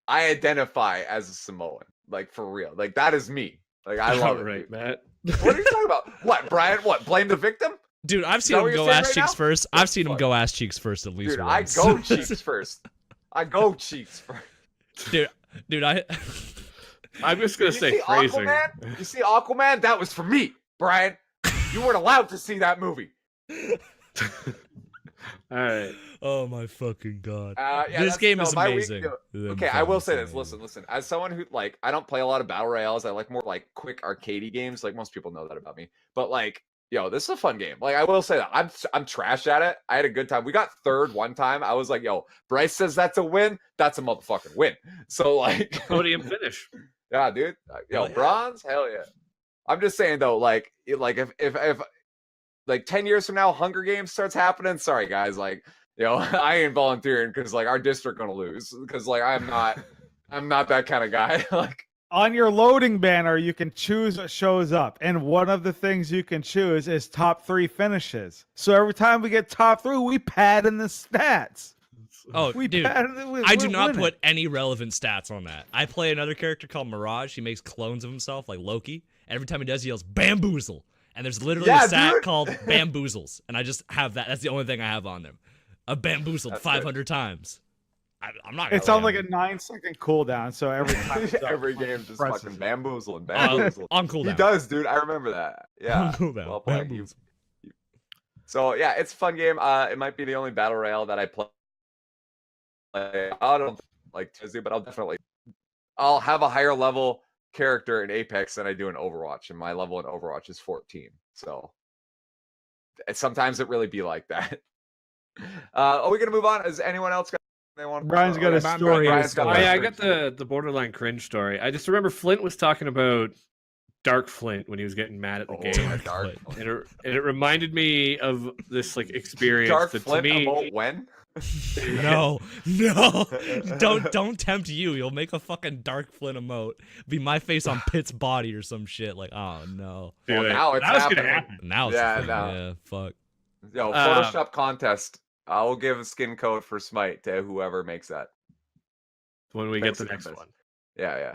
I identify as a Samoan, like for real. Like that is me. Like I love it. Right, Dude. Matt. What are you talking about? What, Brian? What? Blame the victim? Dude, I've that seen him what go you're saying ass right cheeks now? first. I've seen him Fuck. go ass cheeks first at least Dude, I once. go cheeks first. I go cheeks first. Dude, I. I'm just gonna You say see phrasing. Aquaman? You see Aquaman? That was for me, Brian. You weren't allowed to see that movie. All right. Oh my fucking god. Yeah, This that's- game no, is my week- amazing. Okay, I will say this. Listen. As someone who like, I don't play a lot of battle royales. I like more like quick arcadey games. Like most people know that about me. But like, yo, this is a fun game. Like I will say that I'm trash at it. I had a good time. We got third one time. I was like, yo, Bryce says that's a win. That's a motherfucking win. So like, Podium finish. yeah, dude. Yo, Hell yeah. bronze. Hell yeah. I'm just saying though, like if like 10 years from now, Hunger Games starts happening. Sorry guys, like. Yo, I ain't volunteering because like our district gonna lose because like I'm not that kind of guy. Like On your loading banner, you can choose what shows up. And one of the things you can choose is top 3 finishes. So every time we get top 3, we pad in the stats. Oh, We dude, we're I do not winning. put any relevant stats on that. I play another character called Mirage. He makes clones of himself like Loki. Every time he does, he yells bamboozle. And there's literally a stat called bamboozles. And I just have that. That's the only thing I have on them. A bamboozled 500 times. I'm not gonna It's on like a 9-second cooldown, so every time Every game just presses fucking it. bamboozling. on cooldown. He does, dude. I remember that. Yeah. On cooldown. Well played. Bamboozle. So yeah, it's a fun game. It might be the only battle royale that I play. I don't like Tuesday, but I'll have a higher level character in Apex than I do in Overwatch, and my level in Overwatch is 14. So sometimes it really be like that. Are we gonna move on? Is anyone else got? Brian's got a story. Brian's got I got the borderline cringe story. I just remember Flint was talking about Dark Flint when he was getting mad at the game. Yeah, Dark. And it reminded me of this like experience Dark that Flint to me emote when? No. Don't tempt you. You'll make a fucking Dark Flint emote. Be my face on Pitt's body or some shit. Like, oh no. do Well, it. now it's That was happening. gonna happen. Now it's Yeah, a thing. no. Yeah, fuck. Yo, Photoshop contest. I will give a skin code for Smite to whoever makes that. When we get Thanks the to next Tempest. one. Yeah.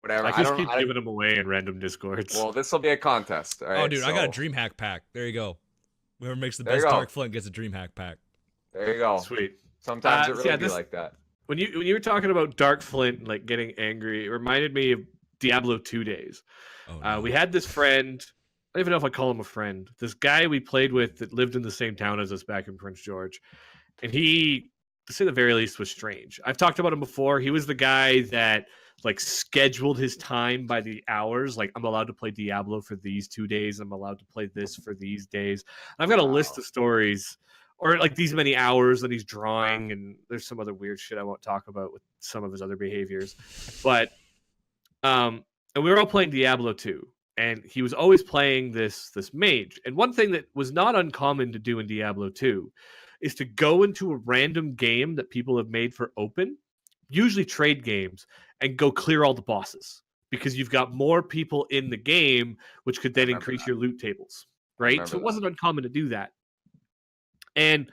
Whatever. I just don't- keep giving them away in random discords. Well, this will be a contest. All right, Oh, dude, I got a so- DreamHack pack. There you go. Whoever makes the There you best go. Dark Flint gets a DreamHack pack. There you go. Sweet. Sometimes it so really yeah, be like that. When you were talking about Dark Flint like getting angry, it reminded me of Diablo 2 days. Oh, no. We had this friend. I don't even know if I call him a friend. This guy we played with that lived in the same town as us back in Prince George. And he, to say the very least, was strange. I've talked about him before. He was the guy that like scheduled his time by the hours. Like, I'm allowed to play Diablo for these 2 days. I'm allowed to play this for these days. And I've got a list of stories, or like these many hours that he's drawing. And there's some other weird shit I won't talk about with some of his other behaviors. But, and we were all playing Diablo 2. And he was always playing this mage. And one thing that was not uncommon to do in Diablo 2 is to go into a random game that people have made for open, usually trade games, and go clear all the bosses because you've got more people in the game, which could then increase your loot tables, right? So it wasn't uncommon to do that. And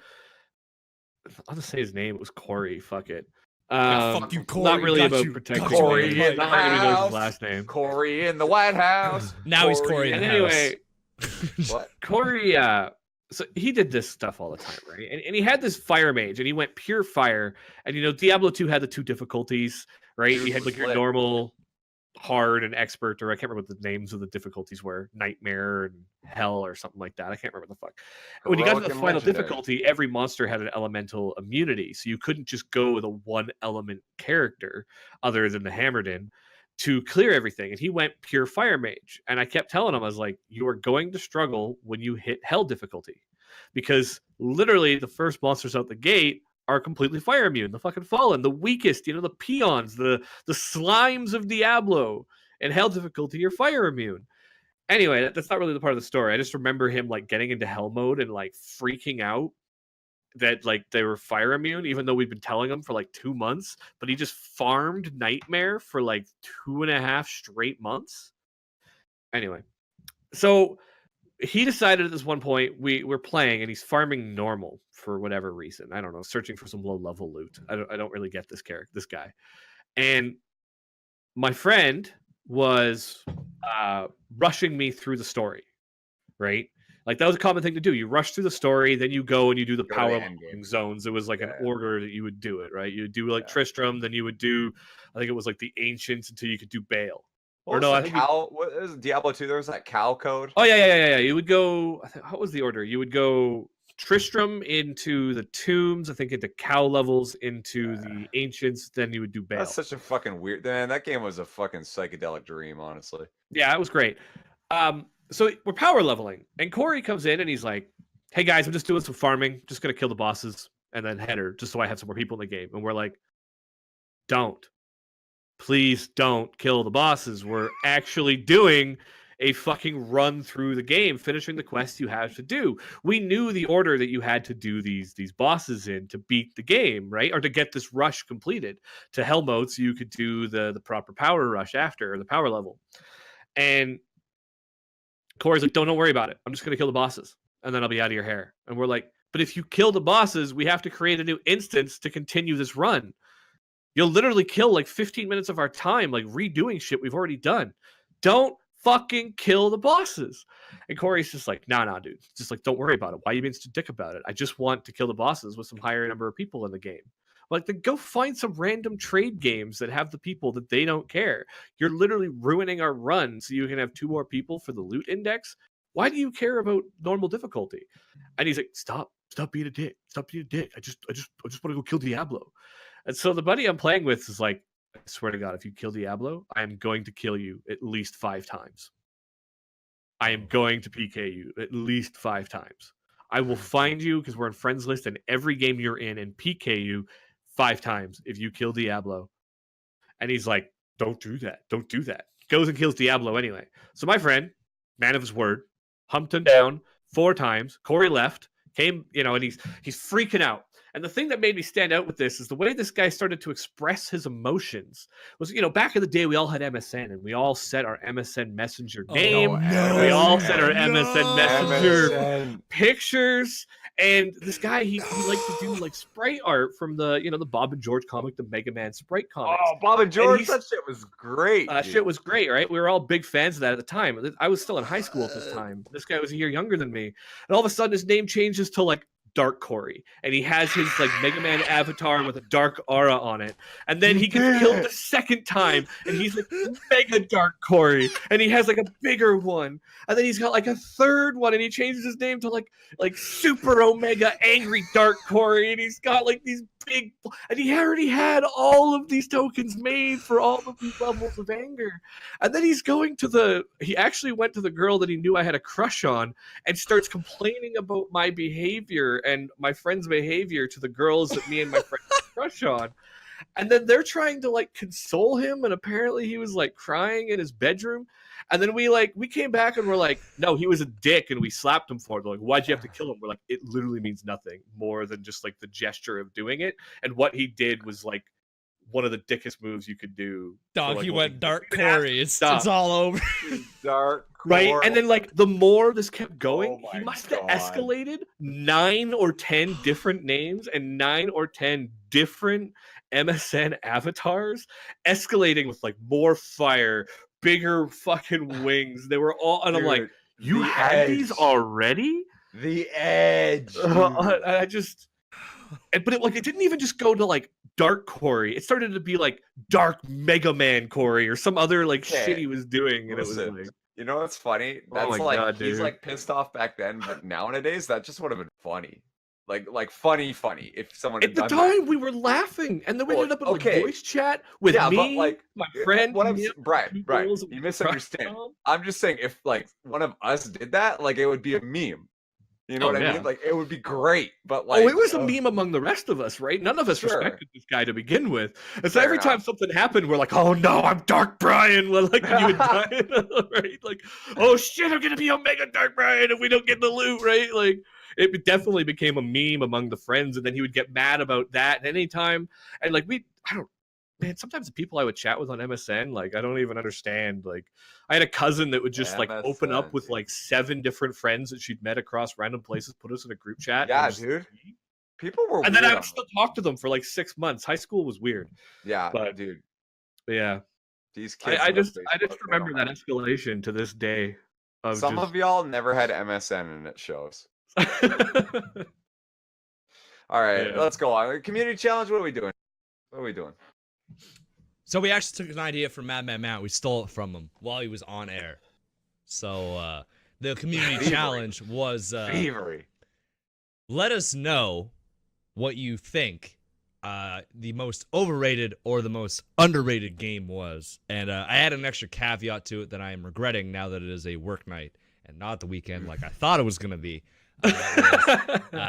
I'll just say his name. It was Cory. Fuck it. Fuck you, Cory. Not really Got about you. protecting Cory me. in Not the really knows house. his last name. Cory in the White House. Now he's Cory in And the anyway, What? Cory, so he did this stuff all the time, right? And he had this fire mage, and he went pure fire. And Diablo 2 had the 2 difficulties, right? You had like your Split. normal, hard, and expert, or I can't remember what the names of the difficulties were, nightmare and hell or something like that. I can't remember the fuck. And when you got to Heroic the and final legendary. difficulty, every monster had an elemental immunity, so you couldn't just go with a one element character other than the Hammerden to clear everything. And he went pure fire mage. And I kept telling him, I was like, you are going to struggle when you hit hell difficulty. Because literally the first monsters out the gate are completely fire immune. The fucking fallen, the weakest, the peons, the slimes of Diablo and hell difficulty are fire immune. Anyway, that's not really the part of the story. I just remember him like getting into hell mode and like freaking out that like they were fire immune, even though we've been telling him for like 2 months, but he just farmed Nightmare for like 2.5 straight months. Anyway, so he decided at this one point we're playing and he's farming normal for whatever reason. I don't know, searching for some low level loot. I don't really get this guy. And my friend was rushing me through the story, right? Like that was a common thing to do. You rush through the story, then you go and you do the Go to power the end game. zones. It was like an Yeah. order that you would do it, right? You would do like Yeah. Tristram, then you would do, I think it was like the Ancients until you could do Baal. What no, I was the think we- cow? What is Diablo 2? There was that cow code. Oh yeah. You would go. What was the order? You would go Tristram into the tombs. I think into cow levels into the Ancients. Then you would do Baal. That's such a fucking weird. Man, that game was a fucking psychedelic dream, honestly. Yeah, it was great. So we're power leveling, and Cory comes in and he's like, "Hey guys, I'm just doing some farming. Just gonna kill the bosses and then header, just so I have some more people in the game." And we're like, "Don't, please don't kill the bosses. We're actually doing a fucking run through the game, finishing the quests you have to do. We knew the order that you had to do these bosses in to beat the game, right? Or to get this rush completed to hell mode, so you could do the proper power rush after, or the power level." And Cory's like, don't worry about it. I'm just going to kill the bosses and then I'll be out of your hair. And we're like, But if you kill the bosses, we have to create a new instance to continue this run. You'll literally kill like 15 minutes of our time, like redoing shit we've already done. Don't fucking kill the bosses. And Corey's just like, nah, dude. Just like, don't worry about it. Why are you being such a dick about it? I just want to kill the bosses with some higher number of people in the game. Like, then go find some random trade games that have the people that they don't care. You're literally ruining our run so you can have 2 more people for the loot index. Why do you care about normal difficulty? And he's like, stop being a dick. Stop being a dick. I just want to go kill Diablo. And so the buddy I'm playing with is like, I swear to God, if you kill Diablo, I am going to kill you at least 5 times. I am going to PK you at least 5 times. I will find you because we're in friends list in every game you're in and PK you 5 times if you kill Diablo. And he's like, don't do that. Don't do that. Goes and kills Diablo anyway. So my friend, man of his word, humped him down 4 times. Corey left, came, and he's freaking out. And the thing that made me stand out with this is the way this guy started to express his emotions was, back in the day, we all had MSN and we all set our MSN Messenger name. We all set our MSN Messenger pictures. And this guy, he liked to do like sprite art from the, the Bob and George comic, the Mega Man sprite comics. Oh, Bob and George, that shit was great. Shit was great, right? We were all big fans of that at the time. I was still in high school at this time. This guy was a year younger than me. And all of a sudden his name changes to like Dark Cory, and he has his like Mega Man avatar with a dark aura on it, and then he gets killed the second time, and he's like Mega Dark Cory, and he has like a bigger one, and then he's got like a third one, and he changes his name to like Super Omega Angry Dark Cory, and he's got like these big, and he already had all of these tokens made for all of these levels of anger, and then he actually went to the girl that he knew I had a crush on, and starts complaining about my behavior and my friend's behavior to the girls that me and my friend had a crush on. And then they're trying to like console him, and apparently he was like crying in his bedroom. And then we came back and we're like, no, he was a dick, and we slapped him for it. They're like, why'd you have to kill him? We're like, it literally means nothing more than just like the gesture of doing it. And what he did was like one of the dickest moves you could do. Dog, he went Dark Cory. It's all over. Dark Cory. Right? And then like the more this kept going, he must have escalated 9 or 10 different names and 9 or 10 different MSN avatars, escalating with like more fire, bigger fucking wings. They were all, and I'm like, you had these already? The edge. But it didn't even just go to like Dark Cory. It started to be like Dark Mega Man Cory or some other like shit he was doing, and Listen, it was like, you know what's funny? That's God, he's like pissed off back then, but nowadays that just would have been funny. Like funny if someone at the had done time that. we were laughing, and then we ended up in like voice chat with me, but like my friend. What I'm Brian, you misunderstand. I'm just saying if like one of us did that, like it would be a meme. You know what I mean? Like it would be great, but like it was a meme among the rest of us, right? None of us respected this guy to begin with, and so every time something happened, we're like, "Oh no, I'm Dark Brian!" Well, like you would die, right? Like, "Oh shit, I'm gonna be Omega Dark Brian if we don't get the loot," right? Like, it definitely became a meme among the friends, and then he would get mad about that anytime, and like man, sometimes the people I would chat with on MSN, like I don't even understand. Like I had a cousin that would just like open up with like 7 different friends that she'd met across random places, put us in a group chat. Yeah, dude. People were and then I would still talk to them for like 6 months. High school was weird. Yeah, but dude. Yeah. These kids. I just remember that escalation to this day. Some of y'all never had MSN and it shows. All right, let's go on. Community challenge, what are we doing? So we actually took an idea from Madman Matt. We stole it from him while he was on air. So the community challenge was let us know what you think the most overrated or the most underrated game was. And I add an extra caveat to it that I am regretting now that it is a work night and not the weekend like I thought it was going to be.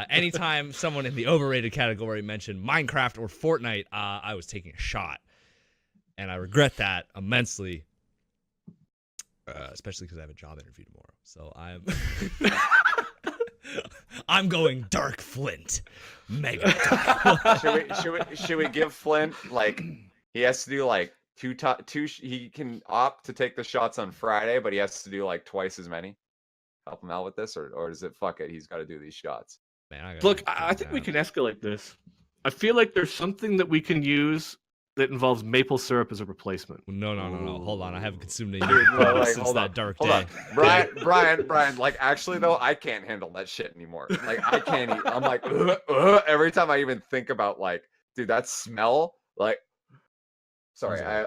Anytime someone in the overrated category mentioned Minecraft or Fortnite, I was taking a shot. And I regret that immensely, especially because I have a job interview tomorrow. So I'm going Dark Flint. Mega Dark. Should we give Flint like he has to do like two? He can opt to take the shots on Friday, but he has to do like twice as many. Help him out with this, or is it fuck it? He's got to do these shots. Man, Look, I think we can escalate this. I feel like there's something that we can use that involves maple syrup as a replacement. No. Hold on. I haven't consumed any Dude, since hold that on, dark hold day. on. Brian, like actually though, I can't handle that shit anymore. Like I can't eat. I'm like, every time I even think about like, dude, that smell, like, sorry,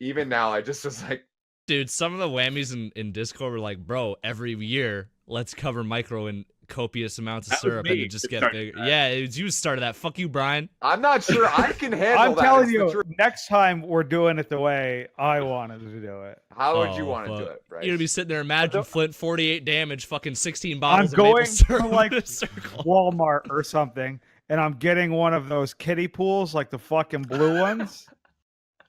even now I just was like, Dude, some of the whammies in Discord were like, bro, every year, let's cover Micro in copious amounts of That was syrup me and it just that get started bigger. that. Yeah, it was you who started that. Fuck you, Brian. I'm not sure I can handle I'm that. telling It's the you, truth. next time we're doing it the way I wanted to do it. How would you Oh, want to do fuck. it, right? You're gonna be sitting there, imagine Flint, 48 damage, fucking 16 I'm bottles of maple going syrup to like in a circle. Walmart or something, and I'm getting one of those kiddie pools, like the fucking blue ones.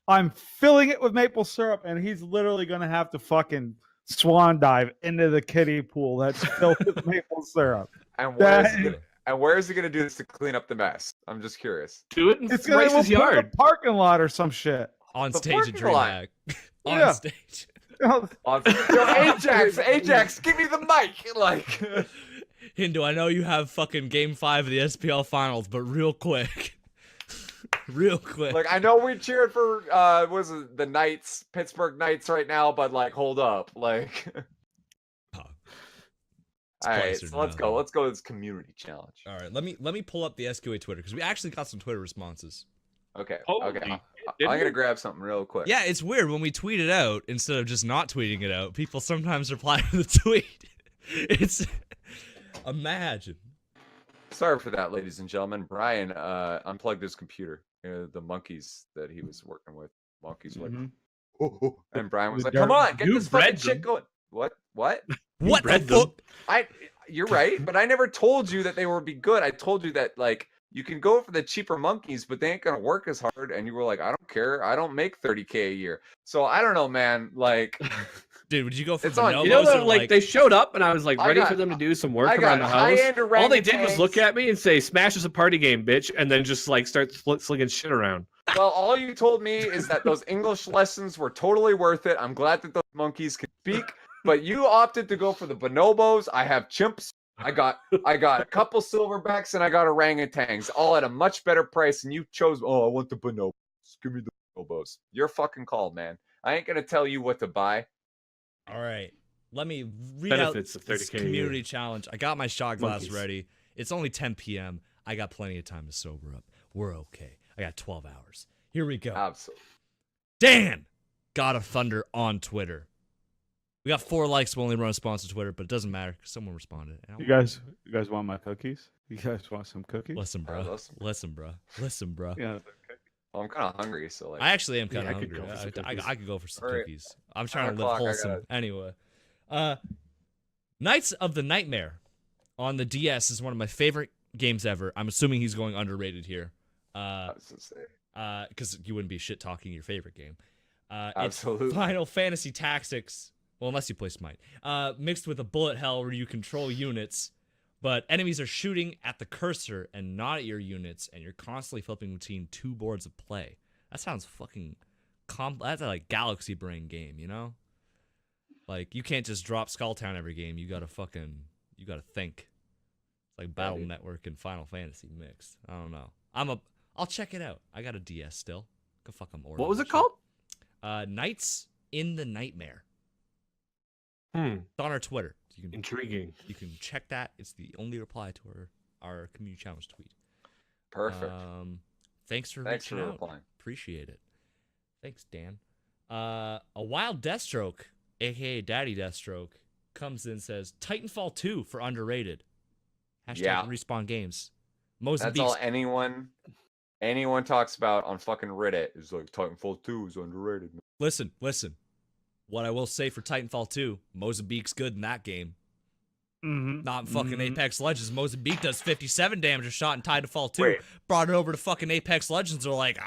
I'm filling it with maple syrup, and he's literally gonna have to fucking swan dive into the kiddie pool that's filled with maple syrup. And where is he gonna do this to clean up the mess? I'm just curious. Do it in It's gonna Bryce's we'll put it in yard. a parking lot or some shit. On The stage at parking lot. DreamHack. On Yeah. stage. Yo, Ajax, give me the mic. Like, Hindu, I know you have fucking game 5 of the SPL finals, but real quick. Real quick. like I know we cheered for was it the Knights, Pittsburgh Knights right now, but like hold up, like. All right, closer so let's now, go. though. Let's go to this community challenge. All right, let me pull up the SQA Twitter because we actually got some Twitter responses. Okay. Holy, Okay. did I'm we? gonna grab something real quick. Yeah, it's weird when we tweet it out instead of just not tweeting it out. People sometimes reply to the tweet. It's imagine. Sorry for that, ladies and gentlemen. Brian unplugged his computer. The monkeys that he was working with. Monkeys were like, Mhm. oh. And Brian was The like, "Come dirt- on, get you this fucking bred shit them. going." What? What the bred them. fuck? You're right, but I never told you that they would be good. I told you that like you can go for the cheaper monkeys, but they ain't gonna work as hard. And you were like, "I don't care. I don't make 30K a year." So I don't know, man. Like, Dude, would you go for It's on- bonobos You know, or that, like they showed up, and I was like I ready got- for them to do some I work got around the house. high-end All they did was look orangutans. at me and say, "Smash is a party game, bitch," and then just like start slinging shit around. well, all you told me is that those English lessons were totally worth it. I'm glad that those monkeys can speak, but you opted to go for the bonobos. I have chimps. I got a couple silverbacks and I got orangutans, all at a much better price. And you chose, oh, I want the bonobos. Give me the bonobos. Your fucking call, man. I ain't gonna tell you what to buy. All right. Let me read Benefits out of this 30K a year. community challenge. I got my shot glass Monkeys. ready. It's only 10 p.m. I got plenty of time to sober up. We're okay. I got 12 hours. Here we go. Absolutely. Dan! God of Thunder on Twitter. We got 4 likes. We only run a response on Twitter, but it doesn't matter because someone responded. And I You guys want my cookies? You guys want some cookies? Listen, bro. listen. Listen, bro. Yeah. Well, I'm kind of hungry, so like. I actually am kind Yeah, of I could hungry. go for some cookies. I could go for some All right. cookies. I'm trying 9 to live o'clock, I wholesome. gotta- Anyway. Knights of the Nightmare on the DS is one of my favorite games ever. I'm assuming he's going underrated here. I was gonna say, Because you wouldn't be shit talking your favorite game. Absolutely. It's Final Fantasy Tactics. Well, unless you play Smite. Mixed with a bullet hell where you control units, but enemies are shooting at the cursor and not at your units, and you're constantly flipping between 2 boards of play. That sounds fucking that's a like galaxy brain game, you know? Like you can't just drop Skulltown every game. You gotta think. It's like Battle dude. Network and Final Fantasy mixed. I don't know. I'll check it out. I got a DS still. Go fuck 'em. What was it called? Knights in the Nightmare. Hmm. It's on our Twitter. You can Intriguing. check that. It's the only reply to our community challenge tweet. Perfect. Thanks for Thanks for reaching out. replying. Appreciate it. Thanks, Dan. A wild Deathstroke, aka Daddy Deathstroke, comes in and says Titanfall 2 for underrated. Hashtag Yeah. Respawn Games. That's Mozambique. all anyone talks about on fucking Reddit is like Titanfall 2 is underrated. Listen. What I will say for Titanfall 2, Mozambique's good in that game. Mm-hmm. Not in fucking Apex Legends. Mozambique does 57 damage a shot in Titanfall 2. Wait. Brought it over to fucking Apex Legends. They're like,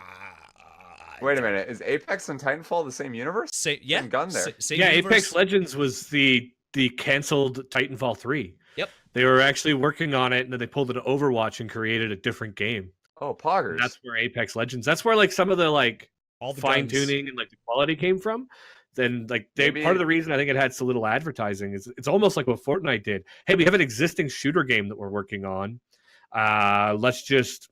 Wait a minute, is Apex and Titanfall the same universe? yeah, Same gun there. Same Yeah, universe. Apex Legends was the canceled Titanfall 3. Yep. They were actually working on it, and then they pulled it to Overwatch and created a different game. Oh, poggers. And that's where Apex Legends. That's where like some of the like All the fine guns. tuning and like the quality came from. Then like Maybe- part of the reason I think it had so little advertising is it's almost like what Fortnite did. Hey, we have an existing shooter game that we're working on. Let's just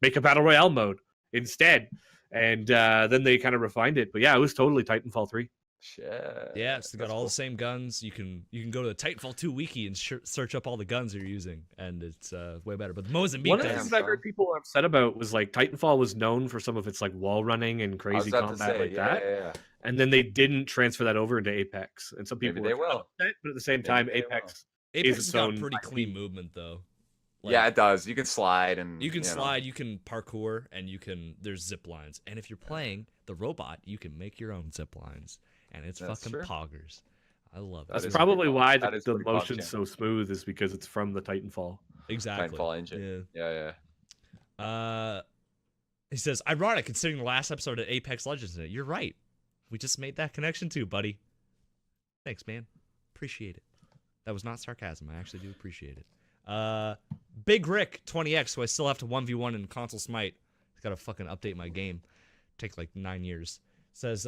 make a battle royale mode instead. And then they kind of refined it. But yeah, it was totally Titanfall 3. Shit. Yeah, so they got That's all cool. the same guns. You can go to the Titanfall 2 wiki and search up all the guns you're using, and it's way better. But the Mozambique One of the guns, things I've heard people are upset about was like Titanfall was known for some of its like wall running and I was crazy about to combat say, like yeah, that. yeah. And then they didn't transfer that over into Apex. And some people Maybe they were will. upset, but at the same Maybe time, they will. Apex Apex is has its got own pretty IP. clean movement though. Yeah, it does. You can slide and You can know. slide, you can parkour, and there's zip lines. And if you're playing the robot, you can make your own zip lines, and it's That's fucking true. poggers. I love it. That That's is probably pretty why that is the pretty motion's PogChamp. so smooth is because it's from the Titanfall. Exactly. Titanfall engine. Yeah. He says, ironic considering the last episode of Apex Legends in it. You're right. We just made that connection too, buddy. Thanks, man. Appreciate it. That was not sarcasm. I actually do appreciate it. Big Rick 20X, so I still have to 1v1 in console smite. Gotta fucking update my game. Take like 9 years. Says,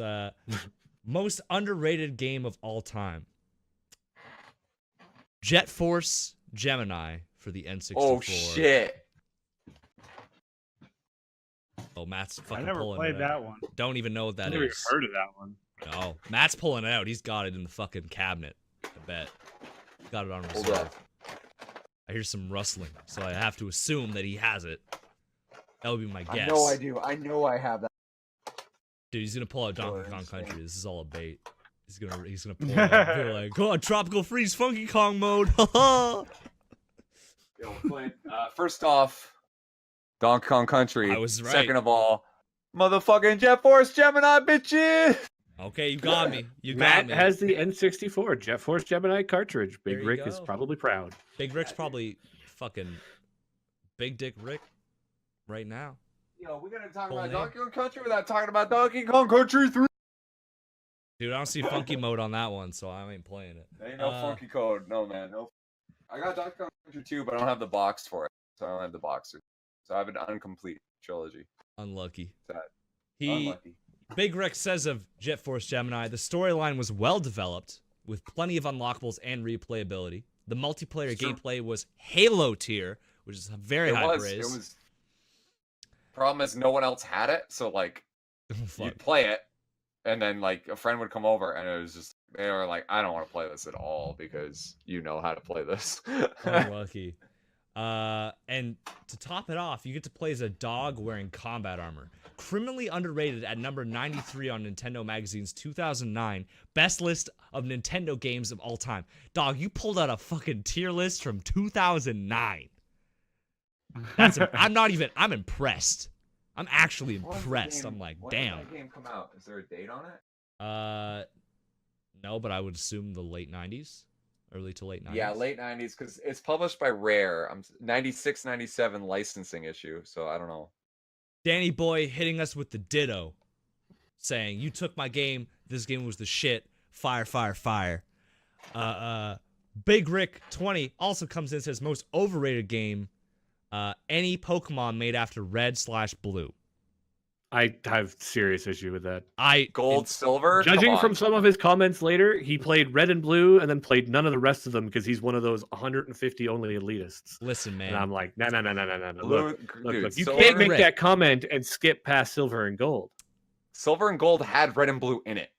most underrated game of all time. Jet Force Gemini for the N64. Oh shit. Oh, Matt's I fucking never pulling played it out. that one. Don't even know what that I've never even is. heard of that one. No, Matt's pulling it out. He's got it in the fucking cabinet. I bet. Got it on Hold reserve. up. I hear some rustling, so I have to assume that he has it. That would be my guess. I know I do. I know I have that. Dude, he's gonna pull out Donkey Kong insane. Country. This is all a bait. He's gonna pull it out and be like, "Go on, Tropical Freeze, Funky Kong mode." Haha. Yo, Clint, first off, Donkey Kong Country. I was right. Second of all, motherfucking Jet Force Gemini, bitches. Okay, you got me. You got Matt me. has the N64 Jet Force Gemini cartridge. Big There you Rick is go. probably proud. Big Rick's probably fucking Big Dick Rick right now. Yo, we're gonna talk Full about name. Donkey Kong Country without talking about Donkey Kong Country 3. Dude, I don't see funky mode on that one, so I ain't playing it. There ain't no funky code, no man, no. I got Donkey Kong Country 2, but I don't have the box for it, so I don't have the box. So I have an incomplete trilogy. Unlucky. Sad. He Unlucky. Big Rick says of Jet Force Gemini, the storyline was well developed with plenty of unlockables and replayability. The multiplayer It's true. gameplay was Halo tier, which is very high It praise. was. Problem is, no one else had it, so like Fuck. you'd play it, and then like a friend would come over, and it was just they were like, "I don't want to play this at all because you know how to play this." Unlucky. And to top it off, you get to play as a dog wearing combat armor. Criminally underrated at number 93 on Nintendo Magazine's 2009 best list of Nintendo games of all time. Dog, you pulled out a fucking tier list from 2009. I'm impressed. I'm actually When was the impressed. game- I'm like, when did damn. that game come out? Is there a date on it? No, but I would assume the late 90s, early to late 90s. Yeah, late 90s, because it's published by Rare. I'm 96, 97 licensing issue, so I don't know. Danny Boy hitting us with the ditto, saying, "You took my game. This game was the shit. Fire, fire, fire." Big Rick 20 also comes in and says most overrated game, any Pokemon made after Red/Blue. I have serious issue with that. Gold, silver. Come Judging on. from some of his comments later, he played Red and Blue and then played none of the rest of them because he's one of those 150 only elitists. Listen, man. And I'm like, no. Blue, Look, you silver, can't make Red. that comment and skip past Silver and Gold. silver and gold had red and blue in it.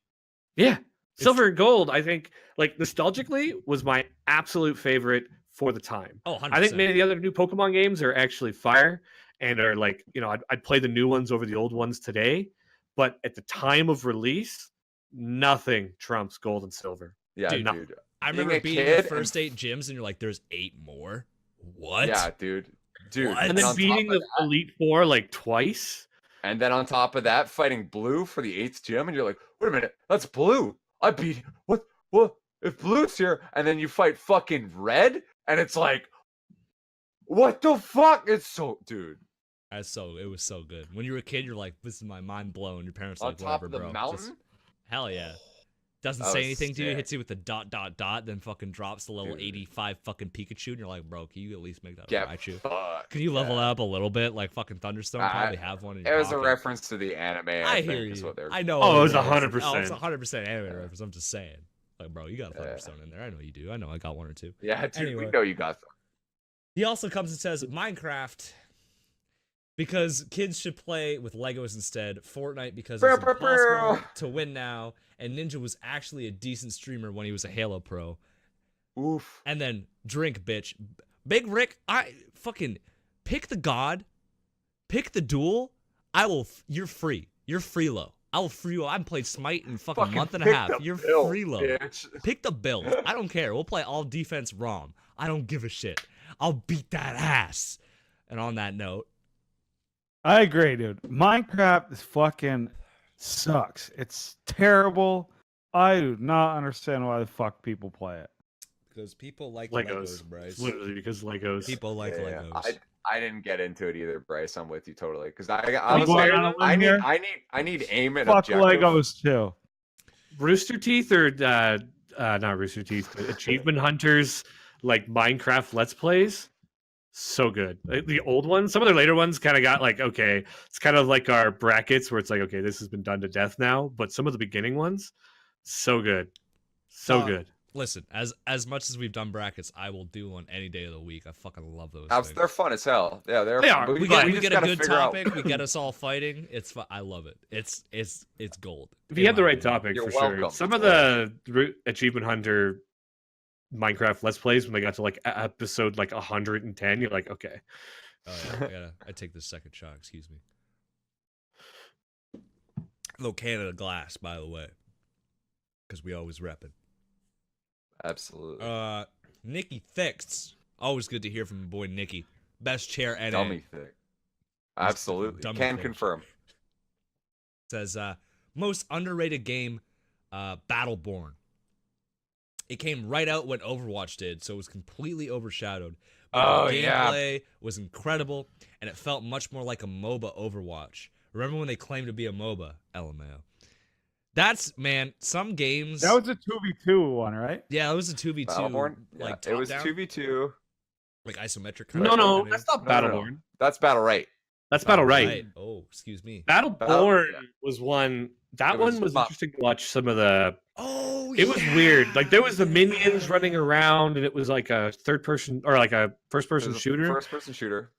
Yeah. Silver and Gold, I think, like nostalgically, was my absolute favorite for the time. Oh, 100%. I think many of the other new Pokemon games are actually fire and are like, I'd play the new ones over the old ones today. But at the time of release, nothing trumps Gold and Silver. Yeah, Dude, dude. I being remember a beating the kid first 8 gyms, and you're like, "There's 8 more." What? Yeah, dude. What? And then on beating top of the that- Elite Four like twice. And then on top of that, fighting blue for the 8th gym, and you're like, wait a minute, that's blue. I beat what? If blue's here, and then you fight fucking red, and it's like, what the fuck? It's so, dude. It was so good. When you were a kid, you're like, "This is my mind blown." Your parents are On like, top "Whatever, of the bro." mountain. Hell yeah. Doesn't That say was anything to you, sick. hits you with the ... then fucking drops the level Dude. 85 fucking Pikachu, and you're like, bro, can you at least make that a Get Raichu? fucked. Can you level yeah. up a little bit, like fucking Thunderstone? Probably have one in It your was a pocket. reference to the anime. I think, hear Is you. what they're... I know. Oh, it was is. 100%. Oh, it's 100% anime reference. I'm just saying. Like, bro, you got a Thunderstone in there. I know you do. I know I got one or two. Yeah, dude, Anyway. we know you got them. He also comes and says Minecraft because kids should play with Legos instead. Fortnite because it's impossible to win now. And Ninja was actually a decent streamer when he was a Halo pro. Oof. And then drink, bitch. Big Rick, I fucking pick the god, pick the duel. I will. You're free. You're freelo. I will free you. I haven't played Smite in fucking month and a pick half. the You're build, freelo. bitch. Pick the build. I don't care. We'll play all defense ROM. I don't give a shit. I'll beat that ass. And on that note, I agree, dude. Minecraft is fucking sucks. It's terrible. I do not understand why the fuck people play it. because people like Legos. Bryce. Literally because Legos. People like Yeah, Legos. I didn't get into it either, Bryce. I'm with you totally because I You was going like, on a limb here? I need aim and Fuck objective. Legos too. Rooster Teeth or not Rooster Teeth, but Achievement Hunters, like Minecraft Let's Plays. So good. Like, the old ones, some of the later ones kind of got like, okay, it's kind of like our brackets where it's like, okay, this has been done to death now. But some of the beginning ones, so good. So good. Listen, as much as we've done brackets, I will do one any day of the week. I fucking love those. They're fun as hell. Yeah, They fun, are. but We just get a gotta good figure out- topic. We get us all fighting. It's fun. I love it. It's gold. If you had the right topic, You're for sure. welcome. Some of the Achievement Hunter Minecraft Let's Plays, when they got to like episode like 110, you're like, okay. Oh yeah, I take this second shot. Excuse me. Little Canada glass, by the way, because we always rep it. Absolutely. Nikki Thicks. Always good to hear from my boy Nikki. Best chair NA. Dummy thick. Absolutely. Dummy Can thick. confirm. Says most underrated game, Battleborn. It came right out when Overwatch did, so it was completely overshadowed. But Oh, the yeah. gameplay was incredible, and it felt much more like a MOBA Overwatch. Remember when they claimed to be a MOBA? LMAO. That's, man, some games... That was a 2v2 one, right? Yeah, it was a 2v2. Battleborn? Like, Yeah, it was top-down, 2v2. like isometric kind No, of that's not No, no, no. Battleborn. That's Battle Right. That's Battle Right. Oh, excuse me. Battleborn yeah. was one. That It was one was not- interesting to watch. Some of the. Oh, It was weird. Like there was the minions running around, and it was like a third person or like a first person shooter. First person shooter.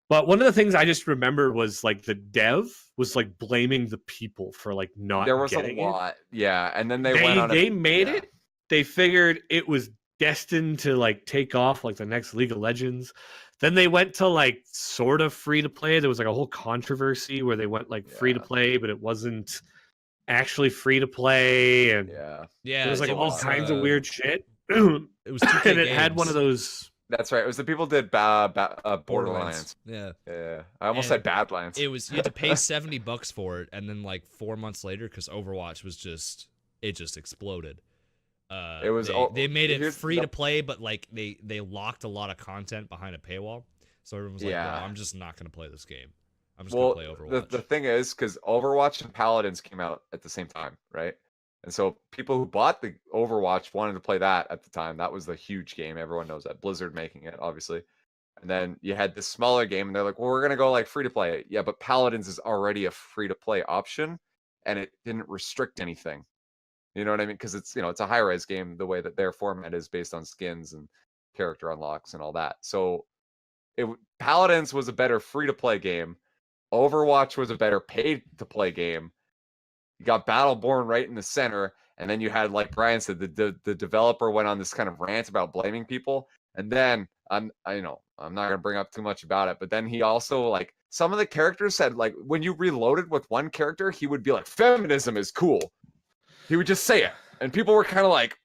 But one of the things I just remember was like the dev was like blaming the people for like not. There was a getting it. lot. Yeah. And then they went on They made yeah. it. They figured it was destined to like take off like the next League of Legends. Then they went to like sort of free to play. There was like a whole controversy where they went like free to Yeah. play, but it wasn't actually free to play, and Yeah. Yeah, there was like it all was, kinds of weird shit. It was 2K And it had one of games. those. That's right. It was the people who did Borderlands. Yeah. Yeah. I almost And said Badlands. It was, you had to pay $70 for it, and then like 4 months later, because Overwatch was just exploded. It was they made it here's free the- to play, but like they locked a lot of content behind a paywall, so everyone was like, Yeah. "No, I'm just not gonna play this game. I'm just Well, gonna play Overwatch." the thing is, because Overwatch and Paladins came out at the same time, right? And so people who bought the Overwatch wanted to play that at the time. That was the huge game. Everyone knows that. Blizzard making it, obviously. And then you had this smaller game, and they're like, well, we're going to go like free to play. Yeah, but Paladins is already a free to play option, and it didn't restrict anything. You know what I mean? Because it's, it's a high res game, the way that their format is based on skins and character unlocks and all that. So Paladins was a better free to play game. Overwatch was a better paid to play game. You got Battleborn right in the center, and then you had, like Brian said, the developer went on this kind of rant about blaming people, and then I'm not gonna bring up too much about it, but then he also, like, some of the characters said, like, when you reloaded with one character, he would be like, feminism is cool. He would just say it, and people were kind of like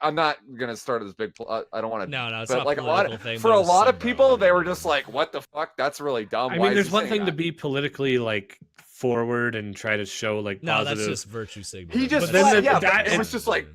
I'm not gonna start this big. I don't want to. no, it's But not like a a lot political thing, for but a it's lot of some, bro. people, they were just like, "What the fuck? That's really dumb." I Why mean, is there's he one saying thing to that?" be politically like forward and try to show like No, positive. that's just virtue signaling. He just But then flat- the- yeah, that- but it was just like,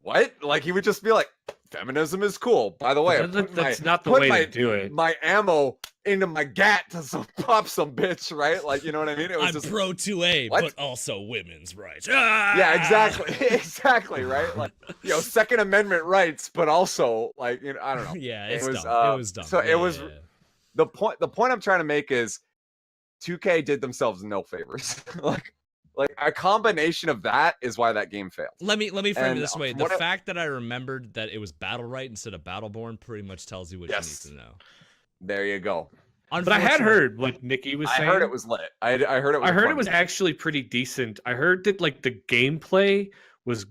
what? Like he would just be like, feminism is cool. By the way, That's not the way to do it. My ammo into my gat to pop some bitch, right? Like, you know what I mean? It was I'm just pro 2A, what? but also women's rights. Yeah, exactly. Exactly, right? Like, Second Amendment rights, but also like, I don't know. Yeah, It it's was dumb. It was dumb. So Yeah, it was yeah. the point I'm trying to make is 2K did themselves no favors. like a combination of that is why that game failed. Let me frame it this way. from The what I- fact that I remembered that it was Battle Right instead of Battleborn pretty much tells you what Yes. you need to know. There you go. But I had heard what Nikki was saying. I heard it was lit. I heard it was. I heard it was actually pretty decent. I heard that like the gameplay was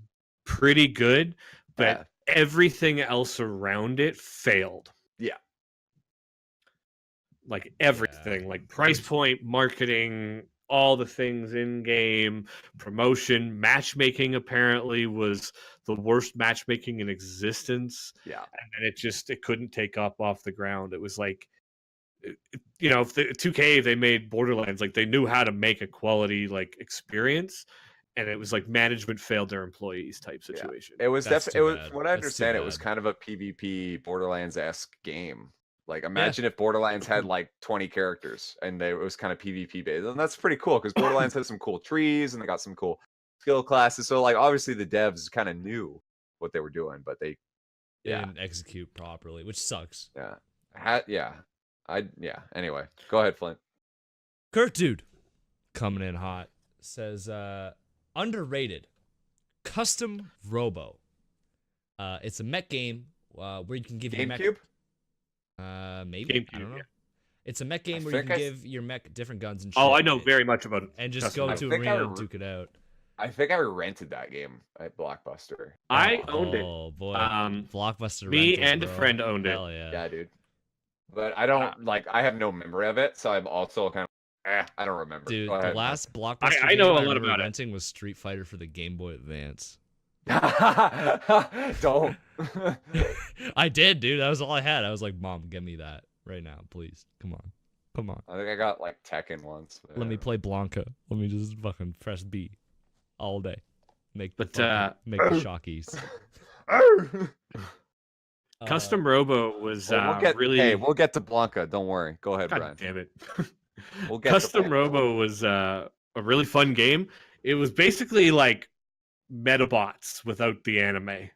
pretty good, but everything else around it failed. Yeah. Like everything, like price point, marketing, all the things in game, promotion, matchmaking apparently was the worst matchmaking in existence. Yeah. And it couldn't take up off the ground. It was like, if the 2K, they made Borderlands, like they knew how to make a quality like experience, and it was like management failed their employees type situation. It was definitely, too bad. from what I That's too understand, it was bad. kind of a PvP Borderlands-esque game. Like, imagine if Borderlands had like 20 characters and it was kind of PvP based, and that's pretty cool because Borderlands has some cool trees and they got some cool skill classes. So like, obviously the devs kind of knew what they were doing, but they didn't execute properly, which sucks. Anyway, go ahead, Flint. Kurt Dude, coming in hot, says underrated custom Robo. It's a mech game where you can give your mech. GameCube? Maybe. GameCube, I don't know. yeah. It's a mech game where you can give your mech different guns and shit. Oh, I know very much about it. And just custom. go I to think arena and duke it out. I think I rented that game at Blockbuster. I owned it. Oh boy, Blockbuster. Me rentals, and a bro. friend owned it. Hell yeah. Yeah, dude. But I don't I have no memory of it, so I'm also kind of I don't remember. Dude, Go the ahead. last Blockbuster I game know a lot remember about it. renting was Street Fighter for the Game Boy Advance. Don't. I did, dude. That was all I had. I was like, Mom, get me that right now, please. Come on. I think I got like Tekken once. Let me play Blanca. Let me just fucking press B all day. Make the shockies. Custom Robo was really. Hey, we'll get to Blanca. Don't worry. Go ahead, God Brian. damn it. We'll get Custom to Robo was a really fun game. It was basically like Metabots without the anime,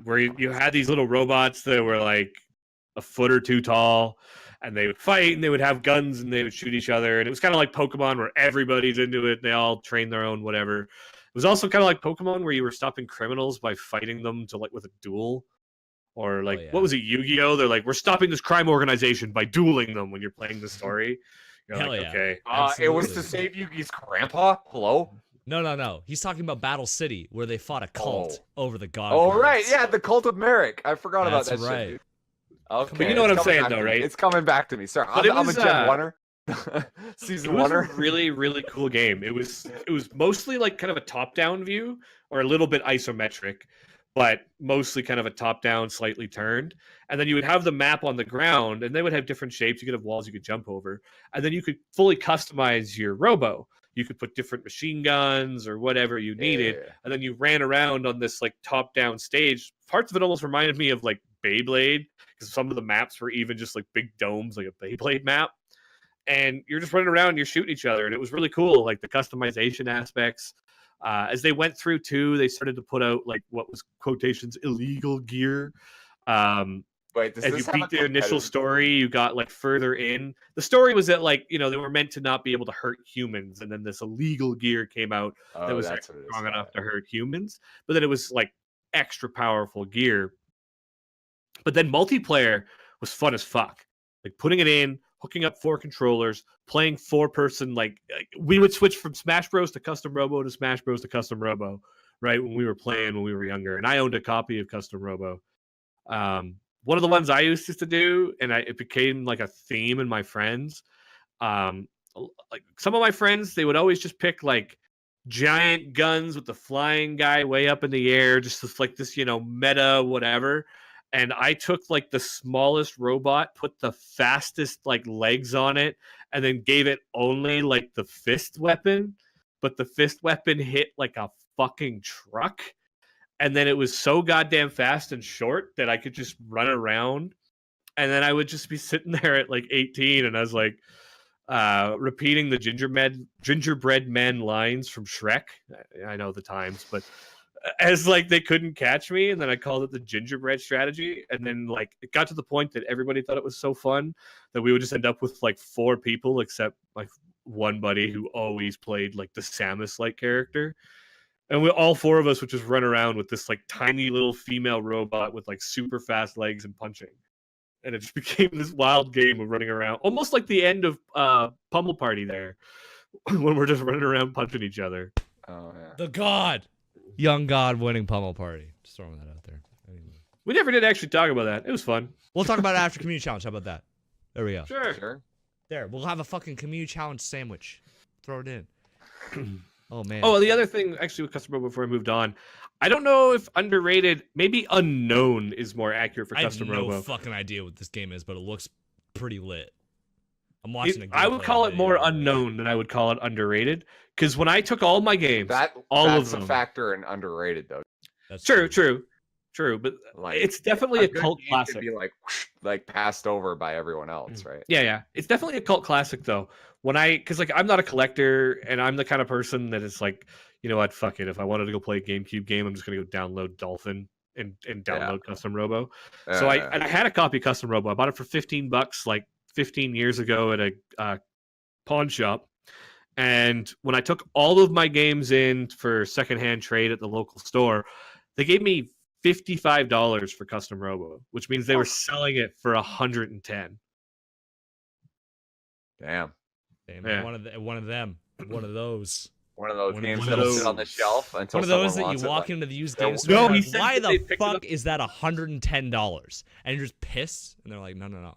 where you had these little robots that were like a foot or two tall, and they would fight and they would have guns and they would shoot each other. And it was kind of like Pokemon where everybody's into it. They all train their own whatever. It was also kind of like Pokemon where you were stopping criminals by fighting them to like with a duel. Or like, what was it, Yu-Gi-Oh? They're like, we're stopping this crime organization by dueling them when you're playing the story. You're Hell like, yeah. okay. it was to save Yugi's grandpa? Hello? No. He's talking about Battle City, where they fought a cult over the god. Oh, cards. right. Yeah, the Cult of Merrick. I forgot about That's that right. shit, dude. Okay. But you know what I'm saying, back though, to me. right? It's coming back to me. Sorry, But I'm a Gen 1er. It Season was a 1er. really, really cool game. It was mostly like kind of a top-down view or a little bit isometric, but mostly kind of a top-down, slightly turned. And then you would have the map on the ground, and they would have different shapes. You could have walls you could jump over. And then you could fully customize your Robo. You could put different machine guns or whatever you needed. Yeah. And then you ran around on this like top-down stage. Parts of it almost reminded me of like Beyblade, because some of the maps were even just like big domes, like a Beyblade map. And you're just running around and you're shooting each other. And it was really cool, like the customization aspects. As they went through too, they started to put out like what was quotations illegal gear. Wait, as you beat the initial story, you got like further in. The story was that like, they were meant to not be able to hurt humans, and then this illegal gear came out that was like, strong enough to hurt humans. But then it was like extra powerful gear. But then multiplayer was fun as fuck. Like putting it in, hooking up 4 controllers, playing 4-person, like we would switch from Smash Bros to Custom Robo to Smash Bros to Custom Robo, right? When we were younger. And I owned a copy of Custom Robo. One of the ones I used to do, and it became like a theme in my friends. Like some of my friends, they would always just pick like giant guns with the flying guy way up in the air, just like this, meta whatever. And I took like the smallest robot, put the fastest like legs on it, and then gave it only like the fist weapon. But the fist weapon hit like a fucking truck. And then it was so goddamn fast and short that I could just run around and then I would just be sitting there at like 18, and I was like repeating the gingerbread men lines from Shrek. I know the times, but as like they couldn't catch me, and then I called it the gingerbread strategy, and then like it got to the point that everybody thought it was so fun that we would just end up with like 4 people, except like one buddy who always played like the Samus like character, and we all 4 of us would just run around with this like tiny little female robot with like super fast legs and punching, and it just became this wild game of running around, almost like the end of Pummel Party there, when we're just running around punching each other. Oh yeah. The God. Young God winning Pummel Party. Just throwing that out there. Anyway. We never did actually talk about that. It was fun. We'll talk about it after community challenge. How about that? There we go. Sure. There. We'll have a fucking community challenge sandwich. Throw it in. Oh man. Oh, the other thing actually with Custom Robo before I moved on, I don't know if underrated, maybe unknown is more accurate for Custom Robo. I have no fucking idea what this game is, but it looks pretty lit. I'm watching it. I would call it more unknown than I would call it underrated. Because when I took all my games, That's of them, a factor in underrated though. That's true. But Like, it's definitely a cult classic. To be like passed over by everyone else, right? Yeah. It's definitely a cult classic though. Because like I'm not a collector, and I'm the kind of person that is like, you know what, fuck it. If I wanted to go play a GameCube game, I'm just gonna go download Dolphin and download Custom Robo. So I had a copy of Custom Robo. I bought it for $15 like 15 years ago at a pawn shop. And when I took all of my games in for secondhand trade at the local store, they gave me $55 for Custom Robo, which means they were selling it for $110. Damn. Yeah. One of those games that'll sit on the shelf until one of those someone that you wants walk it, into the used No, game store. no, and he like, said why that they the picked it fuck up- is that $110? And you're just pissed, and they're like, no.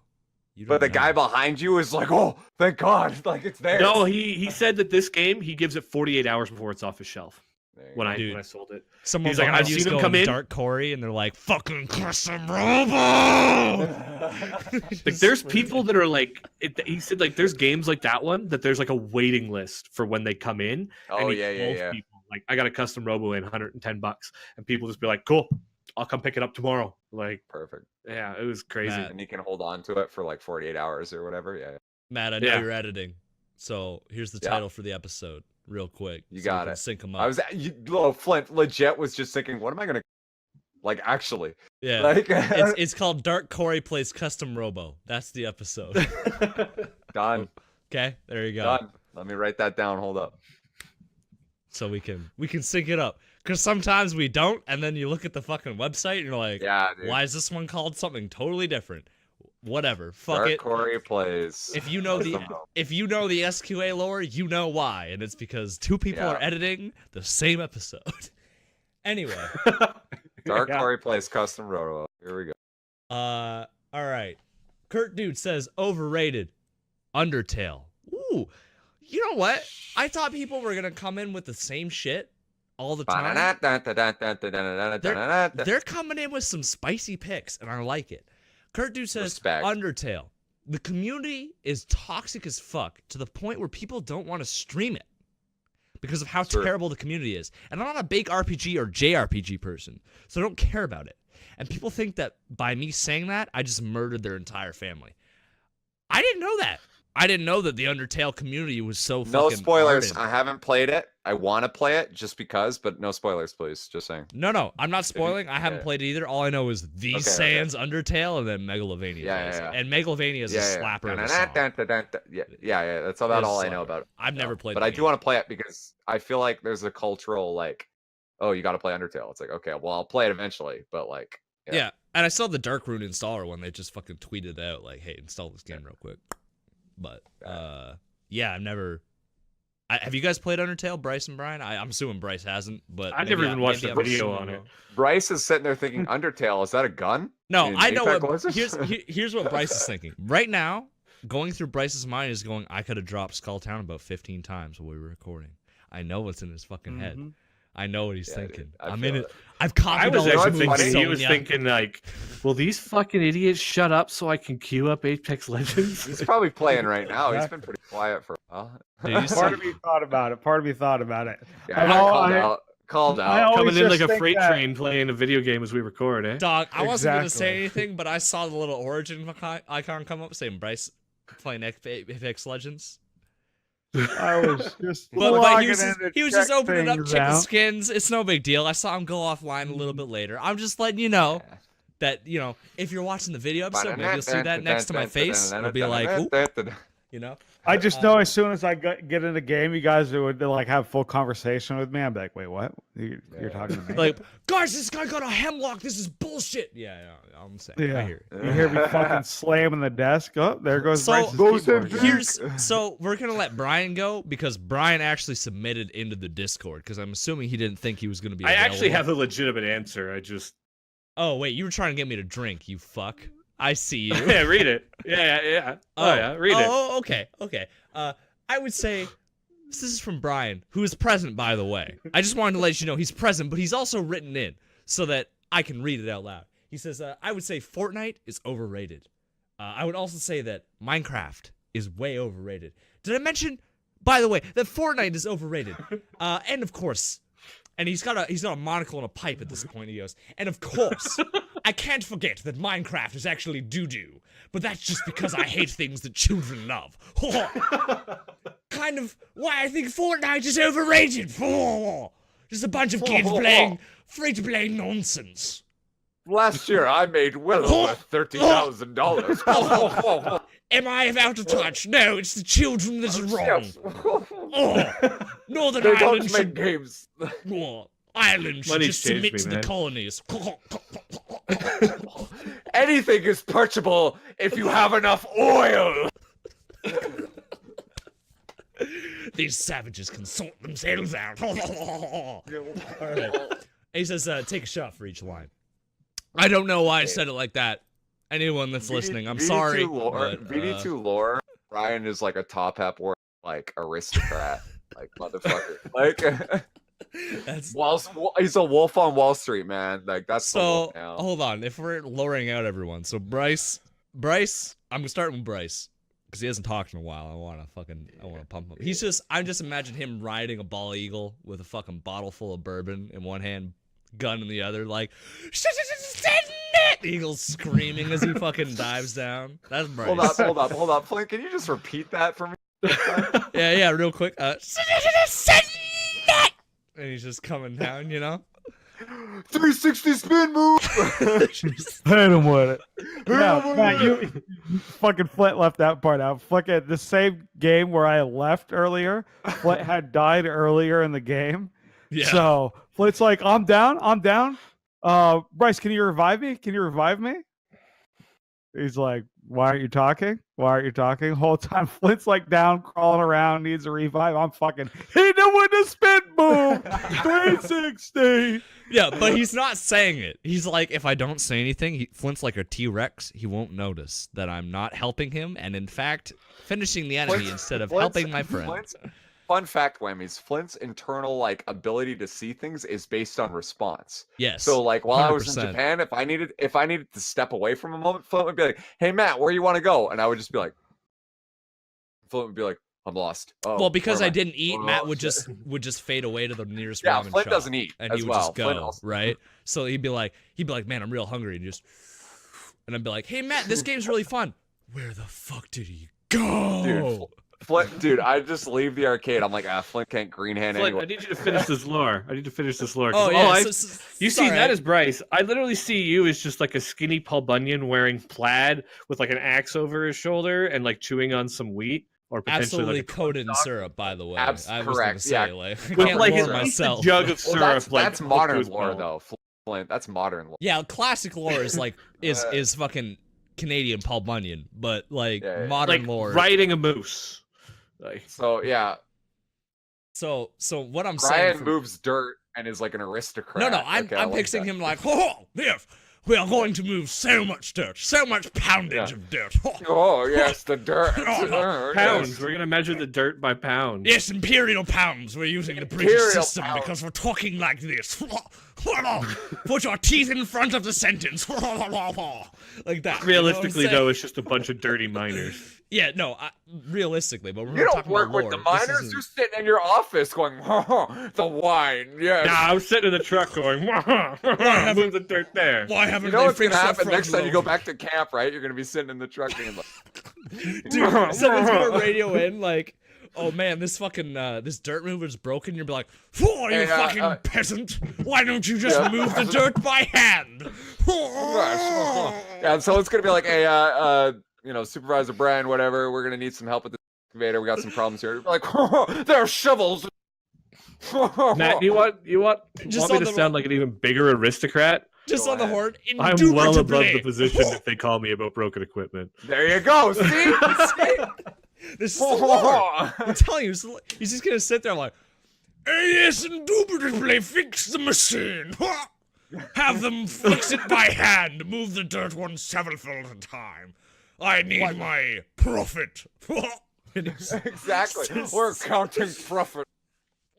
You But the don't guy know. behind you is like, oh, thank God, like it's there. No, he said that this game, he gives it 48 hours before it's off his shelf There you when go. I sold it. Someone He's like, behind I've you's seen him going come in. Dark Cory, and they're like, fucking Custom Robo! Like, there's people that are like, he said like there's games like that one that there's like a waiting list for when they come in. Oh and he yeah. calls people, like, I got a Custom Robo in $110, and people just be like, cool, I'll come pick it up tomorrow. Like, Perfect. yeah, it was crazy. Matt. And you can hold on to it for like 48 hours or whatever. Yeah. Matt, I know Yeah. you're editing, so here's the Yeah. title for the episode, real quick. You so we got can it. Sync them up. I was Flint legit was just thinking, what am I gonna like actually? yeah. Like It's called Dark Cory Plays Custom Robo. That's the episode. done. Okay, there you go. Done. Let me write that down. Hold up. So we can sync it up. Because sometimes we don't, and then you look at the fucking website and you're like, Yeah, dude. why is this one called something totally different? Whatever. Fuck Dark it. Cory plays. If you know the SQA lore, you know why, and it's because 2 people Yeah. are editing the same episode. Anyway, Dark Yeah. Cory plays Custom Robo. Here we go. all right. Kurt Dude says overrated. Undertale. Ooh, you know what? I thought people were gonna come in with the same shit all the time. They're coming in with some spicy picks, and I like it. Kurt Dude says Respect. Undertale. The community is toxic as fuck to the point where people don't want to stream it because of how True. terrible the community is. And I'm not a big RPG or JRPG person, so I don't care about it. And people think that by me saying that, I just murdered their entire family. I didn't know that. I didn't know that the Undertale community was so fucking No spoilers. ardent. I haven't played it. I want to play it just because, but no spoilers, please. Just saying. No, I'm not spoiling. I haven't yeah. played it either. All I know is the Okay, Sans Undertale and then Megalovania. Yeah, plays. yeah. And Megalovania is a slapper of a song. Yeah. That's about It's all a I know slapper. about it. I've never played But the I do game. want to play it because I feel like there's a cultural like, oh, you got to play Undertale. It's like, okay, well, I'll play it eventually, but like, Yeah, and I saw the Dark Rune installer when they just fucking tweeted out like, "Hey, install this game real quick." But yeah, I've never. Have you guys played Undertale, Bryce and Brian? I'm assuming Bryce hasn't, but I never even watched maybe the I'm video assuming on it. Bryce is sitting there thinking, Undertale, is that a gun? No, in I know Apex what. Legends? Here's what Bryce is thinking right now. Going through Bryce's mind is going, I could have dropped Skulltown about 15 times while we were recording. I know what's in his fucking head. I know what he's Yeah, thinking. dude, I I'm feel in it. it. I've copied I was all his actually moves, thinking he was Sonya. thinking like, will these fucking idiots shut up so I can queue up Apex Legends? He's probably playing right now. He's been pretty quiet for a while. Dude, he's Part of me thought about it. Yeah, And I all called I- out Called I out. always Coming in just like a think freight that- train playing a video game as we record, eh? Dog, I wasn't gonna say Exactly. anything, but I saw the little origin icon come up saying Bryce playing Apex Legends. I was just But logging he was in to just check opening up, things checking out. skins. It's no big deal. I saw him go offline a little bit later. I'm just letting you know Yeah. that, you know, if you're watching the video episode, maybe you'll see that next to my face. It'll be like, "Ooh," you know. I just know as soon as I get in the game, you guys would like have full conversation with me. I'm like, wait, what? You're talking to me? Like, guys, this guy got a hemlock. This is bullshit. Yeah, I'm saying. I Yeah. hear it. You hear me fucking slamming the desk? Oh, there goes So- Bryce's Goes keyboard. in- So we're gonna let Brian go because Brian actually submitted into the Discord because I'm assuming he didn't think he was gonna be. I actually available. have a legitimate answer. I just Oh wait, you were trying to get me to drink, you fuck. I see you. yeah, read it. Yeah. Oh yeah, read it. Oh, okay. I would say this is from Brian, who is present, by the way. I just wanted to let you know he's present, but he's also written in so that I can read it out loud. He says, I would say Fortnite is overrated. I would also say that Minecraft is way overrated. Did I mention, by the way, that Fortnite is overrated? And of course, and he's got a monocle and a pipe at this point. He goes, and of course, I can't forget that Minecraft is actually doo-doo. But that's just because I hate things that children love. Kind of why I think Fortnite is overrated. Just a bunch of kids playing free-to-play nonsense. Last year, I made well over $30,000. Am I out of touch? No, it's the children that's wrong. Yes. Northern They Ireland don't make should, games. Ireland should Money's just changed submit me, to the man. colonies. Anything is purchasable if you have enough oil. These savages can sort themselves out. All right. He says, take a shot for each line. I don't know why I said it like that. Anyone that's listening, I'm sorry. but, VD2 lore. Ryan is like a top hat war, like aristocrat, like motherfucker. Like That's he's a wolf on Wall Street, man. Like that's the so. wolf now. Hold on, if we're luring out everyone, so Bryce, I'm starting with Bryce because he hasn't talked in a while. I want to pump him. I'm just imagine him riding a bald eagle with a fucking bottle full of bourbon in one hand, gun in the other, like Eagle's screaming as he fucking dives down. That's Bryce. Hold up. Flint, can you just repeat that for me? Yeah, real quick. And he's just coming down, you know? 360 spin move. Hit him with it. No, Matt, you fucking Flint left that part out. Fucking the same game where I left earlier. Flint had died earlier in the game. Yeah. So Flint's like, I'm down. Bryce, can you revive me? He's like, why aren't you talking? Whole time Flint's like down, crawling around, needs a revive. I'm fucking hit him with the spin boom. 360. Yeah, but he's not saying it. He's like, if I don't say anything, Flint's like a T-Rex. He won't notice that I'm not helping him, and in fact, finishing the enemy instead of helping my friend. Fun fact, Whammies. Flint's internal like ability to see things is based on response. Yes. So like while I was in 100%. Japan, if I needed to step away from a moment, Flint would be like, "Hey Matt, where you want to go?" And I would just be like, Flint would be like, "I'm lost." Oh, Well, because where I am didn't eat, Oh, Matt would shit. just fade away to the nearest Yeah, ramen Flint shop, doesn't eat and as he would well. just Flint go also- right. So he'd be like, "Man, I'm real hungry," and I'd be like, "Hey Matt, this game's really fun. Where the fuck did he go?" Flint, dude, I just leave the arcade. I'm like, Flint can't green hand Flint, anyway. I need you to finish this lore. 'cause- Oh yeah. You see that as Bryce. I literally see you as just like a skinny Paul Bunyan wearing plaid with like an axe over his shoulder and like chewing on some wheat or potentially absolutely like coated in syrup, by the way. I was gonna Correct, say, yeah. like, I with can't like lure at least a myself. jug of Well, syrup. that's hooked modern to his lore mouth. though, Flint. That's modern lore. Yeah, classic lore is like is fucking Canadian Paul Bunyan, but like Yeah, yeah. modern Like lore. riding a moose. Like So yeah, So what I'm saying. Brian moves dirt and is like an aristocrat. No, I'm Okay, I like picturing that. him like, oh, yes, we are going to move so much dirt, so much poundage of dirt. Oh yes, the dirt. Oh, pounds. Yes. We're gonna measure the dirt by pounds. Yes, imperial pounds. We're using the British Imperial system pounds. because we're talking like this. Put your teeth in front of the sentence. Like that. Realistically, you know though, it's just a bunch of dirty miners. Yeah, no, realistically, but we're You don't talking work about with lore. the This miners. isn't- You're sitting in your office going, the wine, yes. Nah, I was sitting in the truck going, move the dirt there. Why haven't You know they what's gonna fixed that happen front next time you go load? back to camp, right? You're gonna be sitting in the truck being like, Dude, someone's gonna radio in like, "Oh man, this fucking this dirt mover's broken." You'll be like, "Oh, you Hey, fucking peasant! Why don't you just move the dirt by hand?" yeah. So it's gonna be like, hey, Supervisor Brian, whatever. We're gonna need some help with the excavator. We got some problems here. Like, there are shovels. Matt, you want Just me on to the- sound like an even bigger aristocrat? Just Go on the ahead. horn. I'm well above the indubitably. position if they call me about broken equipment. There you go. See? This is the lore. I'm telling you, he's just gonna sit there like, yes, indubitably fix the machine. Have them fix it by hand. Move the dirt 1/7 at a time. I need my profit. Exactly. We're counting profit.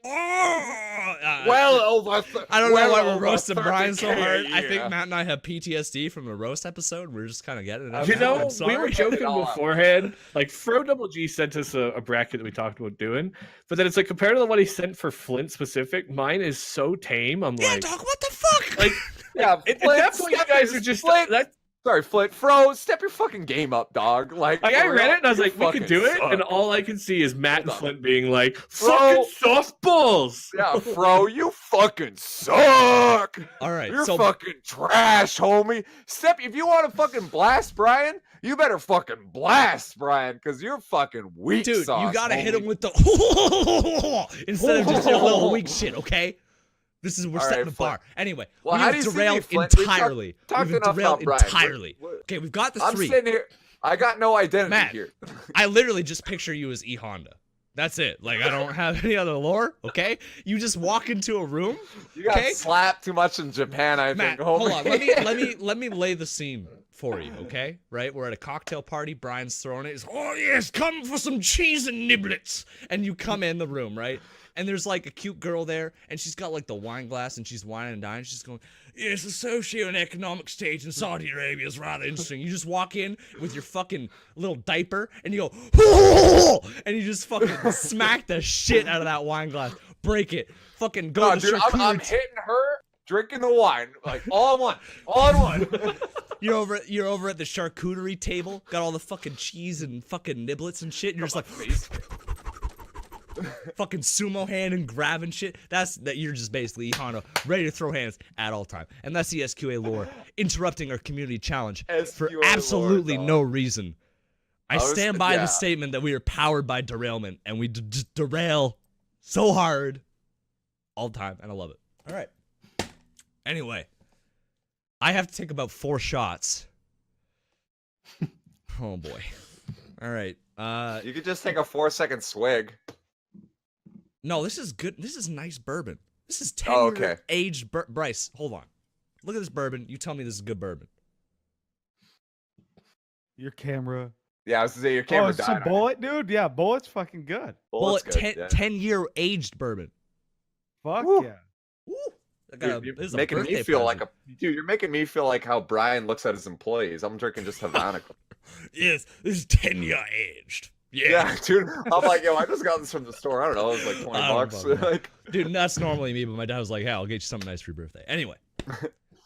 I I don't know why we're roasting Brian so hard. I think Matt and I have PTSD from the roast episode. We're just kind of getting it out. You know, I'm we sorry. were joking beforehand. Like, Fro Double G sent us a bracket that we talked about doing, but then it's like compared to the one he sent for Flint specific, mine is so tame. I'm Yeah, like, dog, what the fuck? like, Yeah, at that point, you guys are just that. Sorry, Flint. Fro, step your fucking game up, dog. Like Like, I for read real, it and I was you like, we could fucking do it, suck. and all I can see is Matt and Hold on. Flint being like, Fro- fucking soft balls. Yeah, Fro, you fucking suck. All right, You're so fucking trash, homie. If you want to fucking blast Brian, you better fucking blast Brian, because you're fucking weak dude, sauce, you gotta hit homie. him with the instead of just your little weak shit. Okay, we're All setting right, the Flint. bar. Anyway, Well, we how have do you see me, derailed Flint? We've entirely. talked We've enough derailed about Brian. entirely. We're- Okay, we've got the I'm three. sitting here. I got no identity Matt. here. I literally just picture you as E Honda. That's it. Like, I don't have any other lore. Okay, you just walk into a room. You got Okay. slapped too much in Japan, I Matt, think. Homie. hold on. Let me lay the scene for you, okay? Right? We're at a cocktail party. Brian's throwing it. He's, oh yes, come for some cheese and niblets. And you come in the room, right? And there's like a cute girl there, and she's got like the wine glass, and she's whining and dining. She's going, yes, the socio and economic stage in Saudi Arabia is rather interesting. You just walk in with your fucking little diaper, and you go, and you just fucking smack the shit out of that wine glass, break it, fucking go No, to the dude, I'm charcuterie hitting her, drinking the wine, like all in one, all in one. You're over at the charcuterie table, got all the fucking cheese and fucking niblets and shit. And you're just like, fucking sumo hand and grabbing shit. That you're just basically Ihana, ready to throw hands at all time. And that's the SQA lore, interrupting our community challenge for SQA absolutely lore, no reason. I was- stand by yeah. the statement that we are powered by derailment, and we just derail so hard all the time, and I love it. All right. Anyway, I have to take about 4 shots. Oh boy. All right. You could just take a 4-second swig. No, this is good. This is nice bourbon. This is 10 Oh, okay. aged Bryce, hold on. Look at this bourbon. You tell me this is good bourbon. Your camera. Yeah, I was gonna say your Oh, camera it's a died. bullet, dude. Yeah, bullet's fucking good. Bullet's Bullet good, yeah. 10-year aged bourbon. Fuck Woo. yeah. Woo. I got Dude, this is you're a making me birthday feel present. like dude. You're making me feel like how Brian looks at his employees. I'm drinking just Havana. Yes, this is 10-year aged. Yeah, dude. I'm like, yo, I just got this from the store. I don't know, it was like 20 I don't bucks. fucking know. Like, Dude, that's normally me, but my dad was like, "Hey, I'll get you something nice for your birthday." Anyway,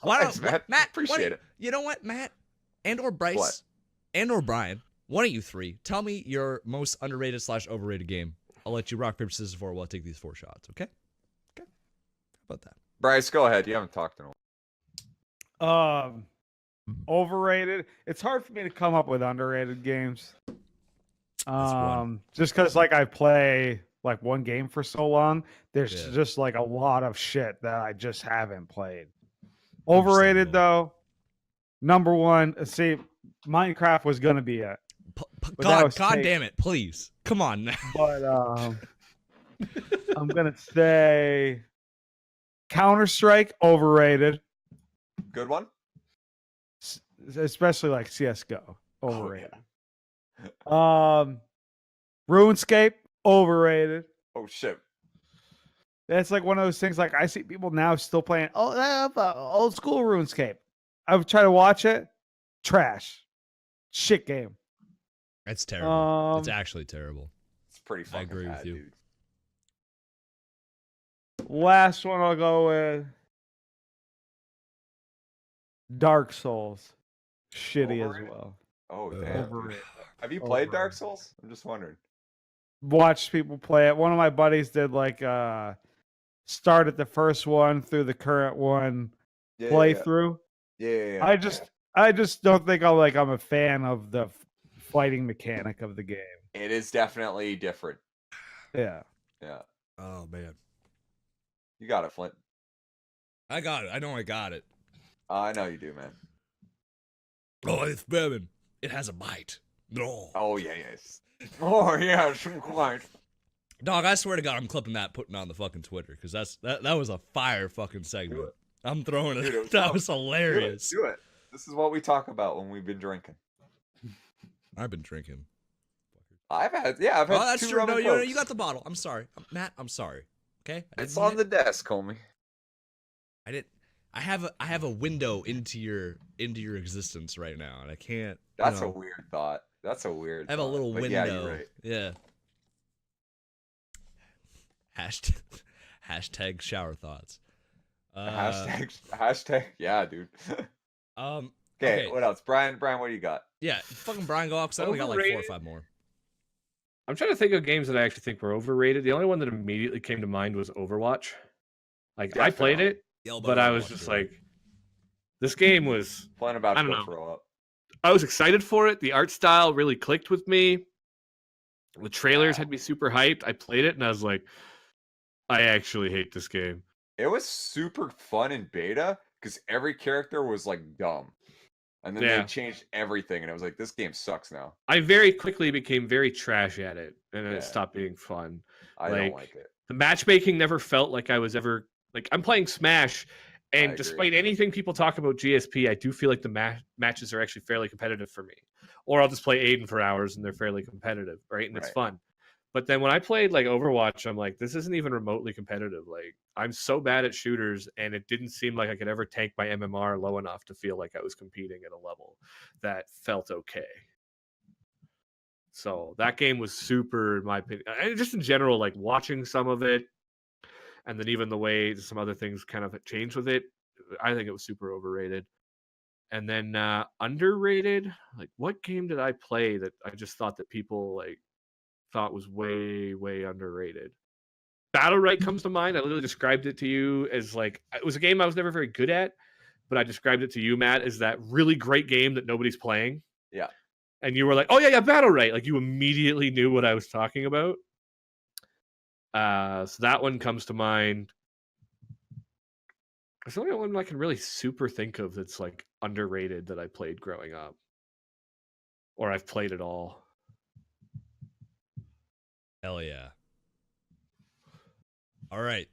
why Thanks, don't Matt. Matt? Appreciate it. You know what, Matt, and or Bryce, What? and or Brian? One of you three, tell me your most underrated / overrated game. I'll let you rock paper scissors for it while I take these 4 shots. Okay? How about that? Bryce, go ahead. You haven't talked in a while. Overrated. It's hard for me to come up with underrated games. one. Just because like I play like one game for so long, there's Yeah. just like a lot of shit that I just haven't played. Overrated though. Number one, see, Minecraft was gonna be it, that God was taken. damn it! Please, come on now. but I'm gonna say Counter-Strike overrated, Good one. especially like CS:GO Oh, overrated. RuneScape overrated. Oh shit. That's like one of those things. Like I see people now still playing old school RuneScape. I would try to watch it. Trash, shit game. It's terrible. It's actually terrible. It's pretty fucking I agree bad, with you. dude. Last one I'll go with Dark Souls. Shitty as Overrated? well. Oh damn. Overrated. Have you played Dark Overrated. Souls? I'm just wondering. Watched people play it. One of my buddies did like start at the first one through the current one Yeah, playthrough. yeah. I just don't think I'm a fan of the fighting mechanic of the game. It is definitely different. Yeah. Yeah. Oh man, You got it, Flint. I got it. I know I got it. I know you do, man. Oh, it's bourbon. It has a bite. No. Oh yeah, yes. Oh yeah, quite. Dog, I swear to God, I'm clipping that, putting it on the fucking Twitter, because that was a fire fucking segment. I'm throwing it. Dude, That was hilarious. Do it. This is what we talk about when we've been drinking. I've been drinking. I've had Oh, that's two true. rum No, and you Cokes. got the bottle. I'm sorry, Matt. I'm sorry. Okay, It's on the desk, homie. I didn't. I have a window into your existence right now, and I can't. That's a weird thought. That's a weird. I have a thought. little But window. Yeah, you're right. Yeah. Hashtag shower thoughts. Hashtag. Yeah, dude. Okay. Okay. What else, Brian? What do you got? Yeah, fucking Brian, go out because I only got like 4 or Overrated? 5 more. I'm trying to think of games that I actually think were overrated. The only one that immediately came to mind was Overwatch. Like I played it, but I was just like, this game was. Flint about I to don't go know. throw up. I was excited for it. The art style really clicked with me. The trailers had me super hyped. I played it and I was like, I actually hate this game. It was super fun in beta because every character was like dumb, and then Yeah. they changed everything, and it was like, this game sucks now. I very quickly became very trash at it, and Yeah. it stopped being fun. I don't like it. The matchmaking never felt like I was ever like I'm playing Smash, I and agree. despite anything people talk about GSP, I do feel like the matches are actually fairly competitive for me. Or I'll just play Aiden for hours and they're fairly competitive, right? And it's Right. fun. But then when I played like Overwatch, I'm like, this isn't even remotely competitive. Like I'm so bad at shooters, and it didn't seem like I could ever tank my MMR low enough to feel like I was competing at a level that felt okay. So that game was super, in my opinion, and just in general, like watching some of it, and then even the way some other things kind of changed with it, I think it was super overrated. And then underrated, like what game did I play that I just thought that people like thought was way, way underrated? Battle Right comes to mind. I literally described it to you as like it was a game I was never very good at, but I described it to you, Matt, as that really great game that nobody's playing. Yeah. And you were like, "Oh yeah, Battle Right!" Like you immediately knew what I was talking about. So that one comes to mind. It's the only one I can really super think of that's like underrated that I played growing up, or I've played at all. Hell yeah. All right.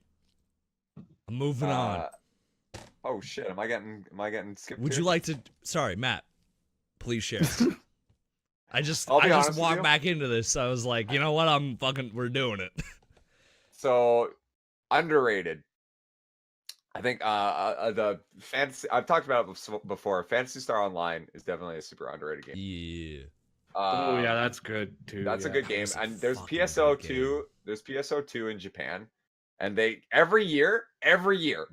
I'm moving on. Oh shit! Am I getting skipped? Would here? you like to? Sorry, Matt. Please share. I just I'll be honest with walked you. back into this. I was like, you know what? We're doing it. So underrated. I think the fantasy. I've talked about it before. Phantasy Star Online is definitely a super underrated game. Yeah. Oh yeah, that's good too. That's a good game. That's a And there's fucking PSO good game. 2. There's PSO 2 in Japan, and they every year,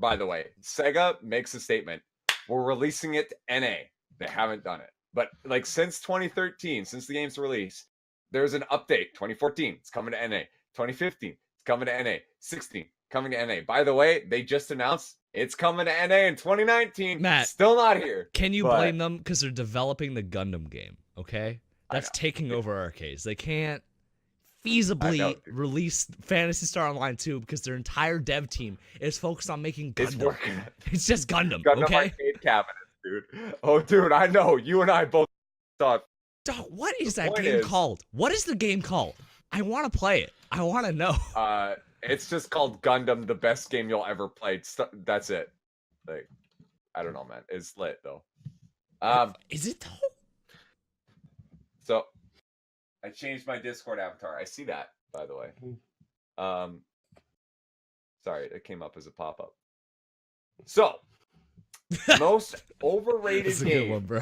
by the way, Sega makes a statement: we're releasing it to NA. They haven't done it, but like since 2013, since the game's release, there's an update. 2014, it's coming to NA. 2015, it's coming to NA. 16, coming to NA. By the way, they just announced it's coming to NA in 2019. Matt, still not here. Can you but- blame them because they're developing the Gundam game? Okay, that's know. taking over arcades. They can't feasibly dude. release Phantasy Star Online 2 because their entire dev team is focused on making It's Gundam. working. It's just Gundam, Gundam okay? arcade cabinets, dude. Oh, dude, I know. You and I both thought. Dog, what is The that point game is- called? What is the game called? I want to play it. I want to know. It's just called Gundam, the best game you'll ever play. That's it. Like, I don't know, man. It's lit though. Is it though? So I changed my Discord avatar. I see that, by the way. Sorry, it came up as a pop-up. So Most overrated That's a game. good one, bro.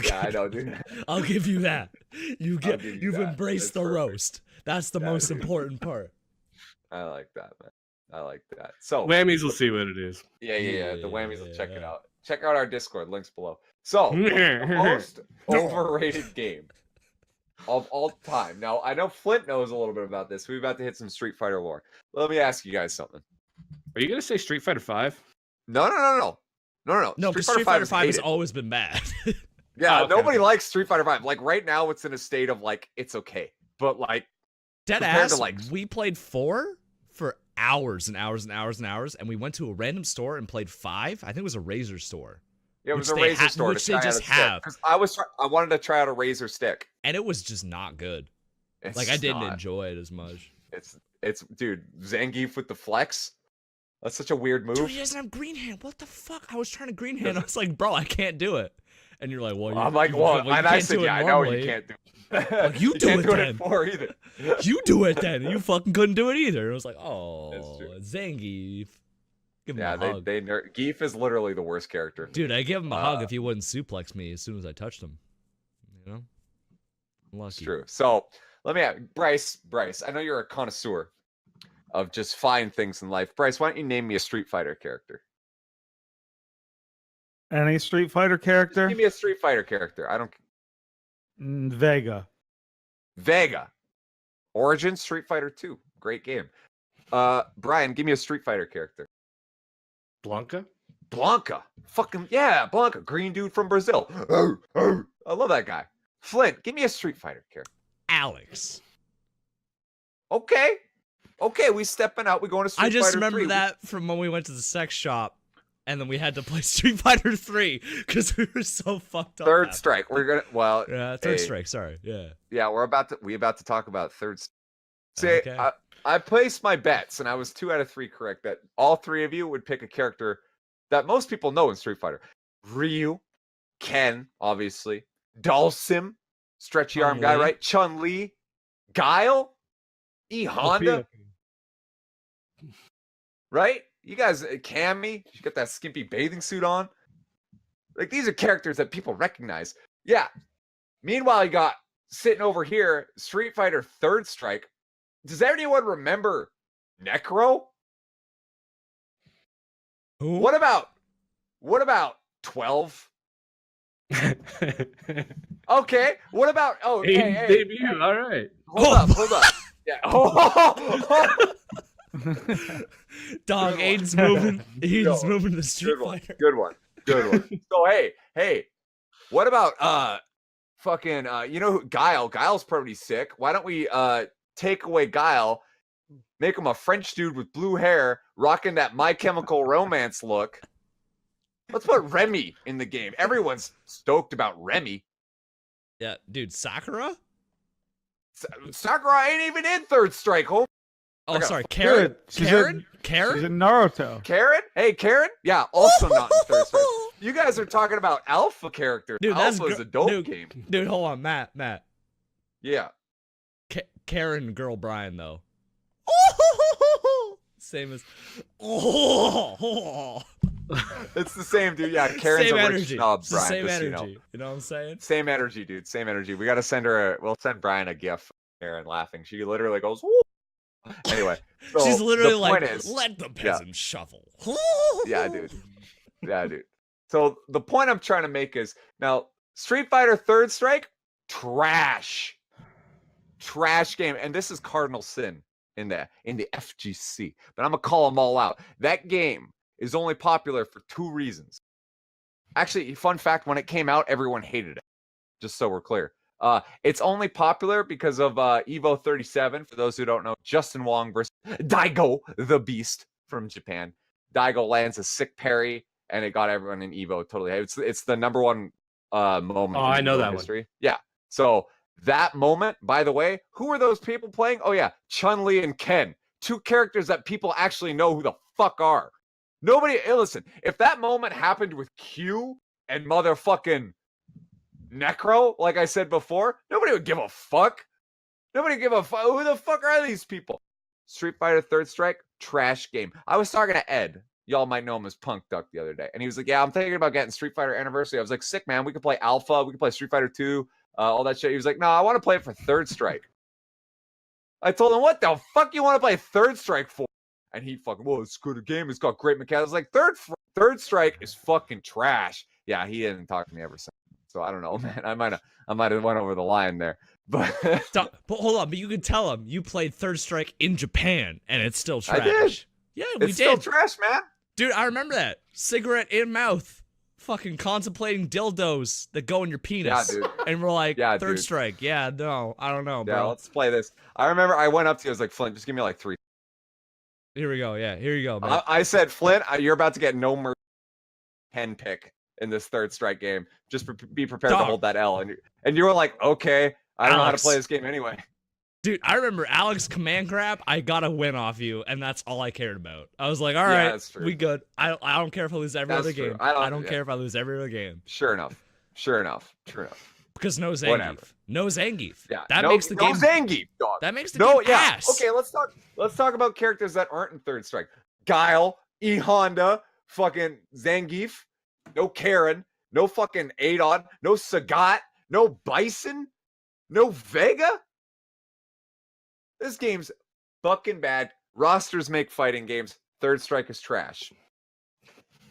Yeah, I know, dude. I'll give you that. You've give you that. embraced That's the perfect. roast. That's the Yeah, most dude. important part. I like that, man. I like that. So Whammies will see what it is. yeah. The whammies will check it Yeah. out. Check out our Discord, links below. So the most overrated game of all time. Now I know Flint knows a little bit about this. We're about to hit some Street Fighter lore. Let me ask you guys something. Are you gonna say Street Fighter 5? No. No, because Street Fighter 5 has hated. always been bad. Yeah, Oh, okay. nobody likes Street Fighter 5. Like right now, it's in a state of like it's okay, but like Dead compared to, ass. like- We played 4 for hours and hours and hours and hours, and we went to a random store and played 5. I think it was a Razer store, it was a which they Razer store which to they try just out a stick. have. 'Cause I wanted to try out a Razer stick. and it was just not good. It's Like I didn't not. enjoy it as much. It's dude, Zangief with the flex. That's such a weird move. Dude, he doesn't have green hand. What the fuck? I was trying to green hand. I was like, bro, I can't do it. And you're like, well, I'm like, well, and I can't said, do it yeah, I know normally. you can't do it. Like, you do can't it do then. it for either. You do it then. And you fucking couldn't do it either. And I was like, That's oh, true. Zangief. Give him Yeah, a hug. Geef is literally the worst character. Dude, I give him a hug if he wouldn't suplex me as soon as I touched him. You know? Lucky. It's true. So let me ask Bryce, I know you're a connoisseur of just fine things in life. Bryce, why don't you name me a Street Fighter character? Any Street Fighter Just character? give me a Street Fighter character. I don't Vega. Vega. Origin Street Fighter 2. Great game. Brian, give me a Street Fighter character. Blanca? Blanca. Fucking yeah, Blanca. Green dude from Brazil. I love that guy. Flint, give me a Street Fighter character. Alex. Okay, we stepping out. We going to Street I just Fighter remember 3. that from when we went to the sex shop, and then we had to play Street Fighter 3 because we were so fucked up. Third after. strike. We're gonna Yeah, third hey, strike. Sorry. Yeah. Yeah, we about to talk about third. See, Okay. I placed my bets, and I was 2 out of 3 correct. That all 3 of you would pick a character that most people know in Street Fighter: Ryu, Ken, obviously, Dhalsim, stretchy arm guy, Chun-Li. right? Chun-Li, Guile, E Honda, right? You guys, Cammy, she got that skimpy bathing suit on. Like these are characters that people recognize. Yeah. Meanwhile, you got sitting over here, Street Fighter Third Strike. Does anyone remember Necro? Who? What about 12? Okay. What about hey. Debut. All right. Hold up. Yeah. Dog, Good one. Aiden's moving. Aiden's Yo, moving the Street Good one. Fighter. Good one. So hey, what about fucking you know who Guile? Guile's pretty sick. Why don't we take away Guile, make him a French dude with blue hair, rocking that My Chemical Romance look. Let's put Remy in the game. Everyone's stoked about Remy. Yeah, dude, Sakura? Sakura ain't even in Third Strike. Home. Oh, got sorry, a- Karen? Dude, she's Karen? She's Karen? in Naruto. Karen? Hey, Karen? Yeah, also not in Third Strike. You guys are talking about alpha characters. Dude, that's Alpha's gr- a dope dude. game. Dude, hold on, Matt. Yeah. Karen Girl Brian, though. Same as. It's the same, dude. Yeah, Karen's Same a rich energy. snob, It's the Brian. same just so energy. you know. You know what I'm saying? Same energy, dude. Same energy. We gotta send her we'll send Brian a gif of Karen laughing. She literally goes, "Woo." Anyway. So She's literally the like, point is, let the peasant shuffle. yeah, dude. Yeah, dude. So the point I'm trying to make is now Street Fighter Third Strike, trash game, and this is cardinal sin in the FGC. But I'm gonna call them all out. That game is only popular for 2 reasons. Actually, fun fact: when it came out, everyone hated it. Just so we're clear, it's only popular because of Evo 37. For those who don't know, Justin Wong versus Daigo the Beast from Japan. Daigo lands a sick parry, and it got everyone in Evo totally. It's the number one moment. Oh, in I know Evo that one. history. Yeah. So that moment, by the way, who are those people playing? Oh yeah, Chun-Li and Ken, 2 characters that people actually know who the fuck are. Nobody. Hey, listen, if that moment happened with Q and motherfucking Necro, like I said before, nobody would give a fuck. Nobody would give a fuck. Who the fuck are these people? Street Fighter Third Strike, trash game. I was talking to Ed. Y'all might know him as Punk Duck the other day. And he was like, yeah, I'm thinking about getting Street Fighter Anniversary. I was like, sick, man. We could play Alpha. We could play Street Fighter 2, all that shit. He was like, no, I want to play it for Third Strike. I told him, what the fuck you want to play Third Strike for? And he fucking, well, it's a good game. It's got great mechanics. I was like, Third Strike is fucking trash. Yeah, he didn't talk to me ever since. So I don't know, man. I might have went over the line there. But hold on, but you could tell him you played Third Strike in Japan and it's still trash. I did. Yeah, we it's did. Still trash, man. Dude, I remember that. Cigarette in mouth. Fucking contemplating dildos that go in your penis. Yeah, dude. And we're like, yeah, Third dude. Strike. Yeah, no, I don't know, bro. Yeah, let's play this. I remember I went up to you, I was like, Flint, just give me like 3. Here we go. Yeah, here you go, man. I said, Flint, you're about to get no mercy pen pick in this Third Strike game. Just be prepared to hold that L. And you were like, okay, I don't know how to play this game anyway. Dude, I remember Alex command grab. I got a win off you, and that's all I cared about. I was like, all right, we good. I don't care if I lose every other game. I don't care if I lose every other game. Sure enough. Because no Zangief. Whatever. No Zangief. Yeah, that makes the game. No Zangief, dog. That makes the game pass. Okay, let's talk about characters that aren't in Third Strike. Guile, E Honda, fucking Zangief, no Karen, no fucking Adon, no Sagat, no Bison, no Vega. This game's fucking bad. Rosters make fighting games. Third Strike is trash.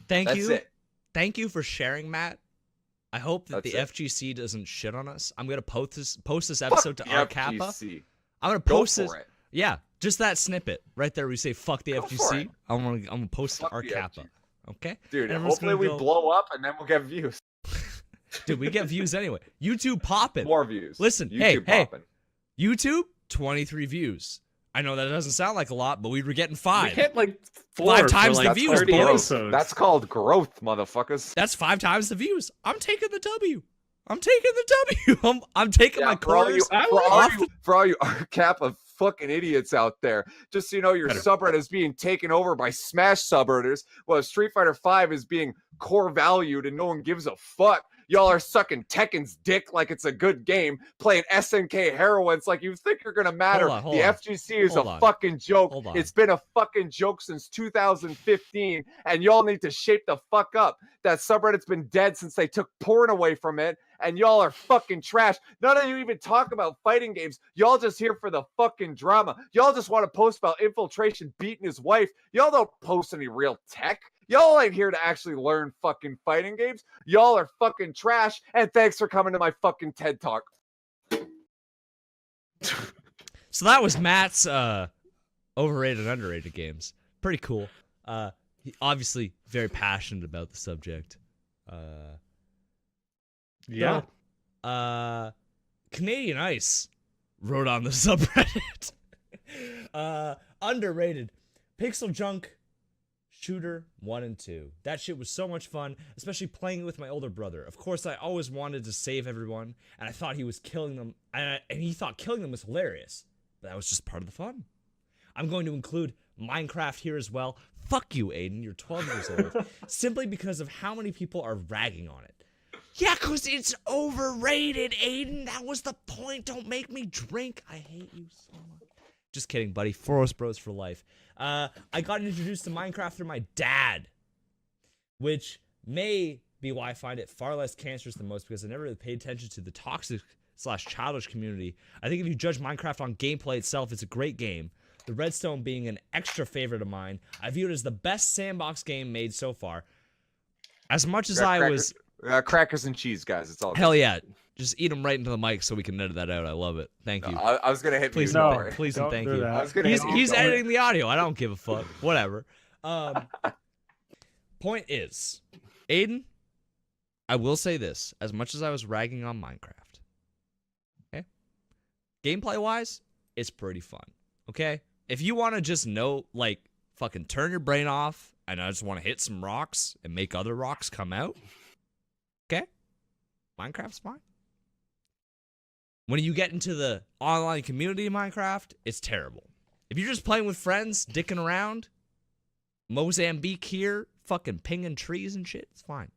That's you. It. Thank you for sharing, Matt. I hope that the FGC doesn't shit on us. I'm gonna post this episode to our Kappa. I'm gonna post this. It. Yeah, just that snippet right there. We say "fuck the FGC." I'm gonna post it to our Kappa. Okay, dude. And hopefully we blow up and then we'll get views. Dude, we get views anyway. YouTube popping. More views. Listen, YouTube popping. YouTube 23 views. I know that doesn't sound like a lot, but we were getting 5. We hit like 5 times the views, boys. That's called growth, motherfuckers. That's 5 times the views. I'm taking the W. I'm taking my quarters. For all you cap of fucking idiots out there, just so you know, your subreddit is being taken over by Smash subredditors, while Street Fighter 5 is being core valued and no one gives a fuck. Y'all are sucking Tekken's dick like it's a good game, playing SNK heroines like you think you're gonna matter. The FGC is a fucking joke. It's been a fucking joke since 2015, and y'all need to shape the fuck up. That subreddit's been dead since they took porn away from it, and y'all are fucking trash. None of you even talk about fighting games. Y'all just here for the fucking drama. Y'all just want to post about Infiltration beating his wife. Y'all don't post any real tech. Y'all ain't here to actually learn fucking fighting games. Y'all are fucking trash, and thanks for coming to my fucking TED Talk. So that was Matt's overrated and underrated games. Pretty cool. He obviously very passionate about the subject. Yeah. Canadian Ice wrote on the subreddit. Underrated. Pixel Junk Shooter 1 and 2. That shit was so much fun, especially playing it with my older brother. Of course, I always wanted to save everyone, and I thought he was killing them, and he thought killing them was hilarious. But that was just part of the fun. I'm going to include Minecraft here as well. Fuck you, Aiden. You're 12 years old. Simply because of how many people are ragging on it. Yeah, because it's overrated, Aiden. That was the point. Don't make me drink. I hate you so much. Just kidding, buddy. Forest Bros for life. I got introduced to Minecraft through my dad, which may be why I find it far less cancerous than most, because I never really paid attention to the toxic/childish community. I think if you judge Minecraft on gameplay itself, it's a great game. The Redstone being an extra favorite of mine. I view it as the best sandbox game made so far. As much as I was... Crackers and cheese, guys. It's all Hell yeah. Just eat them right into the mic so we can edit that out. I love it. Thank you. I was going to hit please, no, please and thank you. He's editing the audio. I don't give a fuck. Whatever. Point is, Aiden, I will say this. As much as I was ragging on Minecraft, okay? Gameplay-wise, it's pretty fun, okay? If you want to just know, like, fucking turn your brain off, and I just want to hit some rocks and make other rocks come out, okay? Minecraft's fine. When you get into the online community of Minecraft, it's terrible. If you're just playing with friends, dicking around, Mozambique here, fucking pinging trees and shit, it's fine.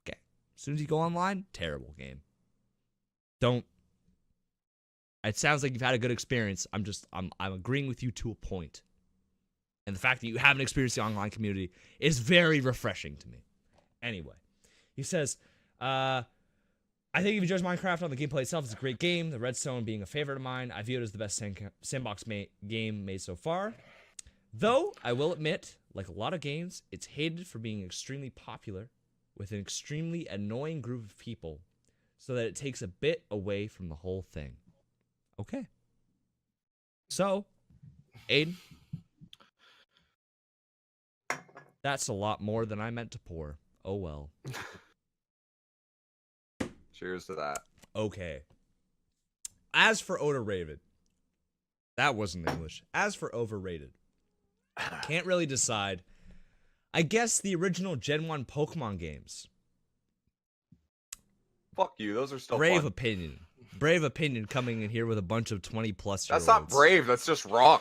Okay. As soon as you go online, terrible game. Don't. It sounds like you've had a good experience. I'm agreeing with you to a point. And the fact that you haven't experienced the online community is very refreshing to me. Anyway, he says, I think if you judge Minecraft on the gameplay itself, it's a great game. The Redstone being a favorite of mine, I view it as the best sandbox game made so far. Though, I will admit, like a lot of games, it's hated for being extremely popular with an extremely annoying group of people, so that it takes a bit away from the whole thing. Okay. So, Aiden, that's a lot more than I meant to pour. Oh well. Cheers to that. Okay. As for overrated, that wasn't English. As for overrated, can't really decide. I guess the original Gen 1 Pokemon games. Fuck you. Those are still Brave fun. opinion. Brave opinion coming in here with a bunch of 20-plus year olds. That's not brave. That's just wrong.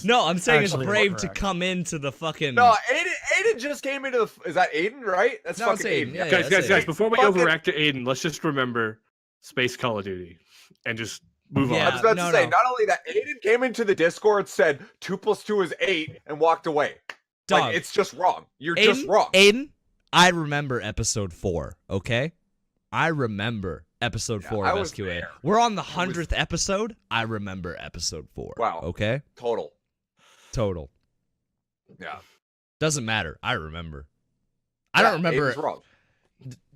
No, I'm saying it's actually brave not to correct. come into the fucking... No, Aiden just came into the... Is that Aiden, right? That's No, it's fucking Aiden, Aiden. yeah. Guys, before we Fucking- overreact to Aiden, let's just remember Space Call of Duty and just move Yeah. I on. was about no, to say, no. not only that, Aiden came into the Discord, said 2 + 2 is 8, and walked away. Dog, Like, it's just wrong. You're Aiden, just wrong. Aiden, I remember episode 4, okay? I remember episode 4 I of was SQA. there. We're on the 100th episode. I remember episode 4. Wow. Okay? Total. Total. Yeah. Doesn't matter. I remember. I don't remember. Aiden's wrong.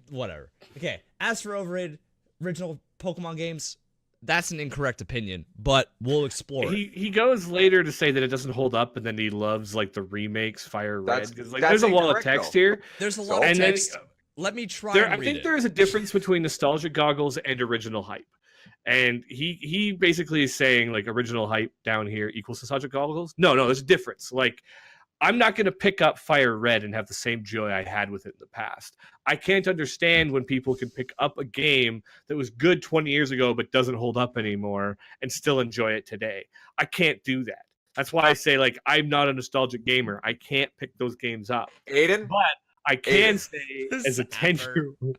Whatever. Okay. As for overrated original Pokemon games, that's an incorrect opinion, but we'll explore it. He goes later to say that it doesn't hold up, and then he loves like the remakes, Fire Red. That's- 'Cause, like, that's there's a wall of incorrect, text though. here. There's a So- lot of And then- text. Let me try I and read think it. there is a difference between nostalgia goggles and original hype. And he basically is saying like original hype down here equals nostalgia goggles. No, there's a difference. Like I'm not going to pick up Fire Red and have the same joy I had with it in the past. I can't understand when people can pick up a game that was good 20 years ago but doesn't hold up anymore and still enjoy it today. I can't do that. That's why I say like I'm not a nostalgic gamer. I can't pick those games up. Aiden? But I can say The as a zapper. 10-year-old,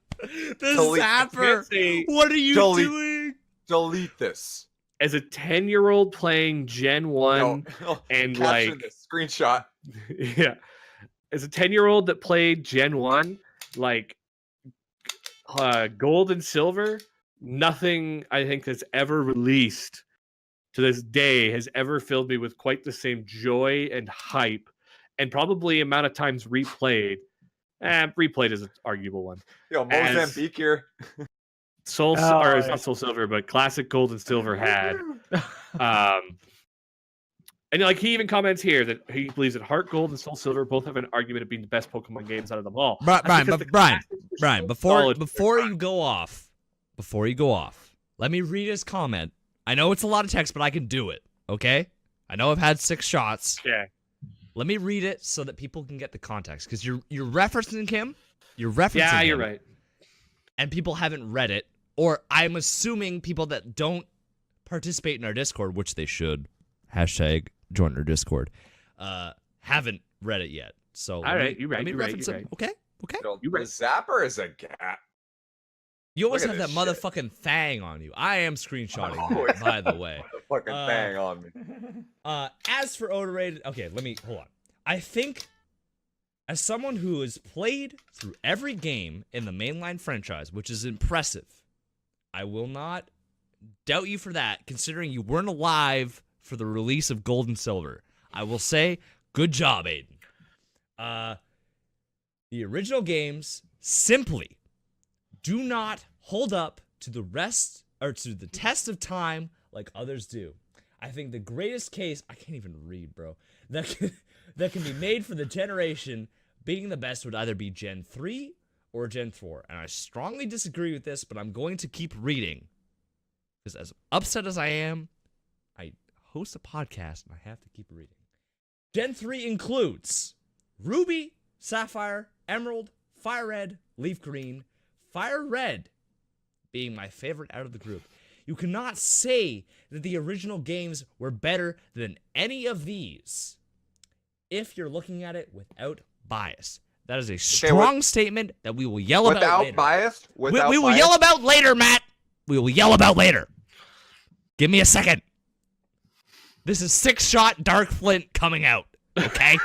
The Delete- Zapper! What are you delete. doing? Delete this. as a 10-year-old playing Gen 1 No. and Caption like this. Screenshot. yeah, as a 10-year-old that played Gen 1, like gold and silver, nothing I think that's ever released to this day has ever filled me with quite the same joy and hype, and probably amount of times replayed. Replayed is an arguable one. Yo, As- Mozambique here. Soul, Oh, or it's yeah. not Soul Silver, but classic gold and silver had. And like he even comments here that he believes that Heart Gold and Soul Silver both have an argument of being the best Pokemon games out of them all. That's Brian, because the Brian, classics were Brian, so before solid for before their you time. go off, let me read his comment. I know it's a lot of text, but I can do it. Okay? I know I've had 6 shots. Yeah. Let me read it so that people can get the context, because you're referencing him. You're referencing Yeah, him, you're right. and people haven't read it, or I'm assuming people that don't participate in our Discord, which they should, #join our Discord, haven't read it yet. So All right, you're right, Let me you're right, reference you're it. right. Okay. Yo, You the right. Zapper is a gap. You always Look have at that this shit. motherfucking thang on you. I am screenshotting Oh, that, by the way. The fucking thing on me. As for overrated, okay, hold on. I think, as someone who has played through every game in the mainline franchise, which is impressive, I will not doubt you for that, considering you weren't alive for the release of Gold and Silver. I will say, good job, Aiden. The original games simply do not hold up to the rest or to the test of time like others do. I think the greatest case, I can't even read, bro, that can be made for the generation being the best would either be Gen 3 or Gen 4. And I strongly disagree with this, but I'm going to keep reading. Because as upset as I am, I host a podcast and I have to keep reading. Gen 3 includes Ruby, Sapphire, Emerald, Fire Red, Leaf Green, Fire Red being my favorite out of the group. You cannot say that the original games were better than any of these if you're looking at it without bias. That is a strong statement that we will yell about Without later. bias? We Without will bias? yell about later, Matt. We will yell about later. Give me a second. This is 6-shot Dark Flint coming out. Okay.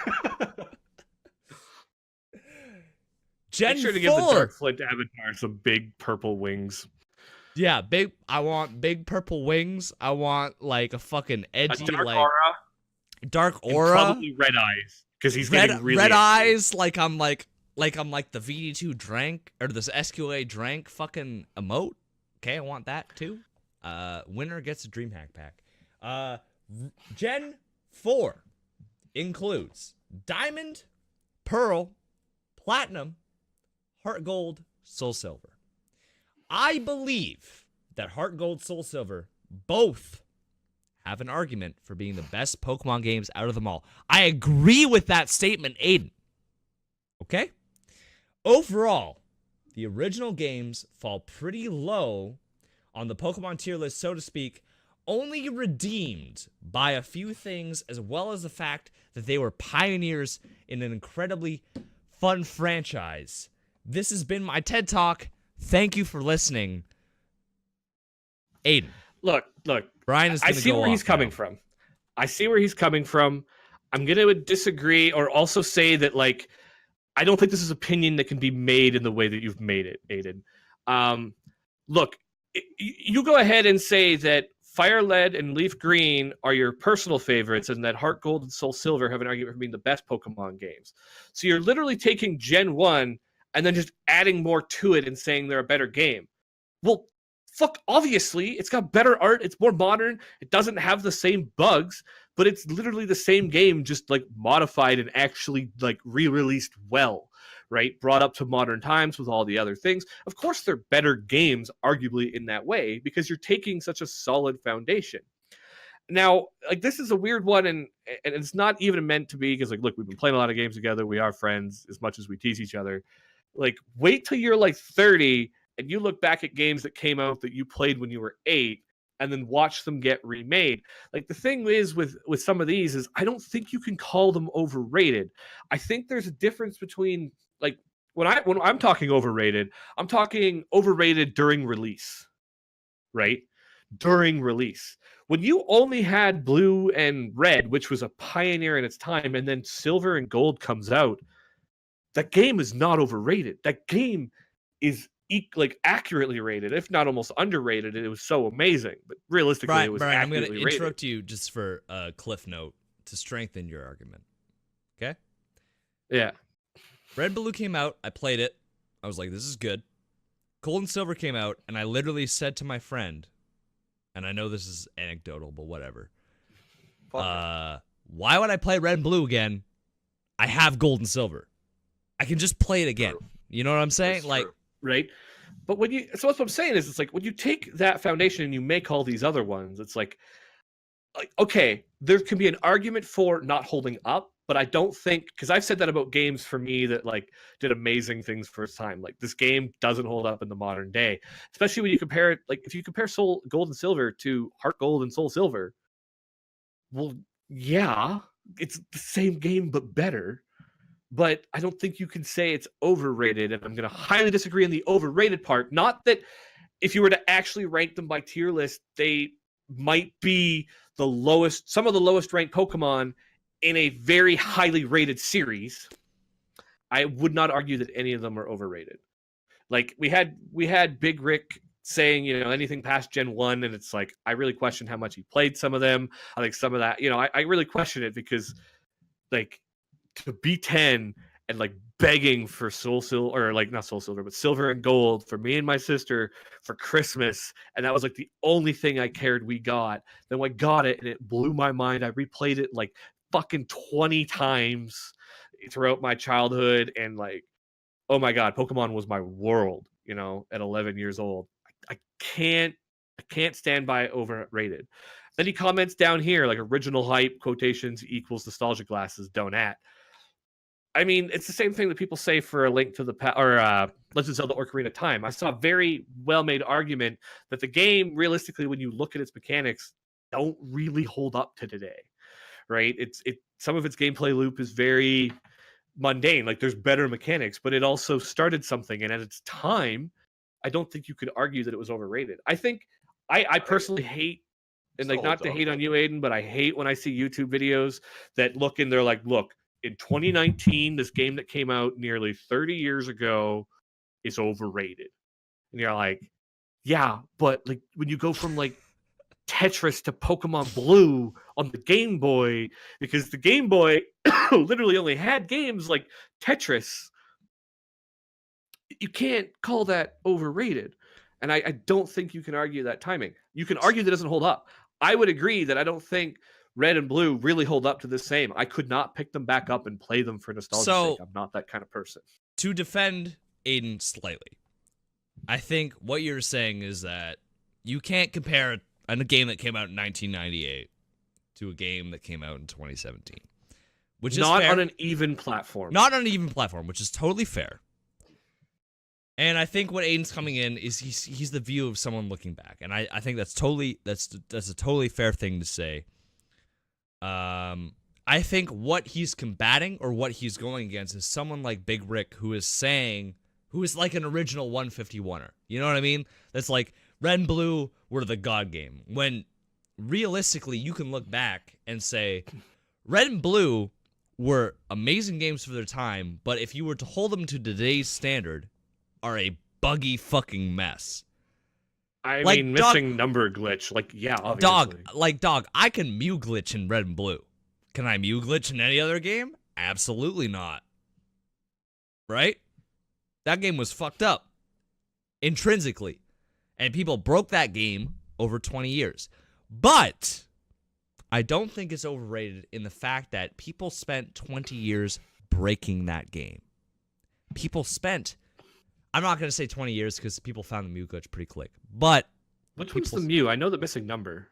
Gen Make sure to 4. give the Dark Flint avatar some big purple wings. Yeah, big. I want big purple wings. I want like a fucking edgy, A dark like aura. dark And aura. probably red eyes. Because he's getting really red angry. eyes. Like I'm the VD2 drank or this SQA drank fucking emote. Okay, I want that too. Winner gets a DreamHack pack. Gen 4 includes Diamond, Pearl, Platinum, Heart Gold, Soul Silver. I believe that Heart Gold, Soul Silver both have an argument for being the best Pokemon games out of them all. I agree with that statement, Aiden. Okay? Overall, the original games fall pretty low on the Pokemon tier list, so to speak, only redeemed by a few things, as well as the fact that they were pioneers in an incredibly fun franchise. This has been my TED Talk. Thank you for listening. Aiden. Look. Brian is I see where he's coming from. I see where he's coming from. I'm going to disagree or also say that, like, I don't think this is opinion that can be made in the way that you've made it, Aiden. Look, you go ahead and say that Fire Lead and Leaf Green are your personal favorites and that Heart Gold and Soul Silver have an argument for being the best Pokemon games. So you're literally taking Gen 1 and then just adding more to it and saying they're a better game. Well, fuck, obviously, it's got better art, it's more modern, it doesn't have the same bugs, but it's literally the same game, just like modified and actually like re-released well, right? Brought up to modern times with all the other things. Of course, they're better games, arguably, in that way, because you're taking such a solid foundation. Now, like, this is a weird one, and it's not even meant to be, because, like, look, we've been playing a lot of games together, we are friends as much as we tease each other. Like, wait till you're like 30 and you look back at games that came out that you played when you were 8 and then watch them get remade. Like, the thing is with some of these is I don't think you can call them overrated. I think there's a difference between, like, when I'm talking overrated, I'm talking overrated during release, right? During release. When you only had blue and red, which was a pioneer in its time, and then silver and gold comes out, that game is not overrated. That game is like accurately rated, if not almost underrated. It was so amazing, but realistically, it was Brian, I'm accurately going to rated. interrupt you just for a cliff note to strengthen your argument. Okay? Yeah. Red Blue came out. I played it. I was like, this is good. Gold and Silver came out, and I literally said to my friend, and I know this is anecdotal, but whatever. Why would I play Red and Blue again? I have Gold and Silver. I can just play it again. You know what I'm saying? Like, right? But so what I'm saying is, it's like when you take that foundation and you make all these other ones, it's like okay, there can be an argument for not holding up, but I don't think, because I've said that about games for me that like did amazing things first time. Like, this game doesn't hold up in the modern day, especially when you compare it. Like, if you compare Soul Gold and Silver to Heart Gold and Soul Silver, well, yeah, it's the same game but better. But I don't think you can say it's overrated, and I'm going to highly disagree on the overrated part. Not that if you were to actually rank them by tier list, they might be the lowest, some of the lowest ranked Pokemon in a very highly rated series. I would not argue that any of them are overrated. Like, we had Big Rick saying, you know, anything past Gen 1, and it's like, I really question how much he played some of them. I think some of that, you know, I really question it, because, like, to be 10 and like begging for Soul Silver, or like not Soul Silver, but Silver and Gold for me and my sister for Christmas, and that was like the only thing I cared we got. Then I got it and it blew my mind. I replayed it like fucking 20 times throughout my childhood, and like, oh my god, Pokemon was my world, you know, at 11 years old. I can't stand by overrated. Then he comments down here, like, original hype quotations equals nostalgia glasses, don't at. I mean, it's the same thing that people say for A Link to the Past, or Legend of Zelda Ocarina of Time. I saw a very well-made argument that the game, realistically, when you look at its mechanics, don't really hold up to today, right? Some of its gameplay loop is very mundane. Like, there's better mechanics, but it also started something, and at its time, I don't think you could argue that it was overrated. I think I personally hate And like, not to hate on you, Aiden, but I hate when I see YouTube videos that look and they're like, look, in 2019, this game that came out nearly 30 years ago is overrated. And you're like, yeah, but like when you go from like Tetris to Pokemon Blue on the Game Boy, because the Game Boy literally only had games like Tetris, you can't call that overrated. And I don't think you can argue that timing. You can argue that it doesn't hold up. I would agree that I don't think Red and Blue really hold up to the same. I could not pick them back up and play them for nostalgia's sake. I'm not that kind of person. To defend Aiden slightly, I think what you're saying is that you can't compare a game that came out in 1998 to a game that came out in 2017. Which is not fair. on an even platform. Not on an even platform, which is totally fair. And I think what Aiden's coming in is he's the view of someone looking back, and I think that's a totally fair thing to say. I think what he's combating or what he's going against is someone like Big Rick who is like an original 151er. You know what I mean? That's like Red and Blue were the god game. When realistically you can look back and say Red and Blue were amazing games for their time, but if you were to hold them to today's standard, are a buggy fucking mess. I mean, missing number glitch. Like, yeah, obviously. Dog, I can Mew glitch in Red and Blue. Can I Mew glitch in any other game? Absolutely not. Right? That game was fucked up. Intrinsically. And people broke that game over 20 years. But I don't think it's overrated in the fact that people spent 20 years breaking that game. I'm not going to say 20 years because people found the Mew glitch pretty quick. But which one's the Mew? I know the missing number.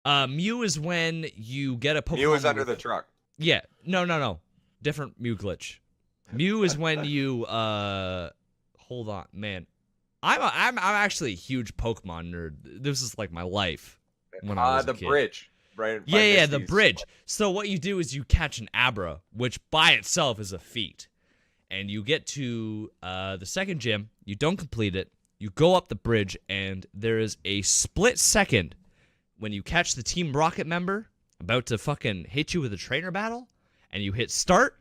Mew is when you get a Pokemon. Mew is under the truck. Yeah. No. Different Mew glitch. Mew is when you hold on, man. I'm actually a huge Pokemon nerd. This is like my life when I was a kid. Bridge. Right? Yeah, the bridge. So what you do is you catch an Abra, which by itself is a feat. And you get to the second gym, you don't complete it, you go up the bridge, and there is a split second when you catch the Team Rocket member about to fucking hit you with a trainer battle, and you hit start,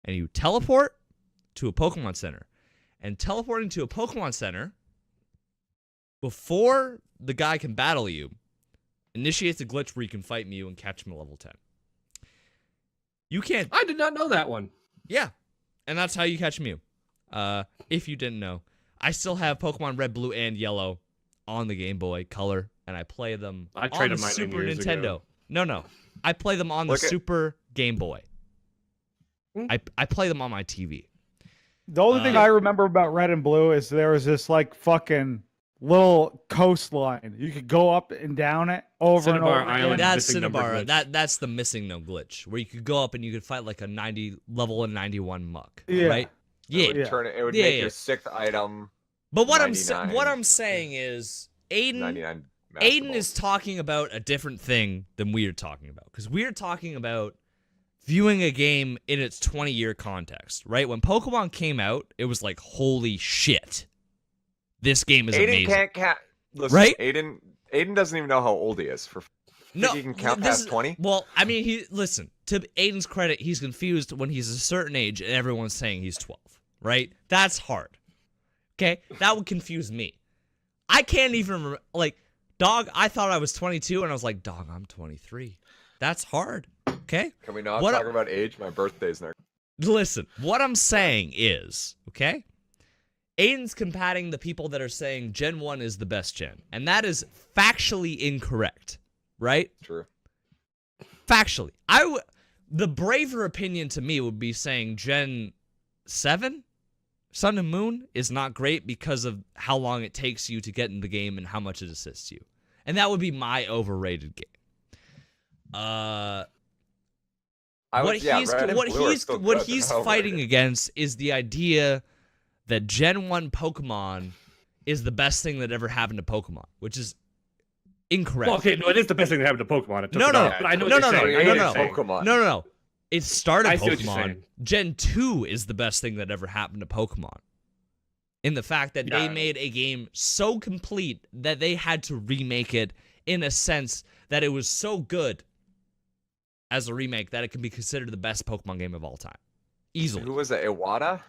and you teleport to a Pokemon Center. And teleporting to a Pokemon Center, before the guy can battle you, initiates a glitch where you can fight Mew and catch him at level 10. You can't... I did not know that one. Yeah. And that's how you catch Mew. If you didn't know. I still have Pokemon Red, Blue, and Yellow on the Game Boy Color, and I play them on the Super Nintendo. Ago. No. I play them on the Super Game Boy. I play them on my TV. The only thing I remember about Red and Blue is there was this like fucking little coastline. You could go up and down it over and over. Island, that's Cinnabara. That's the missing no glitch where you could go up and you could fight like a 90 level and 91 muck. Yeah. Right? Yeah. It would make your sixth item. But what I'm saying is Aiden is talking about a different thing than we are talking about, because we are talking about viewing a game in its 20-year context, right? When Pokemon came out, it was like, holy shit. This game is amazing. Aiden can't listen, right? Aiden doesn't even know how old he is. He can count past 20? Well, I mean, listen, to Aiden's credit, he's confused when he's a certain age and everyone's saying he's 12, right? That's hard. Okay? That would confuse me. I can't even remember, like, dog, I thought I was 22 and I was like, dog, I'm 23. That's hard. Okay? Can we not talk about age? My birthday's next. Listen, what I'm saying is, okay? Aiden's combating the people that are saying Gen 1 is the best gen. And that is factually incorrect, right? True. Factually. The braver opinion to me would be saying Gen 7, Sun and Moon, is not great because of how long it takes you to get in the game and how much it assists you. And that would be my overrated game. What he's fighting against is the idea that Gen 1 Pokemon is the best thing that ever happened to Pokemon, which is incorrect. Well, okay, no, it is the best thing that happened to Pokemon. No. It started Pokemon. Gen 2 is the best thing that ever happened to Pokemon. In the fact that they made a game so complete that they had to remake it in a sense that it was so good as a remake that it can be considered the best Pokemon game of all time. Easily. Who was it? Iwata?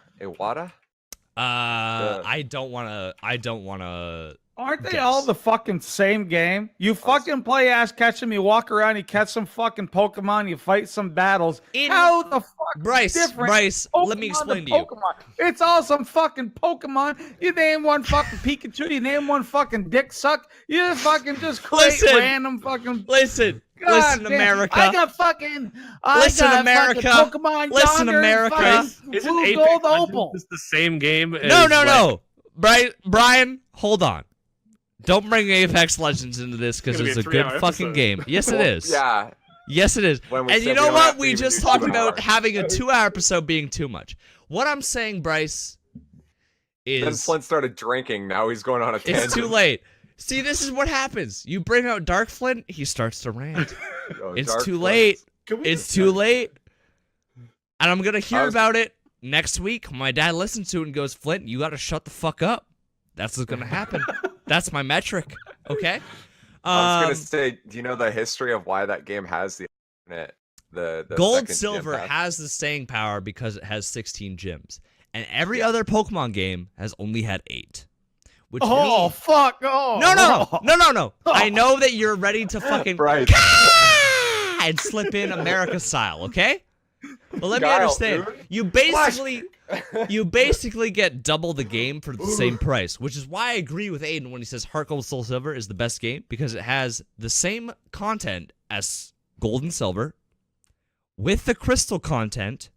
I don't wanna Aren't they guess. all the fucking same game? You fucking play ass catching, you walk around, you catch some fucking Pokemon, you fight some battles. How the fuck Bryce, Pokemon let me explain to you. Pokemon? It's all some fucking Pokemon. You name one fucking Pikachu, you name one fucking dick suck. You fucking just create random fucking. Listen, God, America. I got fucking. America. Fucking Pokemon Listen, yonder, America. Isn't Blue, Apex Gold, Legends Opal. just the same game? No. Brian, hold on. Don't bring Apex Legends into this because It's it's gonna be a a good 3-hour fucking episode. game. Yes, it is. Yeah. Yes, it is. When we And said you we know don't what? have to We even just do talked an about hour. having a 2-hour episode being too much. What I'm saying, Bryce, Then is Flint started drinking. Now he's going on a tangent. it's too late. See, this is what happens. You bring out Dark Flint, he starts to rant. Oh, It's Dark too Flint. late. Can we It's just- too late. And I'm going to hear I was- about it next week. My dad listens to it and goes, Flint, you got to shut the fuck up. That's what's going to happen. That's my metric. Okay? I was gonna say, do you know the history of why that game has the Gold second Silver gym pass? has the staying power because it has 16 gyms. And every other Pokemon game has only had 8. Which Oh means... fuck! Oh No. I know that you're ready to fucking Right. and slip in America style, okay? But let me Guile, understand. dude. You basically get double the game for the same price, which is why I agree with Aiden when he says Heart Gold Soul Silver is the best game because it has the same content as Gold and Silver with the Crystal content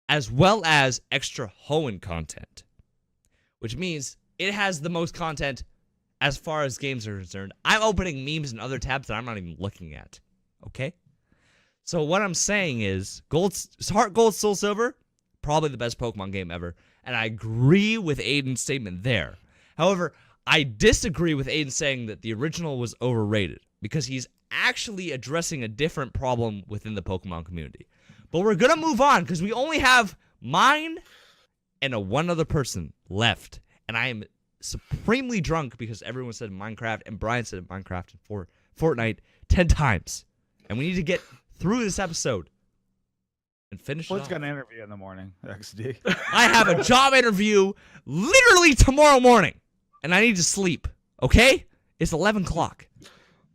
as well as extra Hoenn content, which means it has the most content as far as games are concerned. I'm opening memes and other tabs that I'm not even looking at, okay? So what I'm saying is, Heart Gold Soul Silver, probably the best Pokemon game ever. And I agree with Aiden's statement there. However, I disagree with Aiden saying that the original was overrated because he's actually addressing a different problem within the Pokemon community. But we're going to move on because we only have mine and one other person left. And I am supremely drunk because everyone said Minecraft and Brian said Minecraft and Fortnite 10 times. And we need to get through this episode and finish it Flint's off. got an interview in the morning. XD. I have a job interview literally tomorrow morning, and I need to sleep. Okay? It's 11 o'clock.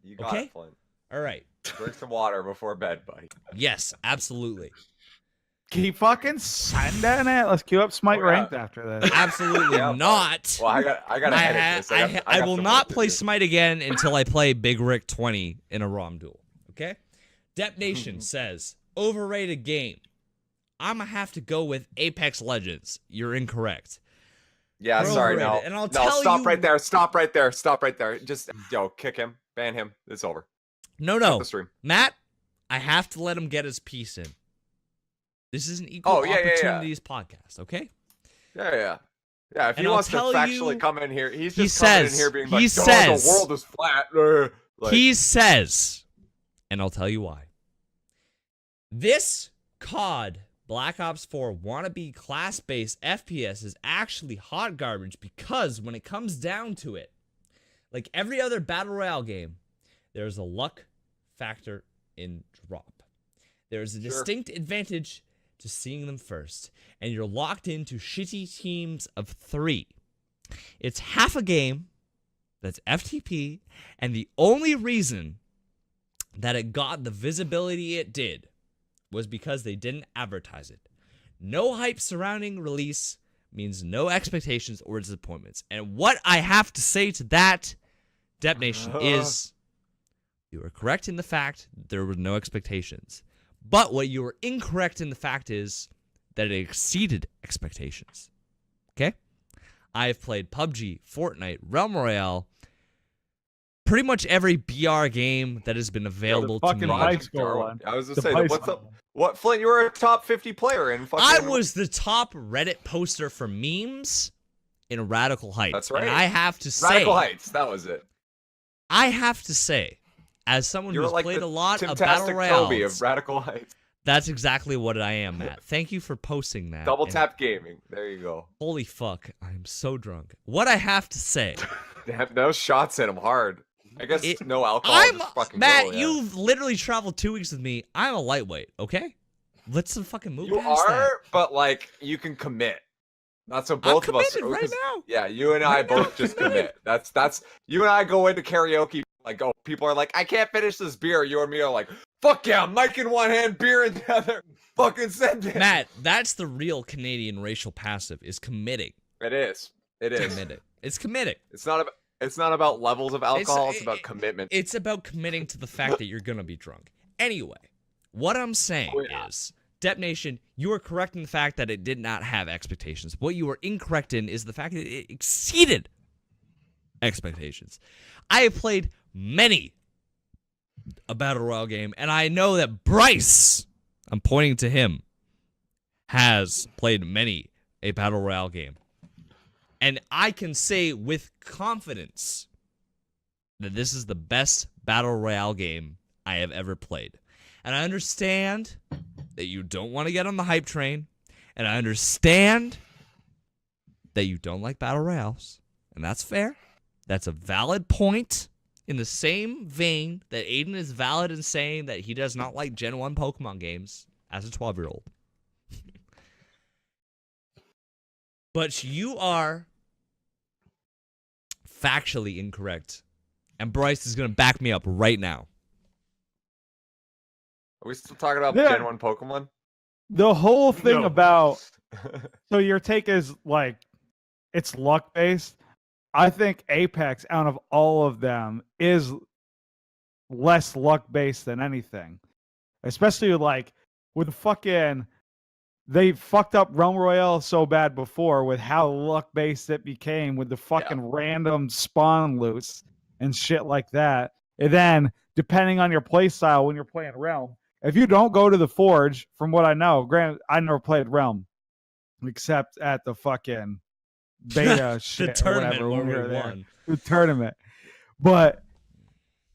You got Okay. it, Flint. All right. Drink some water before bed, buddy. Yes, absolutely. Keep fucking sending it. Let's queue up Smite Oh, yeah. Ranked after this. Absolutely Yeah, not. Well, I gotta edit this. I got will some not work to play do. Smite again until I play Big Rick 20 in a ROM duel. Okay? Dep Nation says, overrated game. I'm going to have to go with Apex Legends. You're incorrect. Yeah, We're sorry, overrated. no. And I'll No, tell stop you- right there. Stop right there. Stop right there. Just, kick him. Ban him. It's over. No. Cut the stream. Matt, I have to let him get his piece in. This is an equal yeah. opportunities podcast, okay? Yeah. Yeah, if And he I'll wants to tell factually you- come in here, he's he just coming in says- here being he like, says- the world is flat. Like, He says, and I'll tell you why. This COD Black Ops 4 wannabe class-based FPS is actually hot garbage because when it comes down to it, like every other Battle Royale game, there's a luck factor in drop. There's a distinct advantage to seeing them first, and you're locked into shitty teams of 3. It's half a game that's FTP, and the only reason that it got the visibility it did was because they didn't advertise it. No hype surrounding release means no expectations or disappointments. And what I have to say to that, Dep Nation, is you are correct in the fact there were no expectations. But what you are incorrect in the fact is that it exceeded expectations. Okay? I have played PUBG, Fortnite, Realm Royale, pretty much every BR game that has been available to fucking me. high school Darwin. one. I was The just saying, high what's school up? one. What, Flint? You were a top 50 player in fucking. I was the top Reddit poster for memes in Radical Heights. That's right. And I have to say, Radical Heights. That was it. I have to say, as someone You were who's like played the a lot Tim of Battle Tastic Toby Royales, of Radical Heights. that's exactly what I am, Matt. Thank you for posting that. Double and tap gaming. There you go. Holy fuck, I'm so drunk. What I have to say, Damn, those shots hit him hard. I guess no alcohol. Just fucking Matt, go, yeah. you've literally traveled 2 weeks with me. I'm a lightweight, okay? Let's fucking move You past that. are, but like you can commit. That's what I'm both of us. committed right now. Yeah, you and I both just commit. That's you and I go into karaoke. Like, oh, people are like, I can't finish this beer. You and me are like, fuck yeah, mic in one hand, beer in the other. Fucking send it. Matt, that's the real Canadian racial passive, is committing. It is. It is. Committing. It's committing. It's not about levels of alcohol. It's about commitment. It's about committing to the fact that you're gonna be drunk. Anyway, what I'm saying is, Dep Nation, you are correct in the fact that it did not have expectations. What you are incorrect in is the fact that it exceeded expectations. I have played many a Battle Royale game, and I know that Bryce, I'm pointing to him, has played many a Battle Royale game. And I can say with confidence that this is the best Battle Royale game I have ever played. And I understand that you don't want to get on the hype train, and I understand that you don't like Battle Royales, and that's fair. That's a valid point, in the same vein that Aiden is valid in saying that he does not like Gen 1 Pokemon games as a 12-year-old. But you are factually incorrect, and Bryce is going to back me up right now. Are we still talking about Gen 1 Pokemon? The whole thing about... So your take is, like, it's luck-based. I think Apex, out of all of them, is less luck-based than anything. Especially, like, with the fucking... They fucked up Realm Royale so bad before with how luck-based it became with the fucking random spawn loots and shit like that. And then, depending on your playstyle when you're playing Realm, if you don't go to the Forge, from what I know, granted, I never played Realm, except at the fucking beta shit the tournament or whatever, where we we were won. there. The tournament. But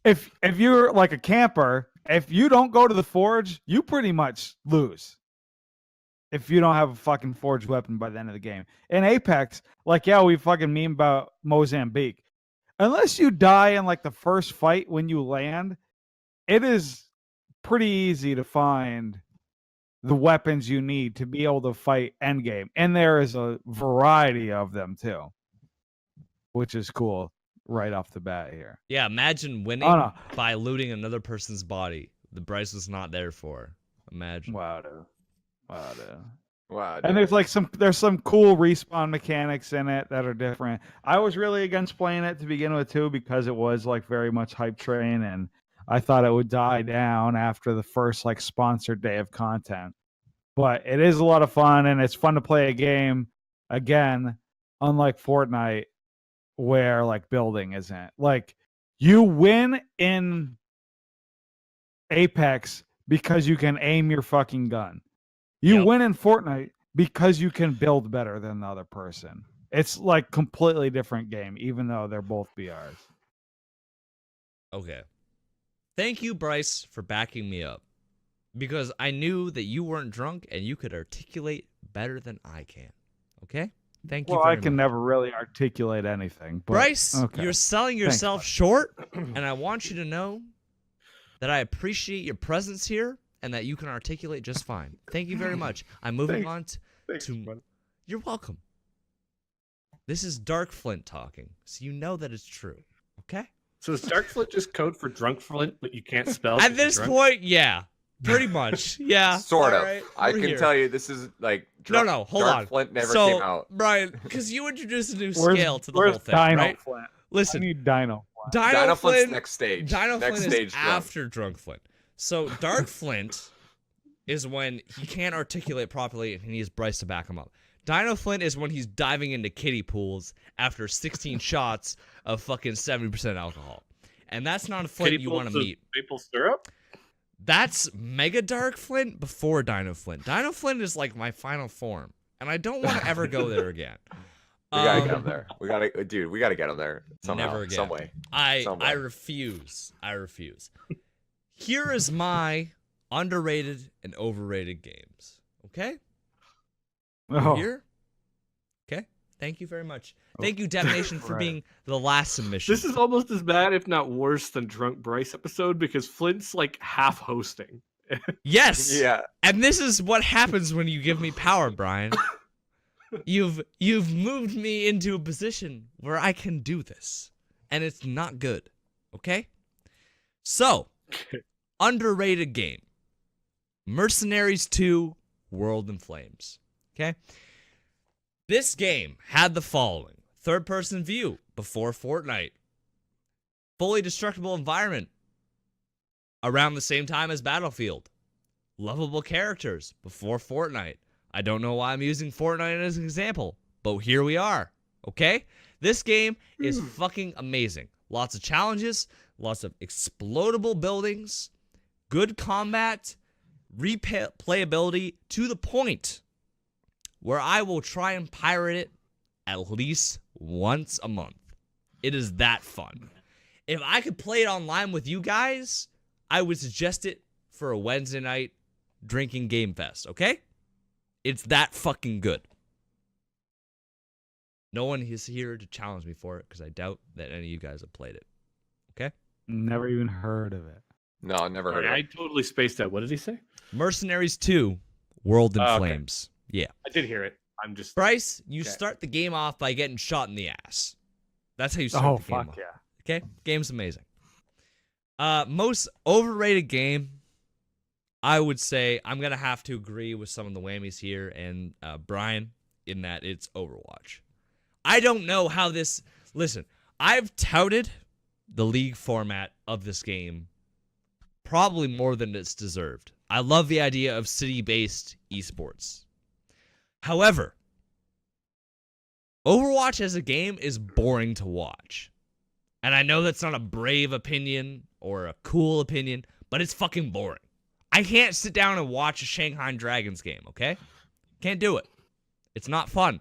if you're like a camper, if you don't go to the Forge, you pretty much lose. If you don't have a fucking forged weapon by the end of the game. In Apex, like, yeah, we fucking meme about Mozambique. Unless you die in, like, the first fight when you land, it is pretty easy to find the weapons you need to be able to fight endgame. And there is a variety of them, too. Which is cool right off the bat here. Yeah, imagine winning by looting another person's body. The Bryce was not there for. Imagine. Wow, dude. Wow, and there's some cool respawn mechanics in it that are different. I was really against playing it to begin with too, because it was like very much hype train, and I thought it would die down after the first like sponsored day of content. But it is a lot of fun, and it's fun to play a game again, unlike Fortnite, where like building isn't. Like, you win in Apex because you can aim your fucking gun. You win in Fortnite because you can build better than the other person. It's like completely different game, even though they're both BRs. Okay. Thank you, Bryce, for backing me up. Because I knew that you weren't drunk and you could articulate better than I can. Okay? Thank you very much. Well, I can never really articulate anything. But, Bryce, you're selling yourself short, and I want you to know that I appreciate your presence here and that you can articulate just fine. Thank you very much. I'm moving on to... You're welcome. This is Dark Flint talking, so you know that it's true. Okay? So is Dark Flint just code for drunk Flint, but you can't spell? At this point, yeah. Pretty much. Yeah. Sort of. Right, I can tell you this is like... No, hold Dark on. Flint never came out. Brian, because you introduced a new scale to the whole thing, Dino right? Flint? Listen. I need Dino Flint. Dino Flint's next stage. Dino next Flint stage is after Drunk Flint. So Dark Flint is when he can't articulate properly and he needs Bryce to back him up. Dino Flint is when he's diving into kiddie pools after 16 shots of fucking 70% alcohol. And that's not a Flint Kiddie you want to meet. Maple syrup? That's Mega Dark Flint before Dino Flint. Dino Flint is like my final form. And I don't want to ever go there again. We gotta get him there. We gotta get him there somehow. Never again. Some way. I refuse. Here is my underrated and overrated games. Okay? Oh. Here? Okay? Thank you very much. Thank you, Dev Nation, for Right. being the last submission. This is almost as bad, if not worse, than Drunk Bryce episode because Flint's like half hosting. Yes. Yeah. And this is what happens when you give me power, Brian. You've moved me into a position where I can do this, and it's not good. Okay? So, underrated game. Mercenaries 2: World in Flames. Okay? This game had the following: third-person view before Fortnite, fully destructible environment around the same time as Battlefield, lovable characters before Fortnite. I don't know why I'm using Fortnite as an example, but here we are. Okay? This game is fucking amazing. Lots of challenges, lots of explodable buildings, good combat, replayability to the point where I will try and pirate it at least once a month. It is that fun. If I could play it online with you guys, I would suggest it for a Wednesday night drinking game fest, okay? It's that fucking good. No one is here to challenge me for it because I doubt that any of you guys have played it. Okay? Never even heard of it. No, I never heard of I it. totally spaced out. What did he say? Mercenaries 2: World in Okay. Flames. Yeah. I did hear it. I'm just. Bryce, you Okay. start the game off by getting shot in the ass. That's how you start Oh the game fuck off. yeah! Okay? Game's amazing. Most overrated game, I would say I'm going to have to agree with some of the whammies here and Brian in that it's Overwatch. I don't know how this... Listen, I've touted the league format of this game probably more than it's deserved. I love the idea of city-based esports. However, Overwatch as a game is boring to watch. And I know that's not a brave opinion or a cool opinion, but it's fucking boring. I can't sit down and watch a Shanghai Dragons game, okay? Can't do it. It's not fun.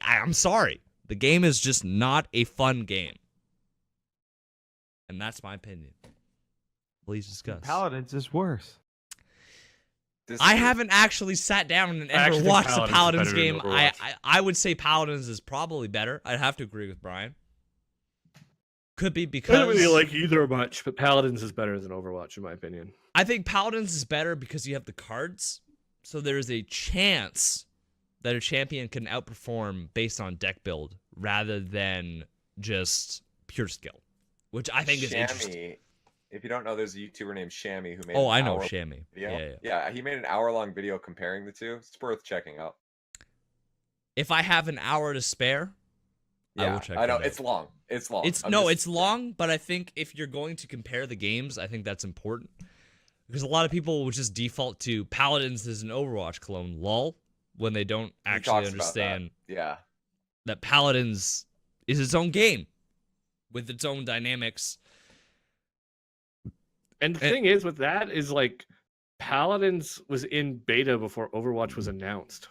I'm sorry. The game is just not a fun game. And that's my opinion. Please discuss. Paladins is worse. I haven't actually sat down and I actually ever think watched a Paladins is Paladins better than game. Overwatch. I would say Paladins is probably better. I'd have to agree with Brian. Could be I don't because really like either much, but Paladins is better than Overwatch in my opinion. I think Paladins is better because you have the cards. So there's a chance that a champion can outperform based on deck build rather than just pure skill, which I think is interesting. Shammy. If you don't know, there's a YouTuber named Shammy who made. Oh, an I know hour Shammy. video. Yeah. He made an hour-long video comparing the two. It's worth checking out. If I have an hour to spare, I will check I know that out. it's long. It's long. It's long, but I think if you're going to compare the games, I think that's important. Because a lot of people will just default to Paladins as an Overwatch clone, lol, when they don't actually understand that Paladins is its own game with its own dynamics. And the thing is with that is like Paladins was in beta before Overwatch was announced.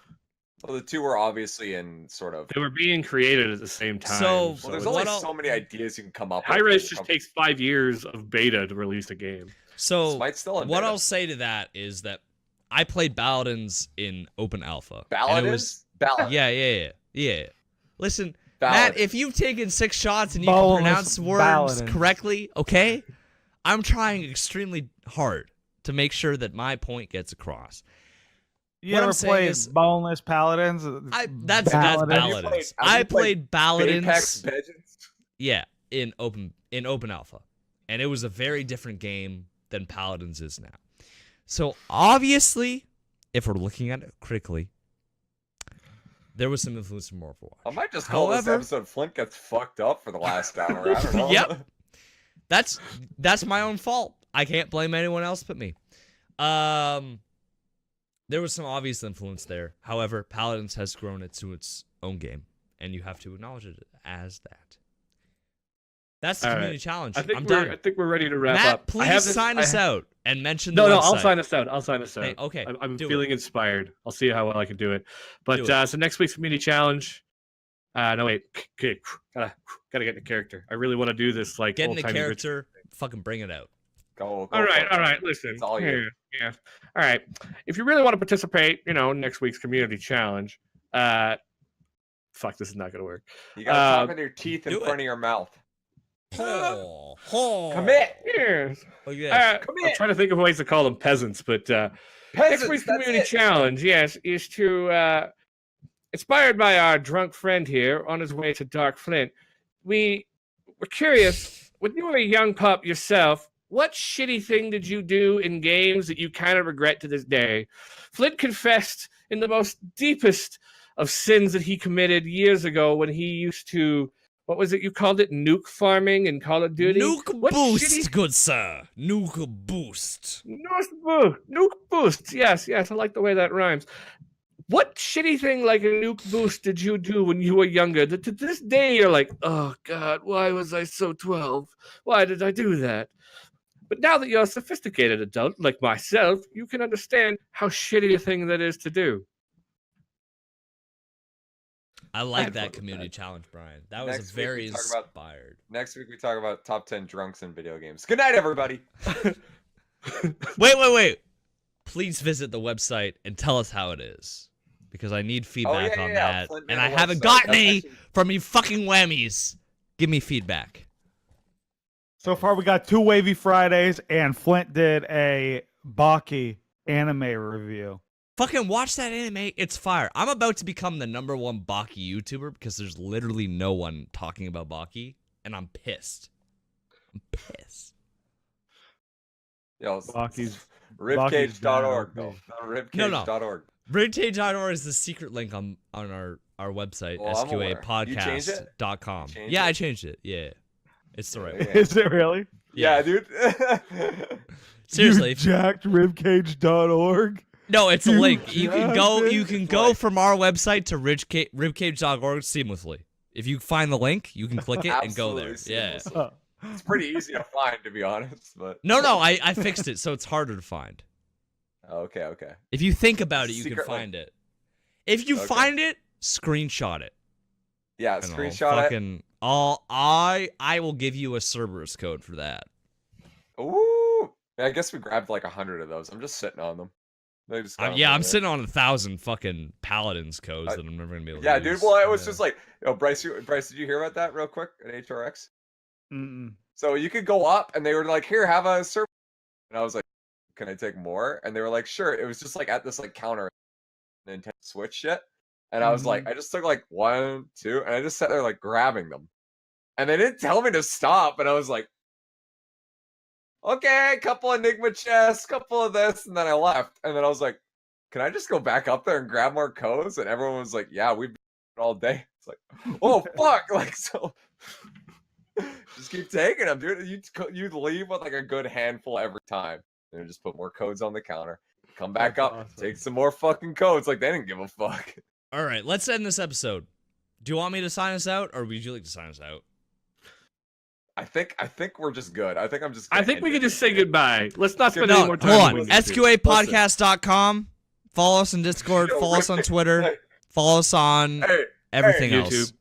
Well, the two were obviously in sort of. They were being created at the same time. So- Well, there's it's- only What so many ideas you can come up with. Hi-Res just takes 5 years of beta to release a game. So Smite's still in what beta. I'll say to that is that I played Paladins in open alpha. and it Paladins? was- Paladins. Yeah. Listen, Paladins. Matt, if you've taken 6 shots and you Boneless can pronounce words Paladins. correctly, okay? I'm trying extremely hard to make sure that my point gets across. You What ever I'm saying played is- boneless paladins? That's Paladins. Paladins. Have you I played played Paladins. Apex Legends? Yeah, in open alpha, and it was a very different game than Paladins is now. So obviously, if we're looking at it critically, there was some influence from Overwatch. I might just call However- this episode "Flint Gets Fucked Up" for the last hour. I don't know. Yep. That's my own fault. I can't blame anyone else but me. There was some obvious influence there. However, Paladins has grown it to its own game, and you have to acknowledge it as that. That's the All right. community challenge. I think I'm we're done. I think we're ready to wrap Matt, up. please sign us out and mention the No, website. I'll sign us out. I'll sign us out. Hey, okay, I'm do feeling inspired. I'll see how well I can do it. But Do it. so next week's community challenge. No wait, okay, gotta get in the character. I really want to do this like Get in the old-timey character, fucking bring it out. Go All right, for it. all right. Listen, It's all you. Yeah. All right. If you really want to participate, next week's community challenge, fuck, this is not gonna work. You gotta talk with your teeth in do front of your mouth. Oh, Commit. Yes. Look at this. I'm trying to think of ways to call them peasants, but next Peasants, week's that's community it. challenge, yes, is to inspired by our drunk friend here on his way to Dark Flint. We were curious, when you were a young pup yourself, what shitty thing did you do in games that you kind of regret to this day? Flint confessed in the most deepest of sins that he committed years ago when he used to, what was it you called it? Nuke farming in Call of Duty? Nuke What boost, shitty- good sir. Nuke boost. Nuke boost. Yes, I like the way that rhymes. What shitty thing like a nuke boost did you do when you were younger that to this day you're like, oh God, why was I so 12? Why did I do that? But now that you're a sophisticated adult like myself, you can understand how shitty a thing that is to do. I I like had fun that with community that. challenge, Brian. That was Next week very we talk about- inspired. Next week we talk about top 10 drunks in video games. Good night, everybody. Wait. Please visit the website and tell us how it is. Because I need feedback on that. Flint And made I a haven't website. gotten That's any actually- from you fucking whammies. Give me feedback. So far, we got 2 Wavy Fridays, and Flint did a Baki anime review. Fucking watch that anime. It's fire. I'm about to become the #1 Baki YouTuber because there's literally no one talking about Baki, and I'm pissed. I'm pissed. Yo, Baki's ribcage.org. Baki's No, No. ribcage.org. Ribcage.org is the secret link on our website, Well, I'm aware. You changed it? sqapodcast.com. You changed Yeah, I it? changed it. Yeah. It's the right Yeah. one. Is it really? Yeah, dude. Seriously. You jacked ribcage.org. No, it's a You link. You can go jacked you it. can go from our website to ribcage.org seamlessly. If you find the link, you can click it and go there. Absolutely Yeah. seamless. It's pretty easy to find, to be honest. But No, I fixed it so it's harder to find. okay. If you think about it, you can Secret find it. If you Okay. find it, screenshot it. Yeah, and I'll screenshot it. fucking, I will give you a Cerberus code for that. Ooh. I guess we grabbed like 100 of those. I'm just sitting on them. They just got 'em Yeah, over I'm there. sitting on 1,000 fucking Paladins codes that I'm never gonna be able to Yeah, use. dude. Well, it was Yeah. just like, Bryce, did you hear about that real quick at HRX? Mm-mm. So you could go up and they were like, here, have a server. And I was like, can I take more? And they were like, sure. It was just like at this like counter Nintendo Switch shit. And I was like, I just took like 1, 2, and I just sat there like grabbing them. And they didn't tell me to stop. And I was like, okay, a couple Enigma chests, couple of this, and then I left. And then I was like, can I just go back up there and grab more codes? And everyone was like, yeah, we've been all day. It's like, oh fuck, like so. Just keep taking them, dude. You'd leave with like a good handful every time, and just put more codes on the counter. Come back That's up, awesome. take some more fucking codes. Like they didn't give a fuck. All right, let's end this episode. Do you want me to sign us out, or would you like to sign us out? I think we're just good. I think I'm just. I gonna think end we it. can just say goodbye. Let's not spend No, any more time. Hold on. with this dude. SQApodcast.com. Follow us on Discord. Yo, Follow us on Rick, Twitter. hey. Follow us on Hey, everything hey, else. YouTube.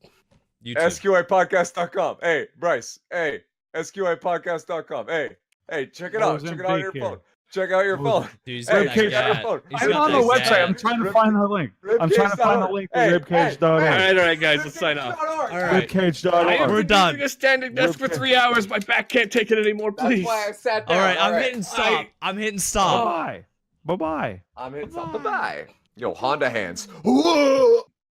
SQApodcast.com. Hey, Bryce. Hey, SQApodcast.com. Hey, check it out. Moses Check it out on your Bacon. phone. Check out your phone. Dude, he's Hey, got Ribcage, that your gat. phone. He's I'm got on the that website. gat. I'm trying to find the link. I'm trying to find the link to ribcage.org. All right, guys, let's sign off. All right. Ribcage.org. I have We're been done. using a standing desk for 3 hours. My back can't take it anymore. That's Please. why I sat down. All right, I'm All right. hitting stop. I'm hitting stop. Bye. Bye-bye. I'm hitting stop. Bye-bye. Yo, Honda hands. Whoa!